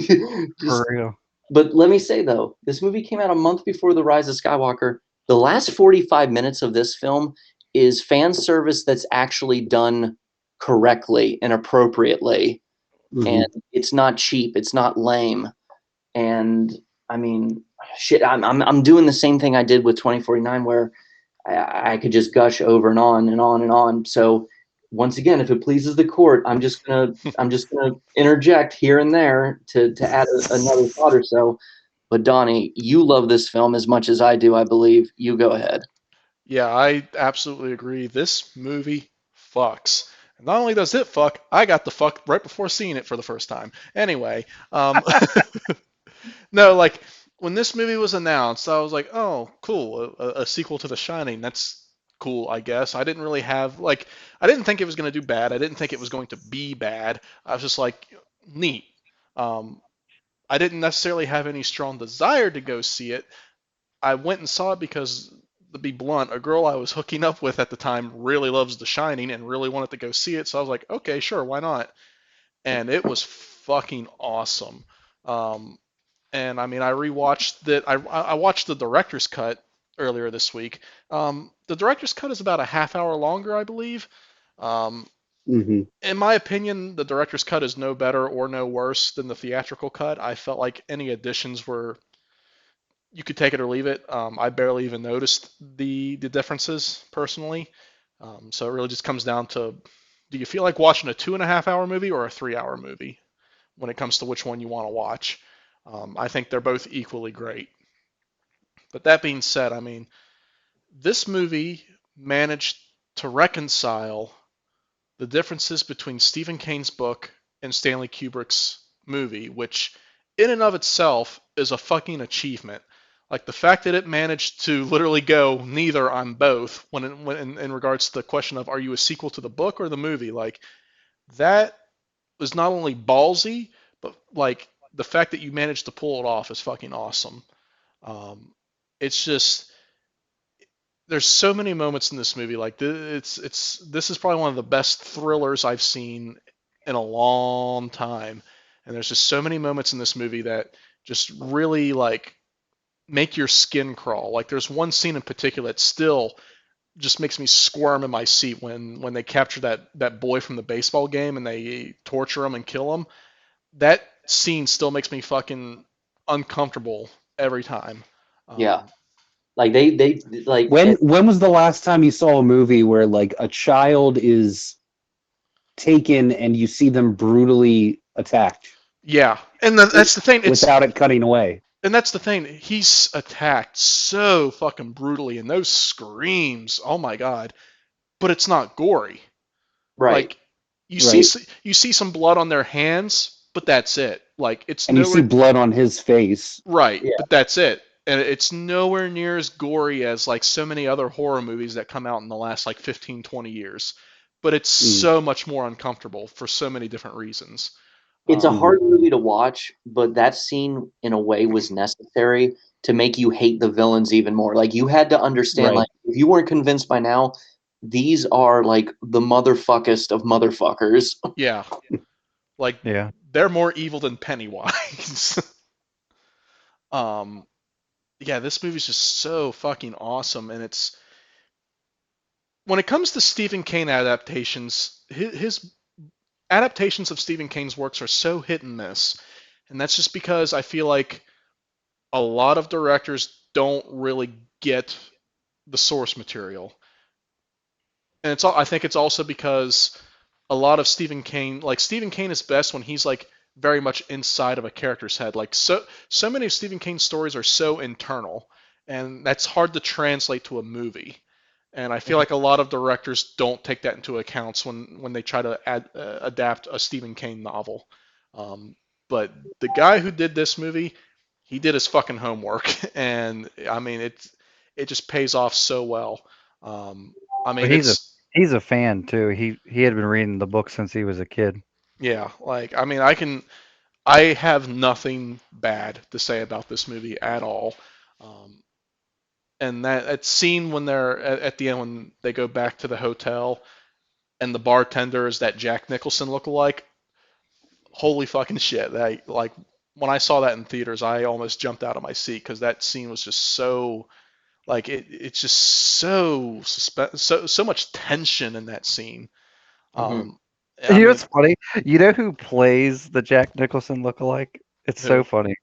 just, real. but let me say though, this movie came out a month before The Rise of Skywalker. The last 45 minutes of this film is fan service that's actually done correctly and appropriately, Mhm. and it's not cheap, it's not lame. And I mean, shit, I'm doing the same thing I did with 2049, where I could just gush over and on and on and on. So once again, if it pleases the court, I'm just gonna interject here and there to add another thought or so. But Donnie, you love this film as much as I do, I believe. You go ahead. Yeah, I absolutely agree. This movie fucks. And not only does it fuck, I got the fuck right before seeing it for the first time. Anyway, no, like when this movie was announced, I was like, oh, cool, a sequel to The Shining. That's cool, I guess. I didn't really have like, I didn't think it was going to do bad. I didn't think it was going to be bad. I was just like, neat. Um, I didn't necessarily have any strong desire to go see it. I went and saw it because, to be blunt, a girl I was hooking up with at the time really loves The Shining and really wanted to go see it. So I was like, okay, sure, why not? And it was fucking awesome. Um, and I mean, I rewatched it. I watched the director's cut earlier this week. The director's cut is about a half hour longer, I believe. Um, Mhm. in my opinion, the director's cut is no better or no worse than the theatrical cut. I felt like any additions were, you could take it or leave it. I barely even noticed the differences personally. So it really just comes down to, do you feel like watching a 2.5 hour movie or a 3 hour movie when it comes to which one you want to watch? I think they're both equally great. But that being said, I mean, this movie managed to reconcile the differences between Stephen King's book and Stanley Kubrick's movie, which in and of itself is a fucking achievement. Like the fact that it managed to literally go neither on both when in regards to the question of, are you a sequel to the book or the movie, like that was not only ballsy, but like the fact that you managed to pull it off is fucking awesome. Um, it's just, there's so many moments in this movie. Like it's this is probably one of the best thrillers I've seen in a long time. And there's just so many moments in this movie that just really like make your skin crawl. Like there's one scene in particular that still just makes me squirm in my seat when they capture that boy from the baseball game and they torture him and kill him. That scene still makes me fucking uncomfortable every time. Yeah, Um, like they like When was the last time you saw a movie where like a child is taken and you see them brutally attacked yeah, and that's the thing. It's without it cutting away? And that's the thing. He's attacked so fucking brutally, and those screams, oh my god! But it's not gory. right. Like you see, Right. you see some blood on their hands, but that's it. Like it's And you see nowhere blood on his face. right, Yeah, but that's it. And it's nowhere near as gory as like so many other horror movies that come out in the last like 15, 20 years. But it's Mm. so much more uncomfortable for so many different reasons. it's a Mhm. hard movie to watch, but that scene in a way was necessary to make you hate the villains even more. Like, you had to understand, like, Right. if you weren't convinced by now, these are like the motherfuckest of motherfuckers. Yeah, like Yeah. they're more evil than Pennywise. Um, yeah, this movie's just so fucking awesome, and it's when it comes to Stephen King adaptations, his adaptations of Stephen King's works are so hit and miss, and that's just because I feel like a lot of directors don't really get the source material, and I think it's also because a lot of Stephen King, like Stephen King is best when he's like very much inside of a character's head. Like so many of Stephen King's stories are so internal, and that's hard to translate to a movie. And I feel like a lot of directors don't take that into account when they try to adapt a Stephen King novel. Um, but the guy who did this movie, he did his fucking homework, and I mean it just pays off so well. I But mean it's he's a fan too. He had been reading the book since he was a kid. yeah, like I mean I have nothing bad to say about this movie at all. Um, and that scene when they're at the end when they go back to the hotel and the bartender is that Jack Nicholson lookalike. Holy fucking shit! That like when I saw that in theaters, I almost jumped out of my seat because that scene was just so like it's just so so much tension in that scene. Hmm. Um, I You know mean, what's funny? You know who plays the Jack Nicholson lookalike? It's so who funny.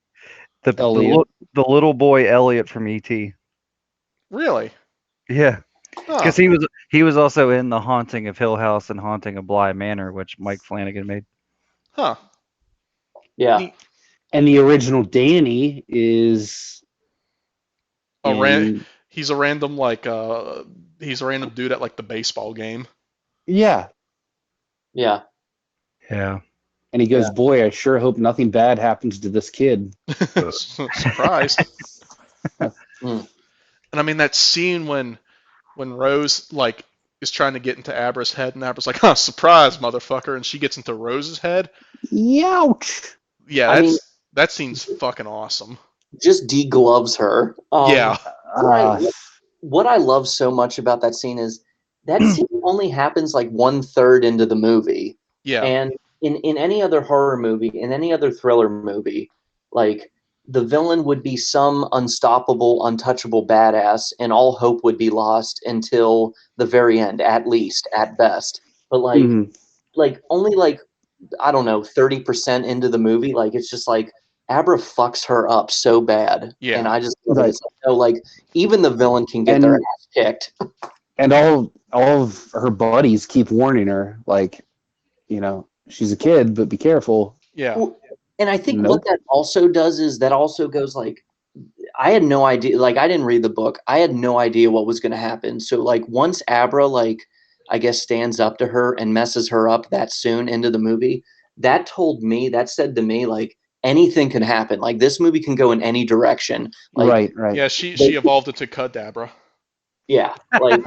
The the Elliot. lit- the little boy Elliot from E.T. really? Yeah, Huh? because he was also in The Haunting of Hill House and Haunting of Bly Manor, which Mike Flanagan made. Huh? Yeah. Neat. And the original Danny is A ran in, he's a random like he's a random dude at like the baseball game. yeah. Yeah. Yeah. And he Yeah. goes, "Boy, I sure hope nothing bad happens to this kid." Surprise. Mm. And I mean that scene when Rose like is trying to get into Abra's head and Abra's like, "Huh, surprise, motherfucker," and she gets into Rose's head. Youch. Yeah, I mean, that scene's fucking awesome. just degloves her. Yeah. What I Uh, what I love so much about that scene is that scene only happens like one third into the movie, Yeah. and in any other horror movie, in any other thriller movie, like the villain would be some unstoppable, untouchable badass, and all hope would be lost until the very end, at least, at best. But mhm. like only like I don't know, 30% into the movie, like it's just like Abra fucks her up so bad. And Yeah. I just love it. Right. It's like, no, like even the villain can get their And ass kicked. all of her buddies keep warning her, like, she's a kid, but be careful. Yeah. Well, and I think what Nope. that also does is that also goes like I had no idea, like I didn't read the book. I had no idea what was gonna happen. So like once Abra like I guess stands up to her and messes her up that soon into the movie, that said to me like anything can happen. Like this movie can go in any direction. Like Right, right. Yeah, she they, evolved into Kadabra. yeah, like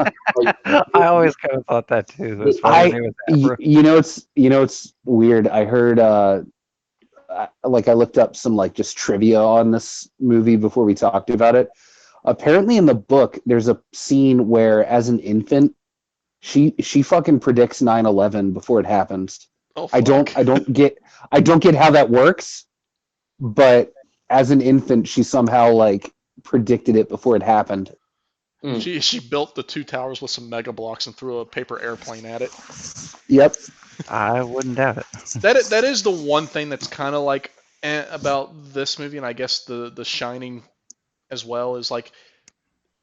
I always kind of thought that too, as they, far as he was Abra. It's weird. I heard like I looked up some like just trivia on this movie before we talked about it. Apparently in the book there's a scene where as an infant she fucking predicts 9/11 before it happens. Oh I don't fuck. I don't get I don't get how that works, but as an infant she somehow like predicted it before it happened. mm, She built the two towers with some mega blocks and threw a paper airplane at it. Yep. I wouldn't doubt it. That is the one thing that's kind of like about this movie, and I guess the Shining as well is like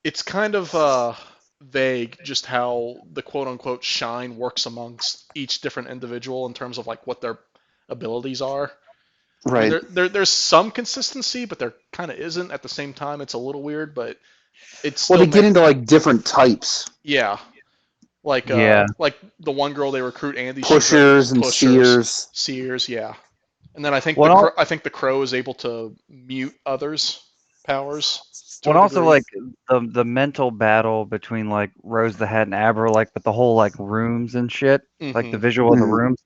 it's kind of vague just how the quote unquote shine works amongst each different individual in terms of like what their abilities are. I mean, Right. there's some consistency, but there kind of isn't. At the same time, it's a little weird, but it Well, still they get into like different types. yeah. Yeah. Like the one girl they recruit, Andy, she's Pushers and pushers, seers. seers, yeah. And then I think Well, the crow is able to mute others' powers to Well, a also degree. like the mental battle between like Rose the Hat and Abra, like with the whole like rooms and shit, like the Hmm. visual of the Mhm. rooms,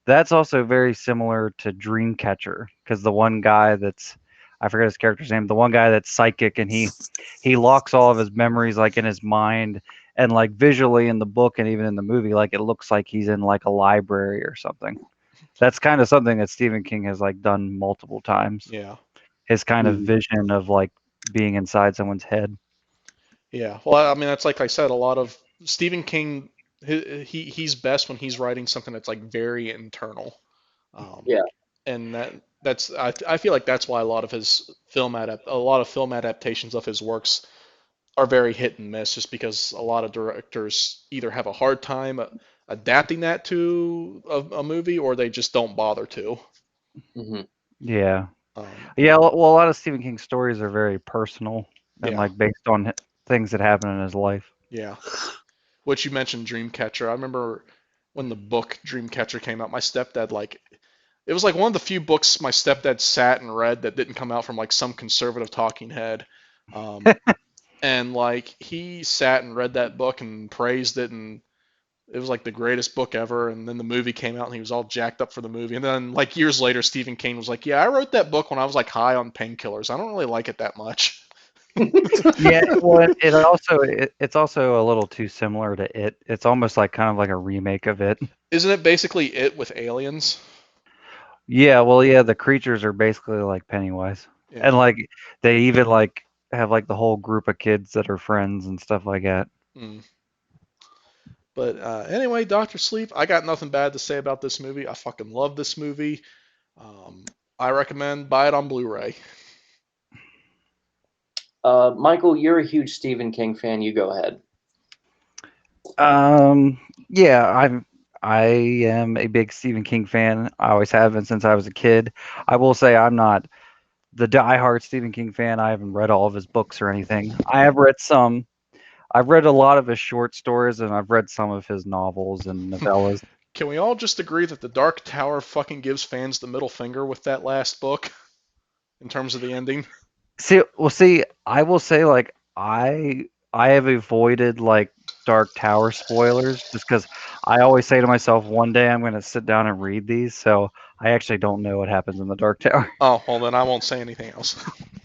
that's also very similar to Dreamcatcher because the one guy that's I forget his character's name, the one guy that's psychic and he locks all of his memories like in his mind and like visually in the book and even in the movie, like it looks like he's in like a library or something. That's kind of something that Stephen King has like done multiple times. Yeah. his kind of Mhm. vision of like being inside someone's head. Yeah. Well, I mean, that's like I said, a lot of Stephen King. He's best when he's writing something that's like very internal. Um, Yeah. and I feel like that's why a lot of film adaptations of his works are very hit and miss, just because a lot of directors either have a hard time adapting that to a movie, or they just don't bother to. Hmm. Yeah. Um, Yeah, well, a lot of Stephen King stories are very personal and yeah, like based on things that happen in his life. yeah. Which you mentioned Dreamcatcher. I remember when the book Dreamcatcher came out, my stepdad like it was like one of the few books my stepdad sat and read that didn't come out from like some conservative talking head. Um, and like he sat and read that book and praised it, and it was like the greatest book ever. And then the movie came out and he was all jacked up for the movie. And then like years later, Stephen King was like, "Yeah, I wrote that book when I was like high on painkillers. I don't really like it that much." Yeah, well, it's also a little too similar to it. It's almost like kind of like a remake of it. Isn't it basically it with aliens? Yeah, well, yeah, the creatures are basically like Pennywise, and Yeah. like they even like have like the whole group of kids that are friends and stuff like that. Mm. But anyway, Doctor Sleep, I got nothing bad to say about this movie. I fucking love this movie. Um, I recommend buy it on Blu-ray. Michael, you're a huge Stephen King fan. You go ahead. Yeah, I am a big Stephen King fan. I always have been since I was a kid. I will say I'm not the diehard Stephen King fan. I haven't read all of his books or anything. I have read some. I've read a lot of his short stories and I've read some of his novels and novellas. Can we all just agree that The Dark Tower fucking gives fans the middle finger with that last book in terms of the ending? See, I will say like I have avoided like Dark Tower spoilers just because I always say to myself, one day I'm going to sit down and read these. So I actually don't know what happens in the Dark Tower. Oh, well then I won't say anything else.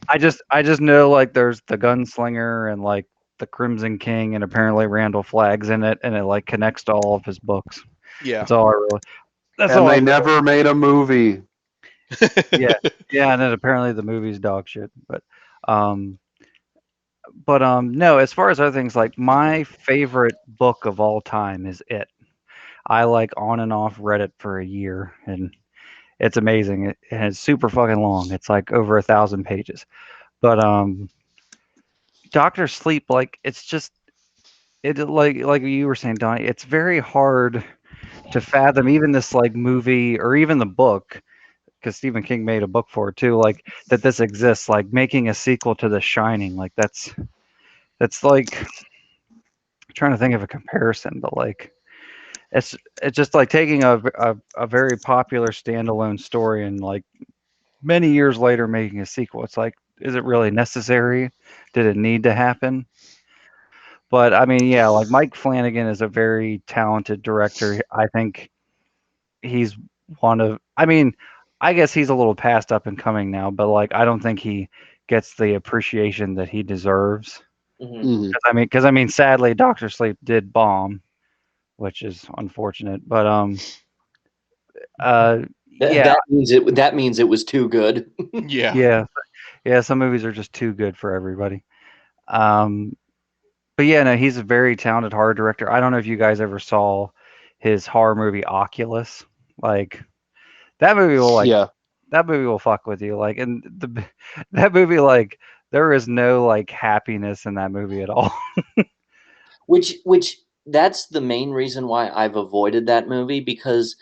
I just know like there's the gunslinger and like the Crimson King and apparently Randall Flagg's in it and it like connects to all of his books. Yeah. That's all I really. That's And all I they really. never made a movie. Yeah, yeah, and then apparently the movie's dog shit. Um, no. As far as other things, like my favorite book of all time is It. I like on and off read it for a year, and it's amazing. And it's super fucking long. It's like over 1,000 pages. But Doctor Sleep, like it's just it like you were saying, Donnie. It's very hard to fathom even this like movie or even the book because Stephen King made a book for it too. Like that this exists. Like making a sequel to The Shining. Like that's like trying to think of a comparison, but like it's just like taking a very popular standalone story and like many years later making a sequel. It's like, is it really necessary? Did it need to happen? But I mean, yeah, like Mike Flanagan is a very talented director. I think he's one of. I mean, I guess he's a little past up and coming now, but like I don't think he gets the appreciation that he deserves. Hmm. Mhm. Because I mean, sadly, Doctor Sleep did bomb, which is unfortunate. But uh, That, yeah, that means it. That means it was too good. Yeah. yeah, yeah. Some movies are just too good for everybody. Um, but yeah, no, he's a very talented horror director. I don't know if you guys ever saw his horror movie Oculus. Like that movie will like Yeah. that movie will fuck with you. Like and the that movie like there is no like happiness in that movie at all. Which that's the main reason why I've avoided that movie, because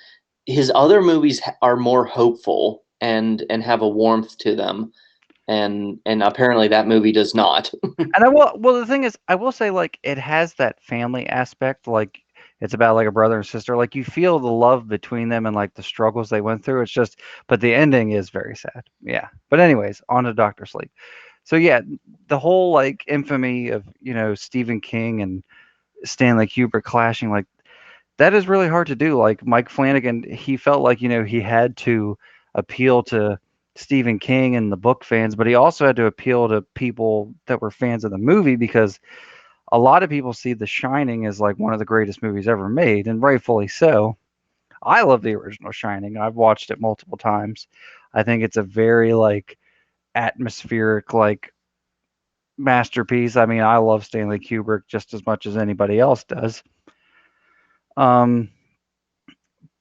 his other movies are more hopeful and have a warmth to them, and apparently that movie does not. And I will well the thing is I will say like it has that family aspect like it's about like a brother and sister like you feel the love between them and like the struggles they went through it's just but the ending is very sad. Yeah. But anyways, on to Doctor Sleep. So yeah, the whole like infamy of, Stephen King and Stanley Kubrick clashing like that is really hard to do. Like Mike Flanagan, he felt like, he had to appeal to Stephen King and the book fans, but he also had to appeal to people that were fans of the movie because a lot of people see The Shining as like one of the greatest movies ever made, and rightfully so. I love the original Shining. I've watched it multiple times. I think it's a very like atmospheric like masterpiece. I mean, I love Stanley Kubrick just as much as anybody else does. Um,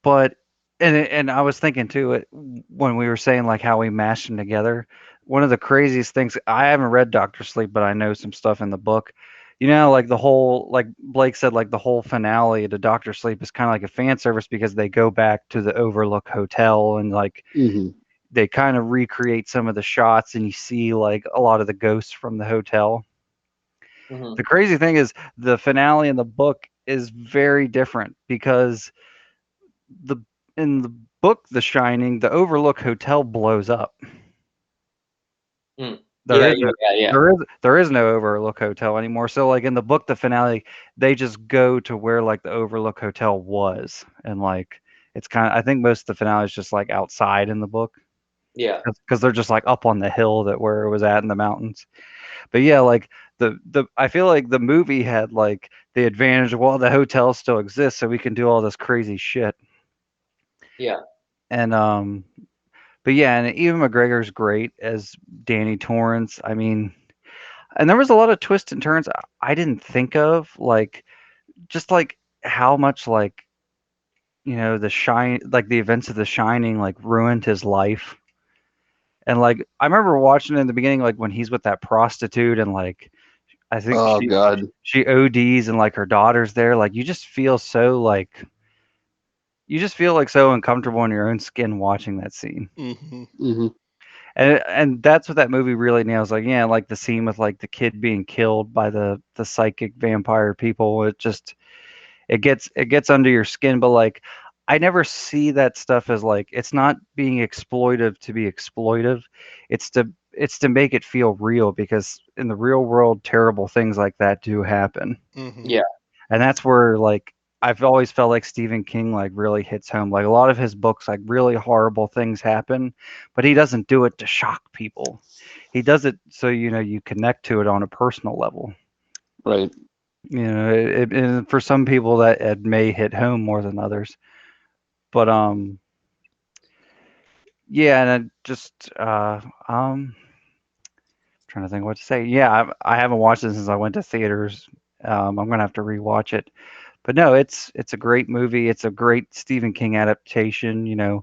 but and I was thinking too when we were saying like how we mashed them together. One of the craziest things, I haven't read Doctor Sleep, but I know some stuff in the book. You know, like the whole, like Blake said, like the whole finale to Doctor Sleep is kind of like a fan service because they go back to the Overlook Hotel and like Hmm. they kind of recreate some of the shots and you see like a lot of the ghosts from the hotel. Mhm. The crazy thing is the finale in the book is very different because the in the book The Shining, the Overlook Hotel blows up. Mm. There Yeah, is yeah, no yeah, yeah. there is no Overlook Hotel anymore. So like in the book, the finale, they just go to where like the Overlook Hotel was, and like it's kind of, I think most of the finale is just like outside in the book Yeah. because they're just like up on the hill that where it was at in the mountains. But yeah, like the I feel like the movie had like the advantage of, well, the hotel still exists, so we can do all this crazy shit. Yeah. And but yeah, and Ewan McGregor's great as Danny Torrance. I mean, and there was a lot of twists and turns I didn't think of, like just like how much like like the events of The Shining like ruined his life. And like I remember watching in the beginning, like when he's with that prostitute and like I think Oh God. she ODs and like her daughter's there. Like you just feel like so uncomfortable in your own skin watching that scene. Hmm. Hmm. And that's what that movie really nails. Like, yeah, like the scene with like the kid being killed by the psychic vampire people. It gets under your skin, but like I never see that stuff as like it's not being exploitive to be exploitive. It's to make it feel real because in the real world terrible things like that do happen. Hmm. Yeah. And that's where like I've always felt like Stephen King like really hits home. Like a lot of his books, like really horrible things happen, but he doesn't do it to shock people. He does it so you connect to it on a personal level. Right. And for some people that it may hit home more than others. But yeah, and I just trying to think what to say. Yeah, I haven't watched it since I went to theaters. I'm gonna have to rewatch it. But no, it's a great movie. It's a great Stephen King adaptation.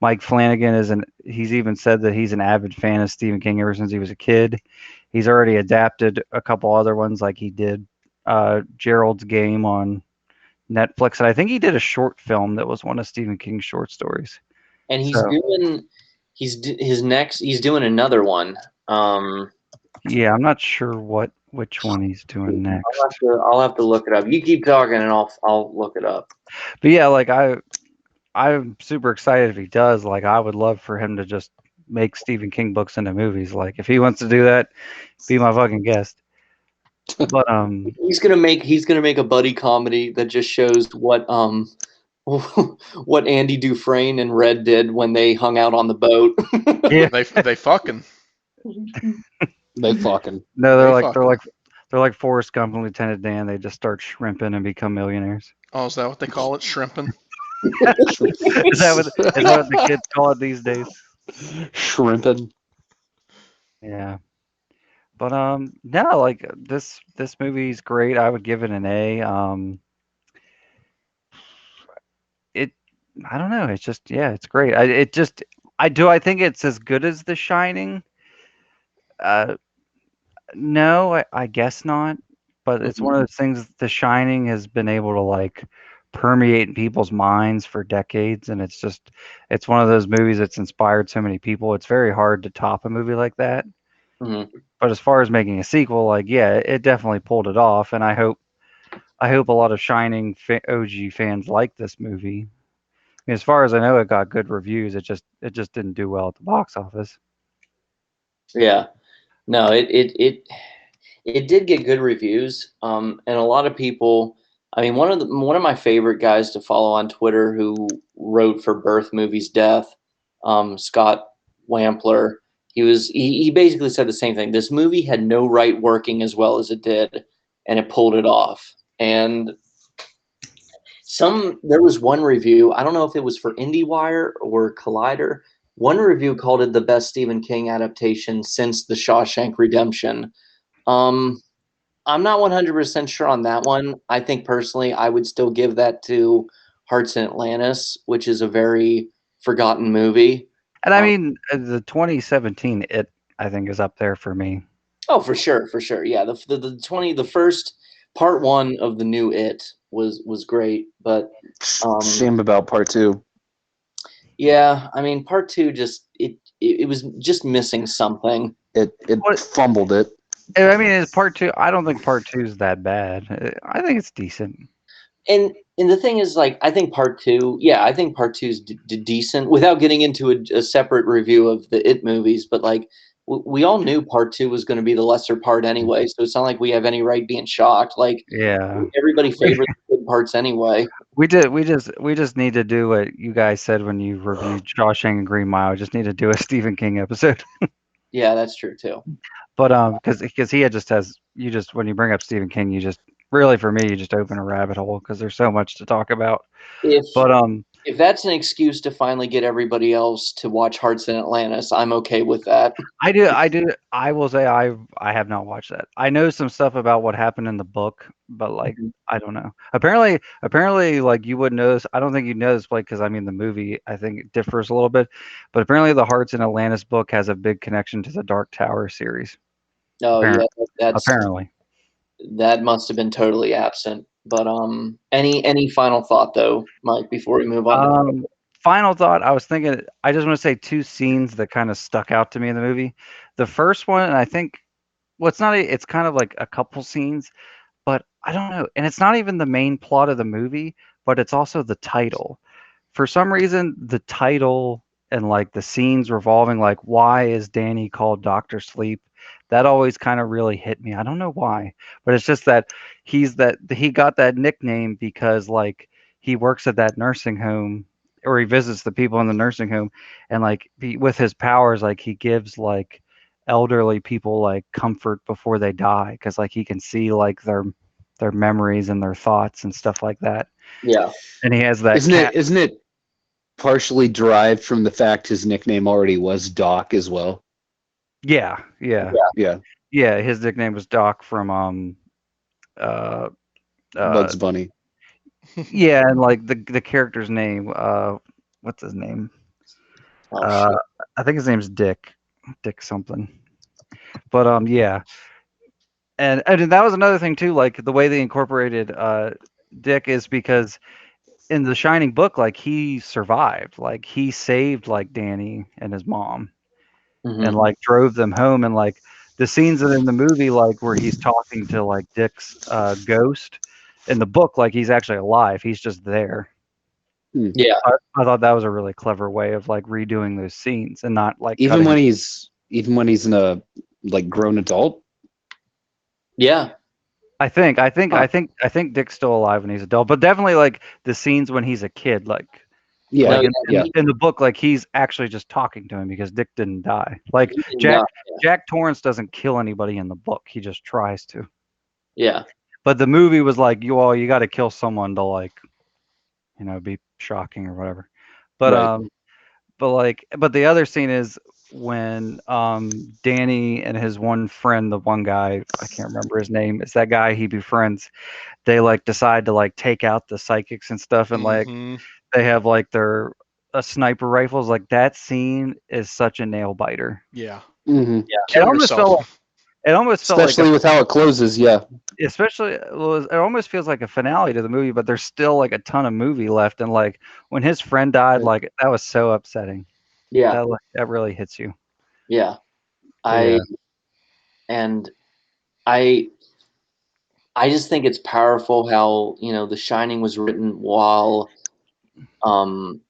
Mike Flanagan he's even said that he's an avid fan of Stephen King ever since he was a kid. He's already adapted a couple other ones like he did Gerald's Game on Netflix, and I think he did a short film that was one of Stephen King's short stories. And So he's doing another one. yeah, I'm not sure which one he's doing next. I'll have to look it up. You keep talking and I'll look it up. But yeah, like I'm super excited if he does. Like I would love for him to just make Stephen King books into movies. Like if he wants to do that, be my fucking guest. But He's gonna make a buddy comedy that just shows what Andy Dufresne and Red did when they hung out on the boat. yeah, They fucking. They fucking. no, They fucking. they're like Forrest Gump and Lieutenant Dan. They just start shrimping and become millionaires. Oh, is that what they call it? Shrimping? Is that what the kids call it these days? Shrimping. Yeah. But no, like this movie's great. I would give it an A. It I don't know. It's just, yeah, it's great. I think it's as good as The Shining. Uh, no, I guess not. But it's one of those things. The Shining has been able to like permeate in people's minds for decades, and it's one of those movies that's inspired so many people. It's very hard to top a movie like that. Mhm. But as far as making a sequel, like yeah, it definitely pulled it off, and I hope a lot of Shining OG fans like this movie. I mean, as far as I know, it got good reviews. It just didn't do well at the box office. Yeah. No, it did get good reviews. And a lot of people. I mean, one of my favorite guys to follow on Twitter who wrote for Birth Movies Death, Scott Wampler. He basically said the same thing. This movie had no right working as well as it did, and it pulled it off. And there was one review. I don't know if it was for IndieWire or Collider, one review called it the best Stephen King adaptation since The Shawshank Redemption. I'm not 100% sure on that one. I think personally, I would still give that to Hearts in Atlantis, which is a very forgotten movie. And I Um, mean, the 2017 I think is up there for me. oh, for sure, for sure. Yeah, the first part one of the new It was great, but Shame about part two. yeah, I mean, part two just it was just missing something. It What fumbled it. I mean is part two. I don't think part two is that bad. I think it's decent. And the thing is, like, I think part two, yeah, I think part two is decent without getting into a separate review of the It movies. But like, we all knew part two was going to be the lesser part anyway, so it's not like we have any right being shocked. Like, Yeah, everybody favored the good parts anyway. we just need to do what you guys said when you reviewed Shawshank and Green Mile. Just need to do a Stephen King episode. Yeah, that's true too. But because he just has you just when you bring up Stephen King, you just really for me you just open a rabbit hole because there's so much to talk about. If But if that's an excuse to finally get everybody else to watch Hearts in Atlantis, I'm okay with that. I will say I have not watched that. I know some stuff about what happened in the book, but like Mhm. I don't know. Apparently, like you wouldn't know this. I don't think you know this, like because I mean the movie I think it differs a little bit, but apparently the Hearts in Atlantis book has a big connection to the Dark Tower series. Oh yeah, that's Apparently. that must have been totally absent. But any final thought though, Mike, before we move on to Um, Final thought. I was thinking. I just want to say two scenes that kind of stuck out to me in the movie. The first one, and I think, well, it's not. It's kind of like a couple scenes, but I don't know. And it's not even the main plot of the movie, but it's also the title. For some reason, the title and like the scenes revolving like why is Danny called Doctor Sleep? That always kind of really hit me. I don't know why, but it's just that he got that nickname because like he works at that nursing home or he visits the people in the nursing home and like with his powers like he gives like elderly people like comfort before they die because like he can see like their memories and their thoughts and stuff like that. yeah. And he has that Isn't cat. it partially derived from the fact his nickname already was Doc as well? Yeah, yeah, Yeah, yeah. His nickname was Doc from uh uh Bugs Bunny. yeah, and like the character's name, what's his name? Oh Uh shit. I think his name's Dick. Dick something. But yeah. And that was another thing too, like the way they incorporated Dick is because in the Shining book, like he survived. Like he saved like Danny and his mom and Hmm. like drove them home and like the scenes in the movie like where he's talking to like Dick's ghost in the book like he's actually alive, he's just there. Yeah, I thought that was a really clever way of like redoing those scenes and not like Even cutting. when he's in a like grown adult. yeah, Huh. I think Dick's still alive when he's adult, but definitely like the scenes when he's a kid Yeah, no, like yeah. yeah. in the book like he's actually just talking to him because Dick didn't die. Like He didn't die. Jack Torrance doesn't kill anybody in the book, he just tries to. Yeah, But the movie was like, you got to kill someone to like, be shocking or whatever. But right. but the other scene is when Danny and his one friend, the one guy, I can't remember his name, it's that guy he befriends. They like decide to like take out the psychics and stuff, and like Hmm. they have like their sniper rifles. Like that scene is such a nail biter. Yeah. Hmm. It Kill almost felt yourself. it almost felt like a Especially with how it closes. Yeah, especially well, it almost feels like a finale to the movie, but there's still like a ton of movie left. And like when his friend died, right. like that was so upsetting. Yeah, That really hits you. yeah. But I yeah, and I I just think it's powerful how, The Shining was written while um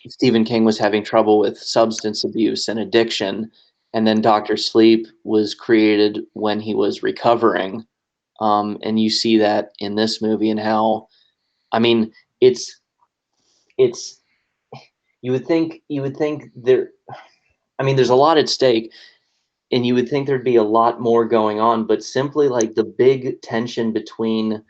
Stephen King was having trouble with substance abuse and addiction, and then Doctor Sleep was created when he was recovering. And you see that in this movie and how, I mean, it's you would think there. I mean, there's a lot at stake, and you would think there'd be a lot more going on, but simply like the big tension between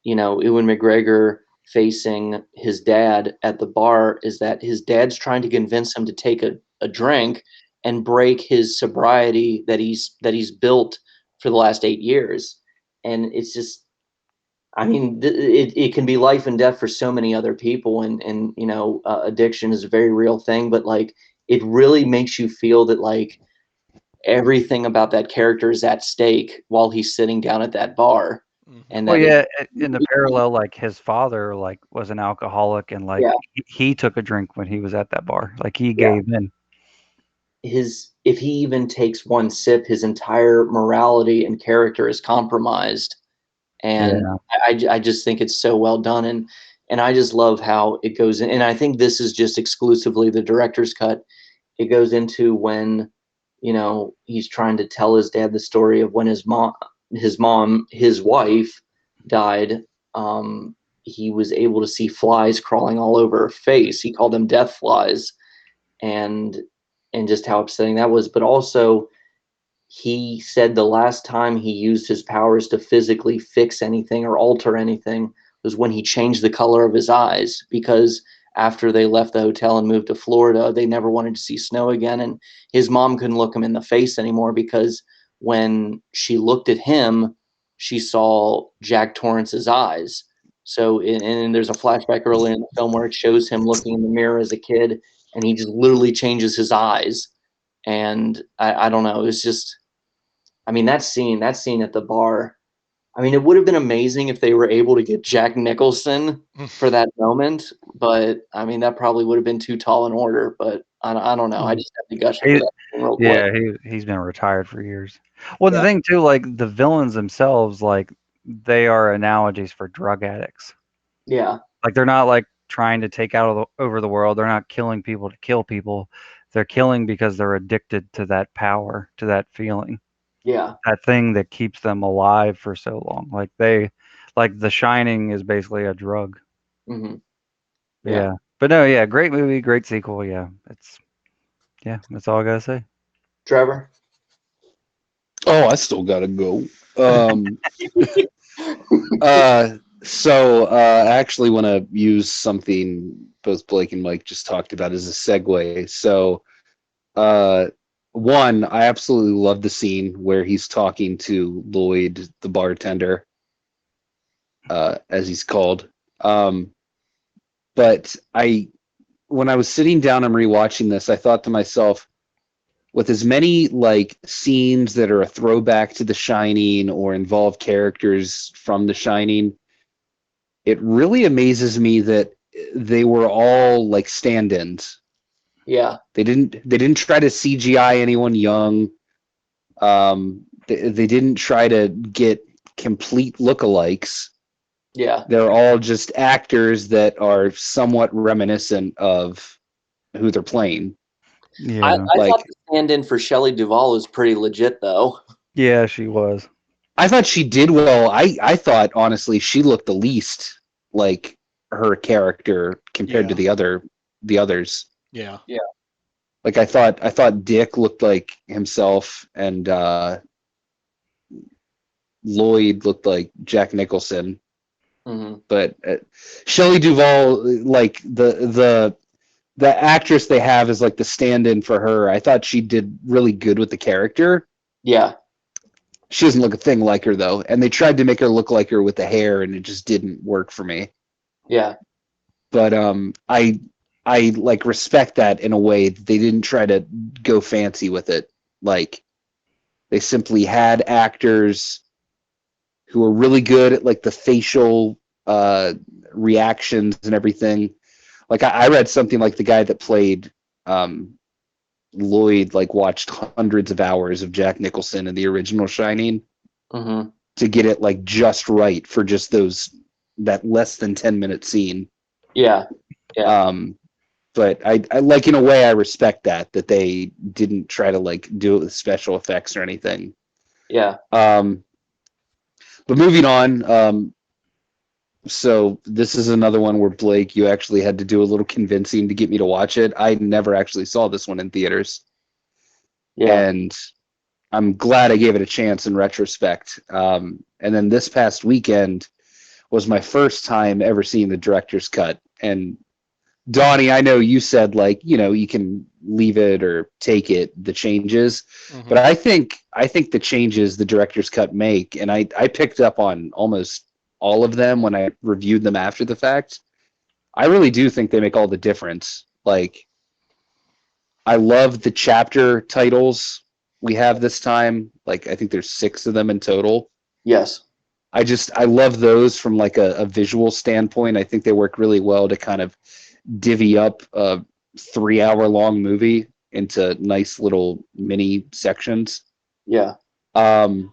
Ewan McGregor facing his dad at the bar is that his dad's trying to convince him to take a drink and break his sobriety that he's built for the last 8 years. And it's just, I mean, it can be life and death for so many other people, and addiction is a very real thing. But like, it really makes you feel that like everything about that character is at stake while he's sitting down at that bar, and Well, that yeah, in the parallel, like his father, like was an alcoholic, and like yeah, he took a drink when he was at that bar. Like he yeah, gave in. if he even takes one sip, his entire morality and character is compromised. And Yeah, I just think it's so well done, and I just love how it goes in. And I think this is just exclusively the director's cut. It goes into when, he's trying to tell his dad the story of when his wife died. He was able to see flies crawling all over her face. He called them death flies, and just how upsetting that was. But also, he said the last time he used his powers to physically fix anything or alter anything was when he changed the color of his eyes, because after they left the hotel and moved to Florida, they never wanted to see snow again. And his mom couldn't look him in the face anymore, because when she looked at him, she saw Jack Torrance's eyes. So, and there's a flashback early in the film where it shows him looking in the mirror as a kid, and he just literally changes his eyes. And I don't know, it's just, I mean, that scene at the bar. I mean, it would have been amazing if they were able to get Jack Nicholson for that moment, but I mean, that probably would have been too tall an order. But I don't know. I just have to gush over he, that scene real quick. yeah, he's been retired for years. Well, the Yeah, thing too, like the villains themselves, like they are analogies for drug addicts. yeah, Like they're not like trying to take out over the world. They're not killing people to kill people. They're killing because they're addicted to that power, to that feeling, yeah, that thing that keeps them alive for so long. Like The Shining is basically a drug. hmm yeah. Yeah. But no, yeah, great movie, great sequel. Yeah, that's all I gotta say. Trevor. Oh, I still gotta go. Um, I actually want to use something both Blake and Mike just talked about as a segue. So, uh, one, I absolutely love the scene where he's talking to Lloyd, the bartender, as he's called. But when I was sitting down and rewatching this, I thought to myself, with as many like scenes that are a throwback to The Shining or involve characters from The Shining, it really amazes me that they were all like stand-ins. Yeah, They didn't try to CGI anyone young. They didn't try to get complete lookalikes. yeah. They're all just actors that are somewhat reminiscent of who they're playing. I Yeah. thought Like the stand-in for Shelley Duvall was pretty legit, though. Yeah, she was. I thought she did well. I thought honestly she looked the least like her character compared to Yeah. the others. Yeah. Yeah, Like I thought Dick looked like himself, and Lloyd looked like Jack Nicholson. hmm But Shelley Duvall, like the actress they have is like the stand-in for her. I thought she did really good with the character. yeah, She doesn't look a thing like her though, and they tried to make her look like her with the hair, and it just didn't work for me. yeah, But I like respect that in a way. They didn't try to go fancy with it. Like they simply had actors who were really good at like the facial reactions and everything. Like I read something like the guy that played um, Lloyd like watched hundreds of hours of Jack Nicholson in the original Shining hmm to get it like just right for just that less than 10-minute scene. yeah, yeah, Um, but I like in a way I respect that they didn't try to like do it with special effects or anything. yeah, Um, but moving on, so this is another one where Blake, you actually had to do a little convincing to get me to watch it. I never actually saw this one in theaters, yeah. and I'm glad I gave it a chance in retrospect. And then this past weekend, was my first time ever seeing the director's cut. And Donnie, I know you said like, you can leave it or take it, the changes, Mhm. but I think the changes the director's cut make, and I picked up on almost all of them when I reviewed them after the fact. I really do think they make all the difference. Like, I love the chapter titles we have this time. Like, I think there's 6 of them in total. Yes. I love those from like a visual standpoint. I think they work really well to kind of divvy up a 3-hour long movie into nice little mini sections. Yeah. Um,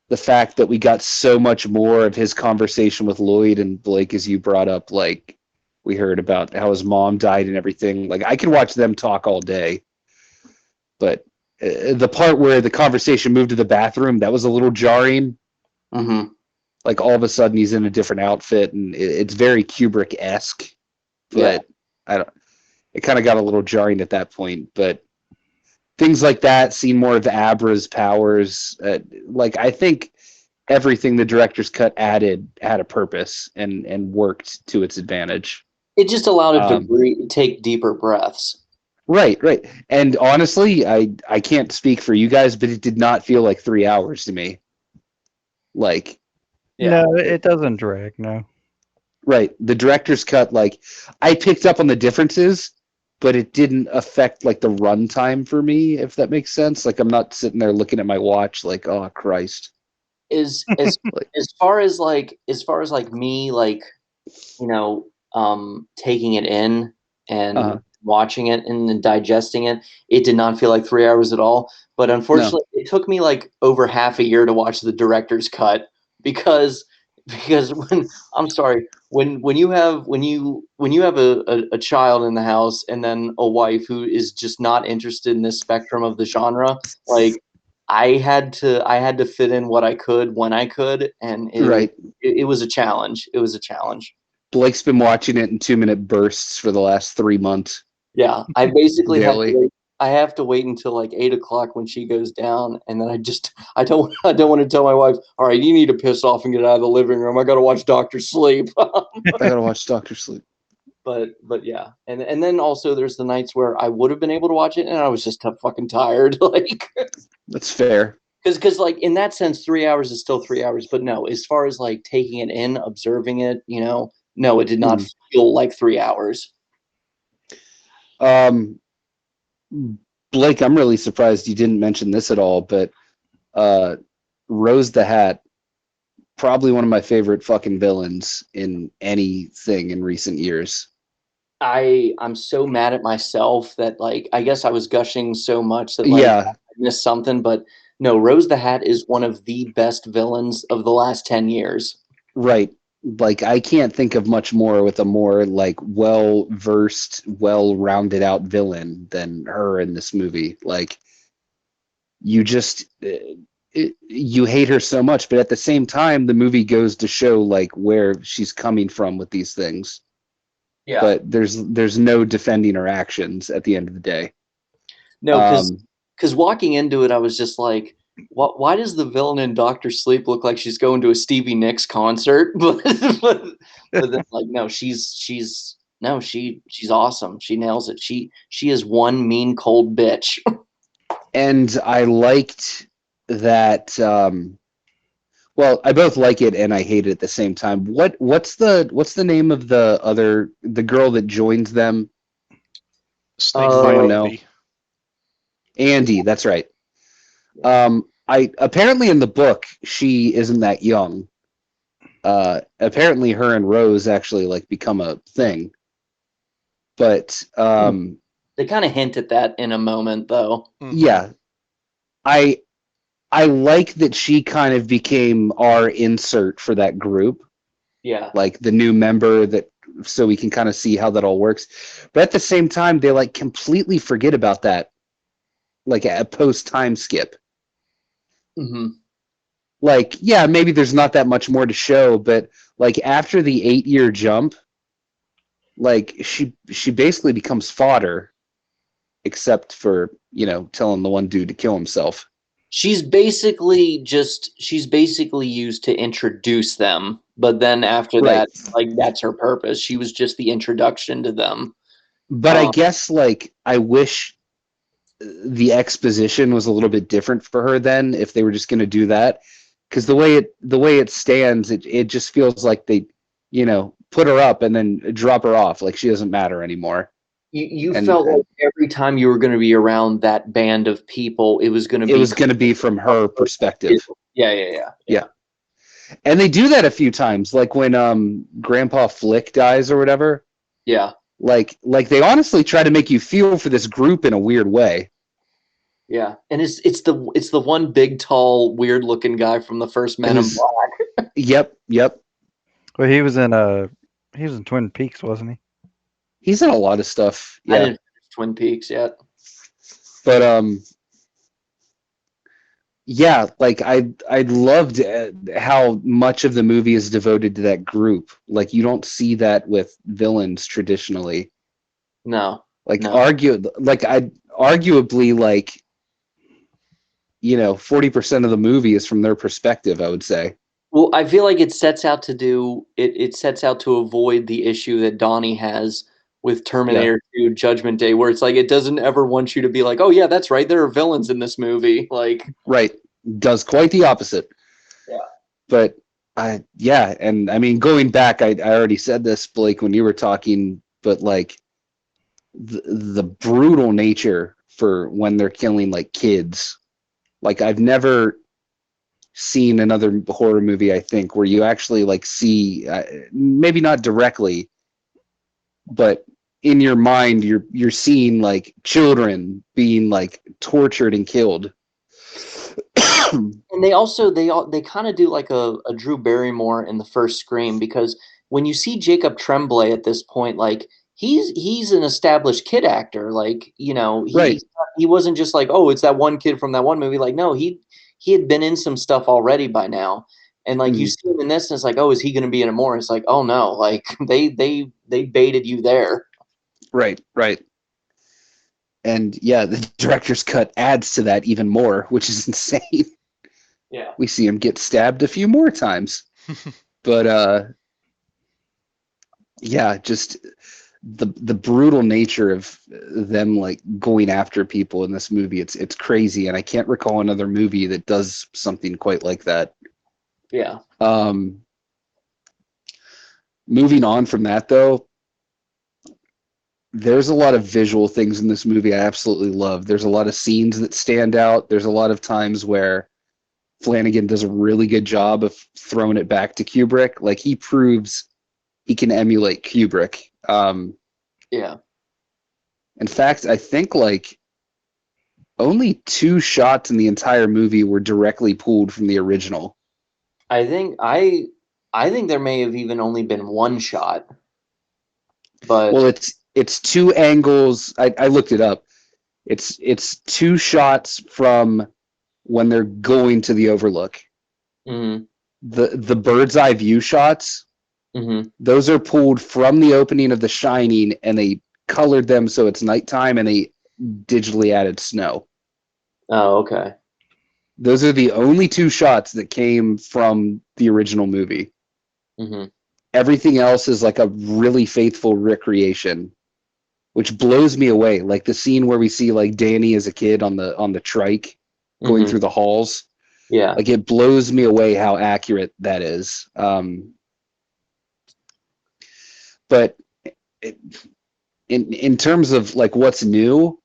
the fact that we got so much more of his conversation with Lloyd and Blake, as you brought up, like we heard about how his mom died and everything. Like I could watch them talk all day, but the part where the conversation moved to the bathroom, that was a little jarring. Mm-hmm. Like all of a sudden he's in a different outfit, and it's very Kubrick-esque. Yeah. But I don't. It kind of got a little jarring at that point. But things like that, seeing more of Abra's powers, like I think everything the director's cut added had a purpose and worked to its advantage. It just allowed him to Um, breathe, take deeper breaths. Right, right. And honestly, I can't speak for you guys, but it did not feel like 3 hours to me. Like, Yeah. No, it doesn't drag. No. right, the director's cut, like I picked up on the differences, but it didn't affect like the runtime for me, if that makes sense. Like I'm not sitting there looking at my watch like, oh Christ. Is as Like, as far as me, like, taking it in and uh watching it and then digesting it, it did not feel like 3 hours at all. But no. unfortunately, it took me like over half a year to watch the director's cut because when I'm sorry, when you have a child in the house and then a wife who is just not interested in this spectrum of the genre, like I had to fit in what I could when I could, and Right. it was a challenge. It was a challenge. Blake's been watching it in 2-minute bursts for the last 3 months Yeah, I basically have to daily. wait. I have to wait until like 8 o'clock when she goes down, and then I don't want to tell my wife, all right, you need to piss off and get out of the living room. I got to watch Doctor Sleep. I gotta watch Doctor Sleep. But yeah, and then also there's the nights where I would have been able to watch it, and I was just fucking tired, like That's fair. because like in that sense, 3 hours is still 3 hours. But no, as far as like taking it in, observing it, no, it did not Mhm. feel like 3 hours. Um, Blake, I'm really surprised you didn't mention this at all, but uh, Rose the Hat, probably one of my favorite fucking villains in anything in recent years. I'm so mad at myself that like I guess I was gushing so much that like I Yeah, missed something, but no, Rose the Hat is one of the best villains of the last 10 years. right. Like I can't think of much more with a more like well versed, well rounded out villain than her in this movie. Like you just you hate her so much, but at the same time, the movie goes to show like where she's coming from with these things. Yeah. But there's no defending her actions at the end of the day. No, because Um, walking into it, I was just like, why does the villain in Doctor Sleep look like she's going to a Stevie Nicks concert? But, but then like no, she's no, she's awesome. She nails it. She is one mean cold bitch. and I liked that. Well, I both like it and I hate it at the same time. What's the name of the girl that joins them? Snake Does Eye anyone Uh, know? Andy. Andy, that's right. I apparently in the book she isn't that young. Apparently her and Rose actually like become a thing. But they kind of hint at that in a moment, though. Mhm. yeah, I I like that she kind of became our insert for that group, Yeah. like the new member that so we can kind of see how that all works. But at the same time, they like completely forget about that, like a post time skip. Hmm. Like, yeah, maybe there's not that much more to show, but like after the 8-year jump, like she basically becomes fodder, except for telling the one dude to kill himself. she's basically used to introduce them, but then after Right. that, like that's her purpose. She was just the introduction to them. But I guess like I wish the exposition was a little bit different for her then if they were just going to do that, because the way it stands, it just feels like they, put her up and then drop her off, like she doesn't matter anymore. You And felt like every time you were going to be around that band of people, it was going to it be was going to be from her perspective. Yeah. And they do that a few times, like when Grandpa Flick dies or whatever. Yeah. Like they honestly try to make you feel for this group in a weird way. Yeah. And it's the one big, tall, weird looking guy from the first Men in Black. Yep. Well, he was in Twin Peaks, wasn't he? He's in a lot of stuff. I Yeah. didn't finish Twin Peaks yet. But yeah, like I loved how much of the movie is devoted to that group. Like you don't see that with villains traditionally. No. Like No. arguably like 40% of the movie is from their perspective, I would say. Well, I feel like it sets out to avoid the issue that Donnie has with Terminator 2 Judgment Day, where it's like it doesn't ever want you to be like, oh yeah, that's right, there are villains in this movie. Like Right. Does quite the opposite. Yeah. But and I mean going back, I already said this, Blake, when you were talking, but like the brutal nature for when they're killing like kids. Like I've never seen another horror movie, I think, where you actually like see maybe not directly, but in your mind you're seeing like children being like tortured and killed. And they kind of do like a Drew Barrymore in the first Scream, because when you see Jacob Tremblay at this point, like he's an established kid actor. Like, Right. he wasn't just like, oh, it's that one kid from that one movie. Like, no, he had been in some stuff already by now. And like you see him in this, and it's like, oh, is he going to be in it more? It's like, oh no, like they baited you there. Right. And yeah, the director's cut adds to that even more, which is insane. Yeah. We see him get stabbed a few more times. But yeah, just the brutal nature of them like going after people in this movie, it's crazy, and I can't recall another movie that does something quite like that. Yeah. Moving on from that though, there's a lot of visual things in this movie I absolutely love. There's a lot of scenes that stand out. There's a lot of times where Flanagan does a really good job of throwing it back to Kubrick. Like he proves he can emulate Kubrick. Yeah. In fact, I think like only 2 shots in the entire movie were directly pulled from the original. I think there may have even only been one shot. But Well, it's 2 angles. I looked it up. It's 2 shots from when they're going to the Overlook. Mm-hmm. The bird's eye view shots, those are pulled from the opening of The Shining, and they colored them so it's nighttime, and they digitally added snow. Oh, okay. Those are the only 2 shots that came from the original movie. Mm-hmm. Everything else is like a really faithful recreation, which blows me away. Like the scene where we see like Danny as a kid on the trike going through the halls. Yeah. Like it blows me away how accurate that is. But in terms of like what's new,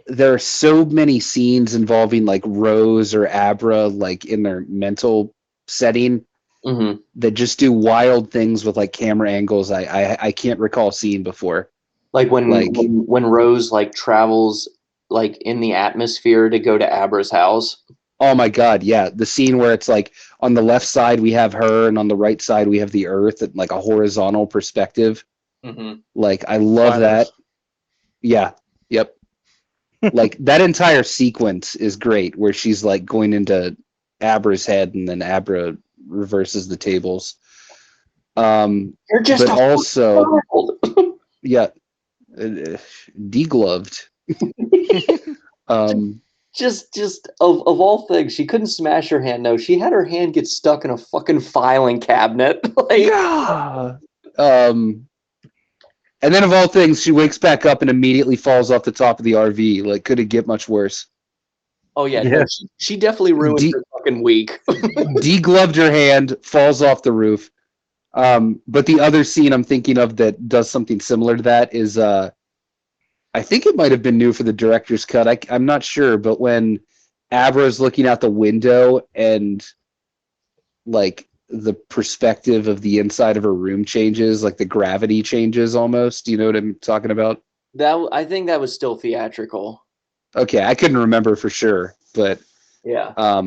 there are so many scenes involving like Rose or Abra, like in their mental setting, that just do wild things with like camera angles I can't recall seeing before. Like when Rose like travels like in the atmosphere to go to Abra's house. Oh my God, yeah. The scene where it's like on the left side we have her, and on the right side we have the Earth at like a horizontal perspective. Like I love Flat that. Earth. Yeah. Yep. Like that entire sequence is great, where she's like going into Abra's head, and then Abra reverses the tables. You're just but also, yeah, degloved. just of all things, she couldn't smash her hand. No, she had her hand get stuck in a fucking filing cabinet. Like, Yeah. And then of all things, she wakes back up and immediately falls off the top of the RV. Like, could it get much worse? oh yeah, Yeah. no, she definitely ruined her fucking week. Degloved her hand, falls off the roof. But the other scene I'm thinking of that does something similar to that is, I think it might have been new for the director's cut. I'm not sure, but when Abra's looking out the window and like the perspective of the inside of her room changes, like the gravity changes almost. You know what I'm talking about? I think that was still theatrical. Okay, I couldn't remember for sure, but Yeah.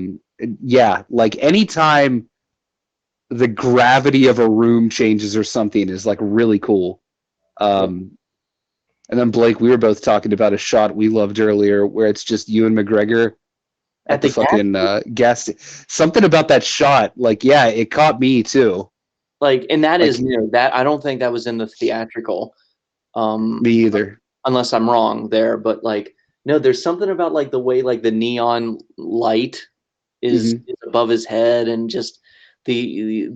yeah, like anytime the gravity of a room changes or something is like really cool. And then Blake, we were both talking about a shot we loved earlier where it's just Ewan McGregor at the fucking gas station. Something about that shot, like, yeah, it caught me too. Like, and that Like, is new. That I don't think that was in the theatrical. Me either. Unless I'm wrong there, but like, no, there's something about like the way like the neon light is above his head and just the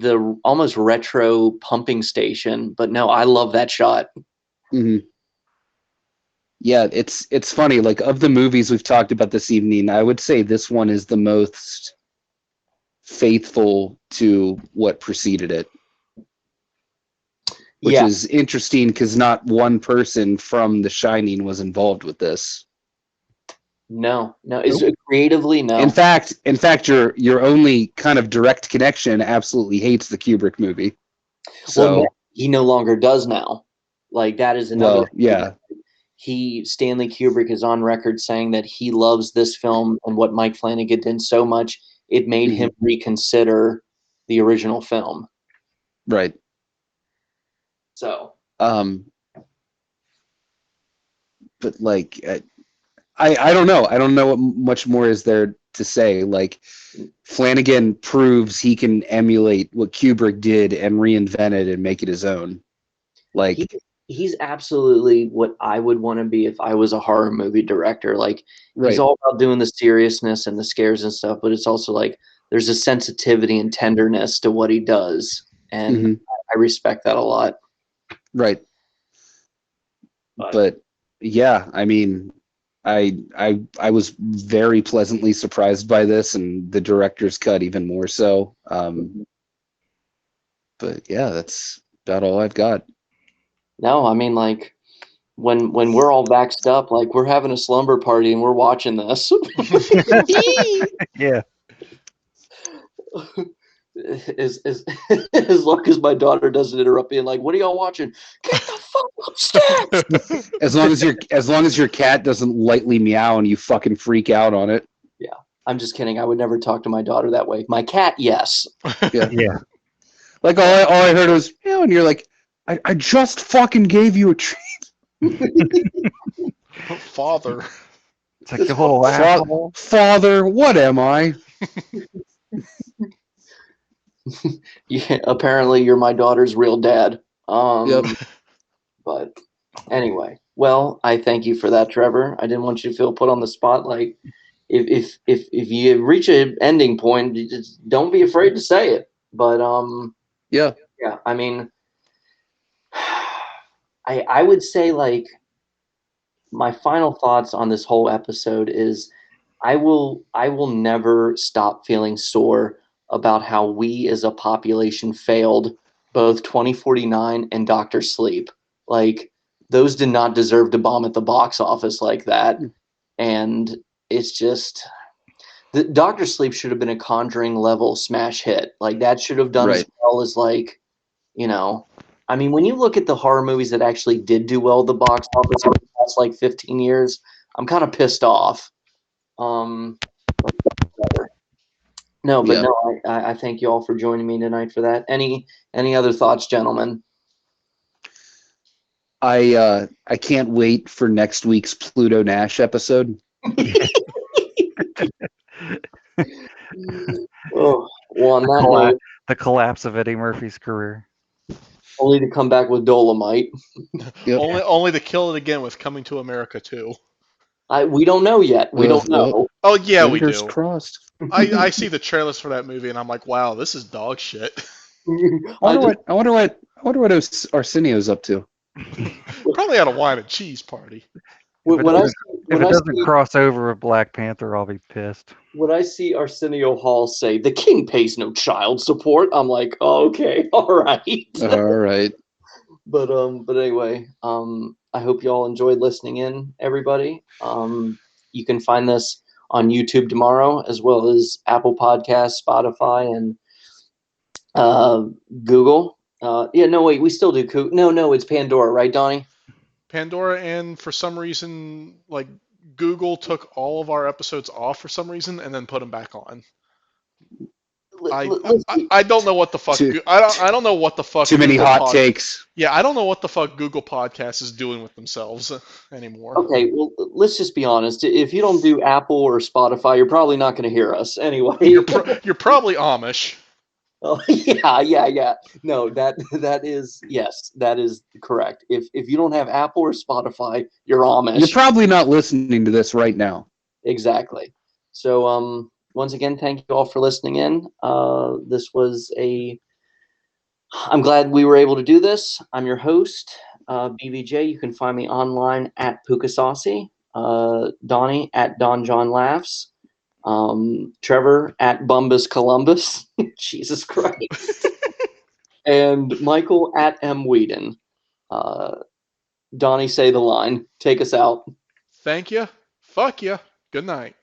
almost retro pumping station. But no, I love that shot. Yeah, it's funny. Like of the movies we've talked about this evening, I would say this one is the most faithful to what preceded it. Which is interesting because not one person from The Shining was involved with this. No. Is it creatively? No. In fact, your only kind of direct connection absolutely hates the Kubrick movie. So well, he no longer does now. Like that is another. Well, yeah. Stanley Kubrick is on record saying that he loves this film and what Mike Flanagan did so much it made him reconsider the original film. Right. So. But like, I don't know. I don't know what much more is there to say. Like, Flanagan proves he can emulate what Kubrick did and reinvent it and make it his own. Like, he's absolutely what I would want to be if I was a horror movie director. Like, he's all about doing the seriousness and the scares and stuff, but it's also like there's a sensitivity and tenderness to what he does, and I respect that a lot. Right. But yeah, I mean, I was very pleasantly surprised by this, and the director's cut even more so. But yeah, that's about all I've got. No, I mean, like when we're all vaxxed up, like we're having a slumber party and we're watching this. Yeah. As long as my daughter doesn't interrupt being like, "What are y'all watching?" Get the fuck upstairs. As long as your cat doesn't lightly meow and you fucking freak out on it. Yeah, I'm just kidding. I would never talk to my daughter that way. My cat, yes. Yeah. Like all I heard was meow, and you're like, I just fucking gave you a treat. Father. It's like the whole asshole. Father, what am I? Yeah, apparently you're my daughter's real dad. But anyway, well, I thank you for that, Trevor. I didn't want you to feel put on the spot. Like, if you reach an ending point, you just don't be afraid to say it. But yeah. I mean, I would say like my final thoughts on this whole episode is I will never stop feeling sore about how we as a population failed both 2049 and Dr. Sleep. Like those did not deserve to bomb at the box office like that. And it's just the Dr. Sleep should have been a Conjuring level smash hit. Like that should have done as well as like, you know, I mean, when you look at the horror movies that actually did do well at the box office in the past like 15 years, I'm kind of pissed off. No, but no, I thank you all for joining me tonight for that. Any other thoughts, gentlemen? I can't wait for next week's Pluto Nash episode. Oh, well, on that note, the collapse of Eddie Murphy's career. Only to come back with Dolomite. Only to kill it again with Coming to America 2. We don't know yet. We don't know. Oh yeah, we Fingers do. crossed. I see the trailers for that movie and I'm like, wow, this is dog shit. I wonder what Arsenio's up to. Probably at a wine and cheese party. When If it doesn't cross over with Black Panther, I'll be pissed. when I see Arsenio Hall say the king pays no child support, I'm like, oh, okay, all right. All right. But anyway, I hope you all enjoyed listening in, everybody. You can find this on YouTube tomorrow, as well as Apple Podcasts, Spotify, and Google. Yeah, no, wait, we still do. No, it's Pandora, right, Donnie? Pandora, and for some reason, like Google took all of our episodes off for some reason and then put them back on. I don't know what the fuck. I don't know what the fuck. Too many hot takes. Yeah, I don't know what the fuck Google Podcast is doing with themselves anymore. Okay, well, let's just be honest. If you don't do Apple or Spotify, you're probably not going to hear us anyway. You're probably Amish. Oh, yeah. No, that is, yes, that is correct. If you don't have Apple or Spotify, you're Amish. You're probably not listening to this right now. Exactly. So once again, thank you all for listening in. This was I'm glad we were able to do this. I'm your host, BVJ. You can find me online at Pukasaucy, Donnie at Don John Laughs, Trevor at Bumbus Columbus. Jesus Christ. And Michael at M. Whedon. Donnie, say the line. Take us out. Thank you. Fuck you. Good night.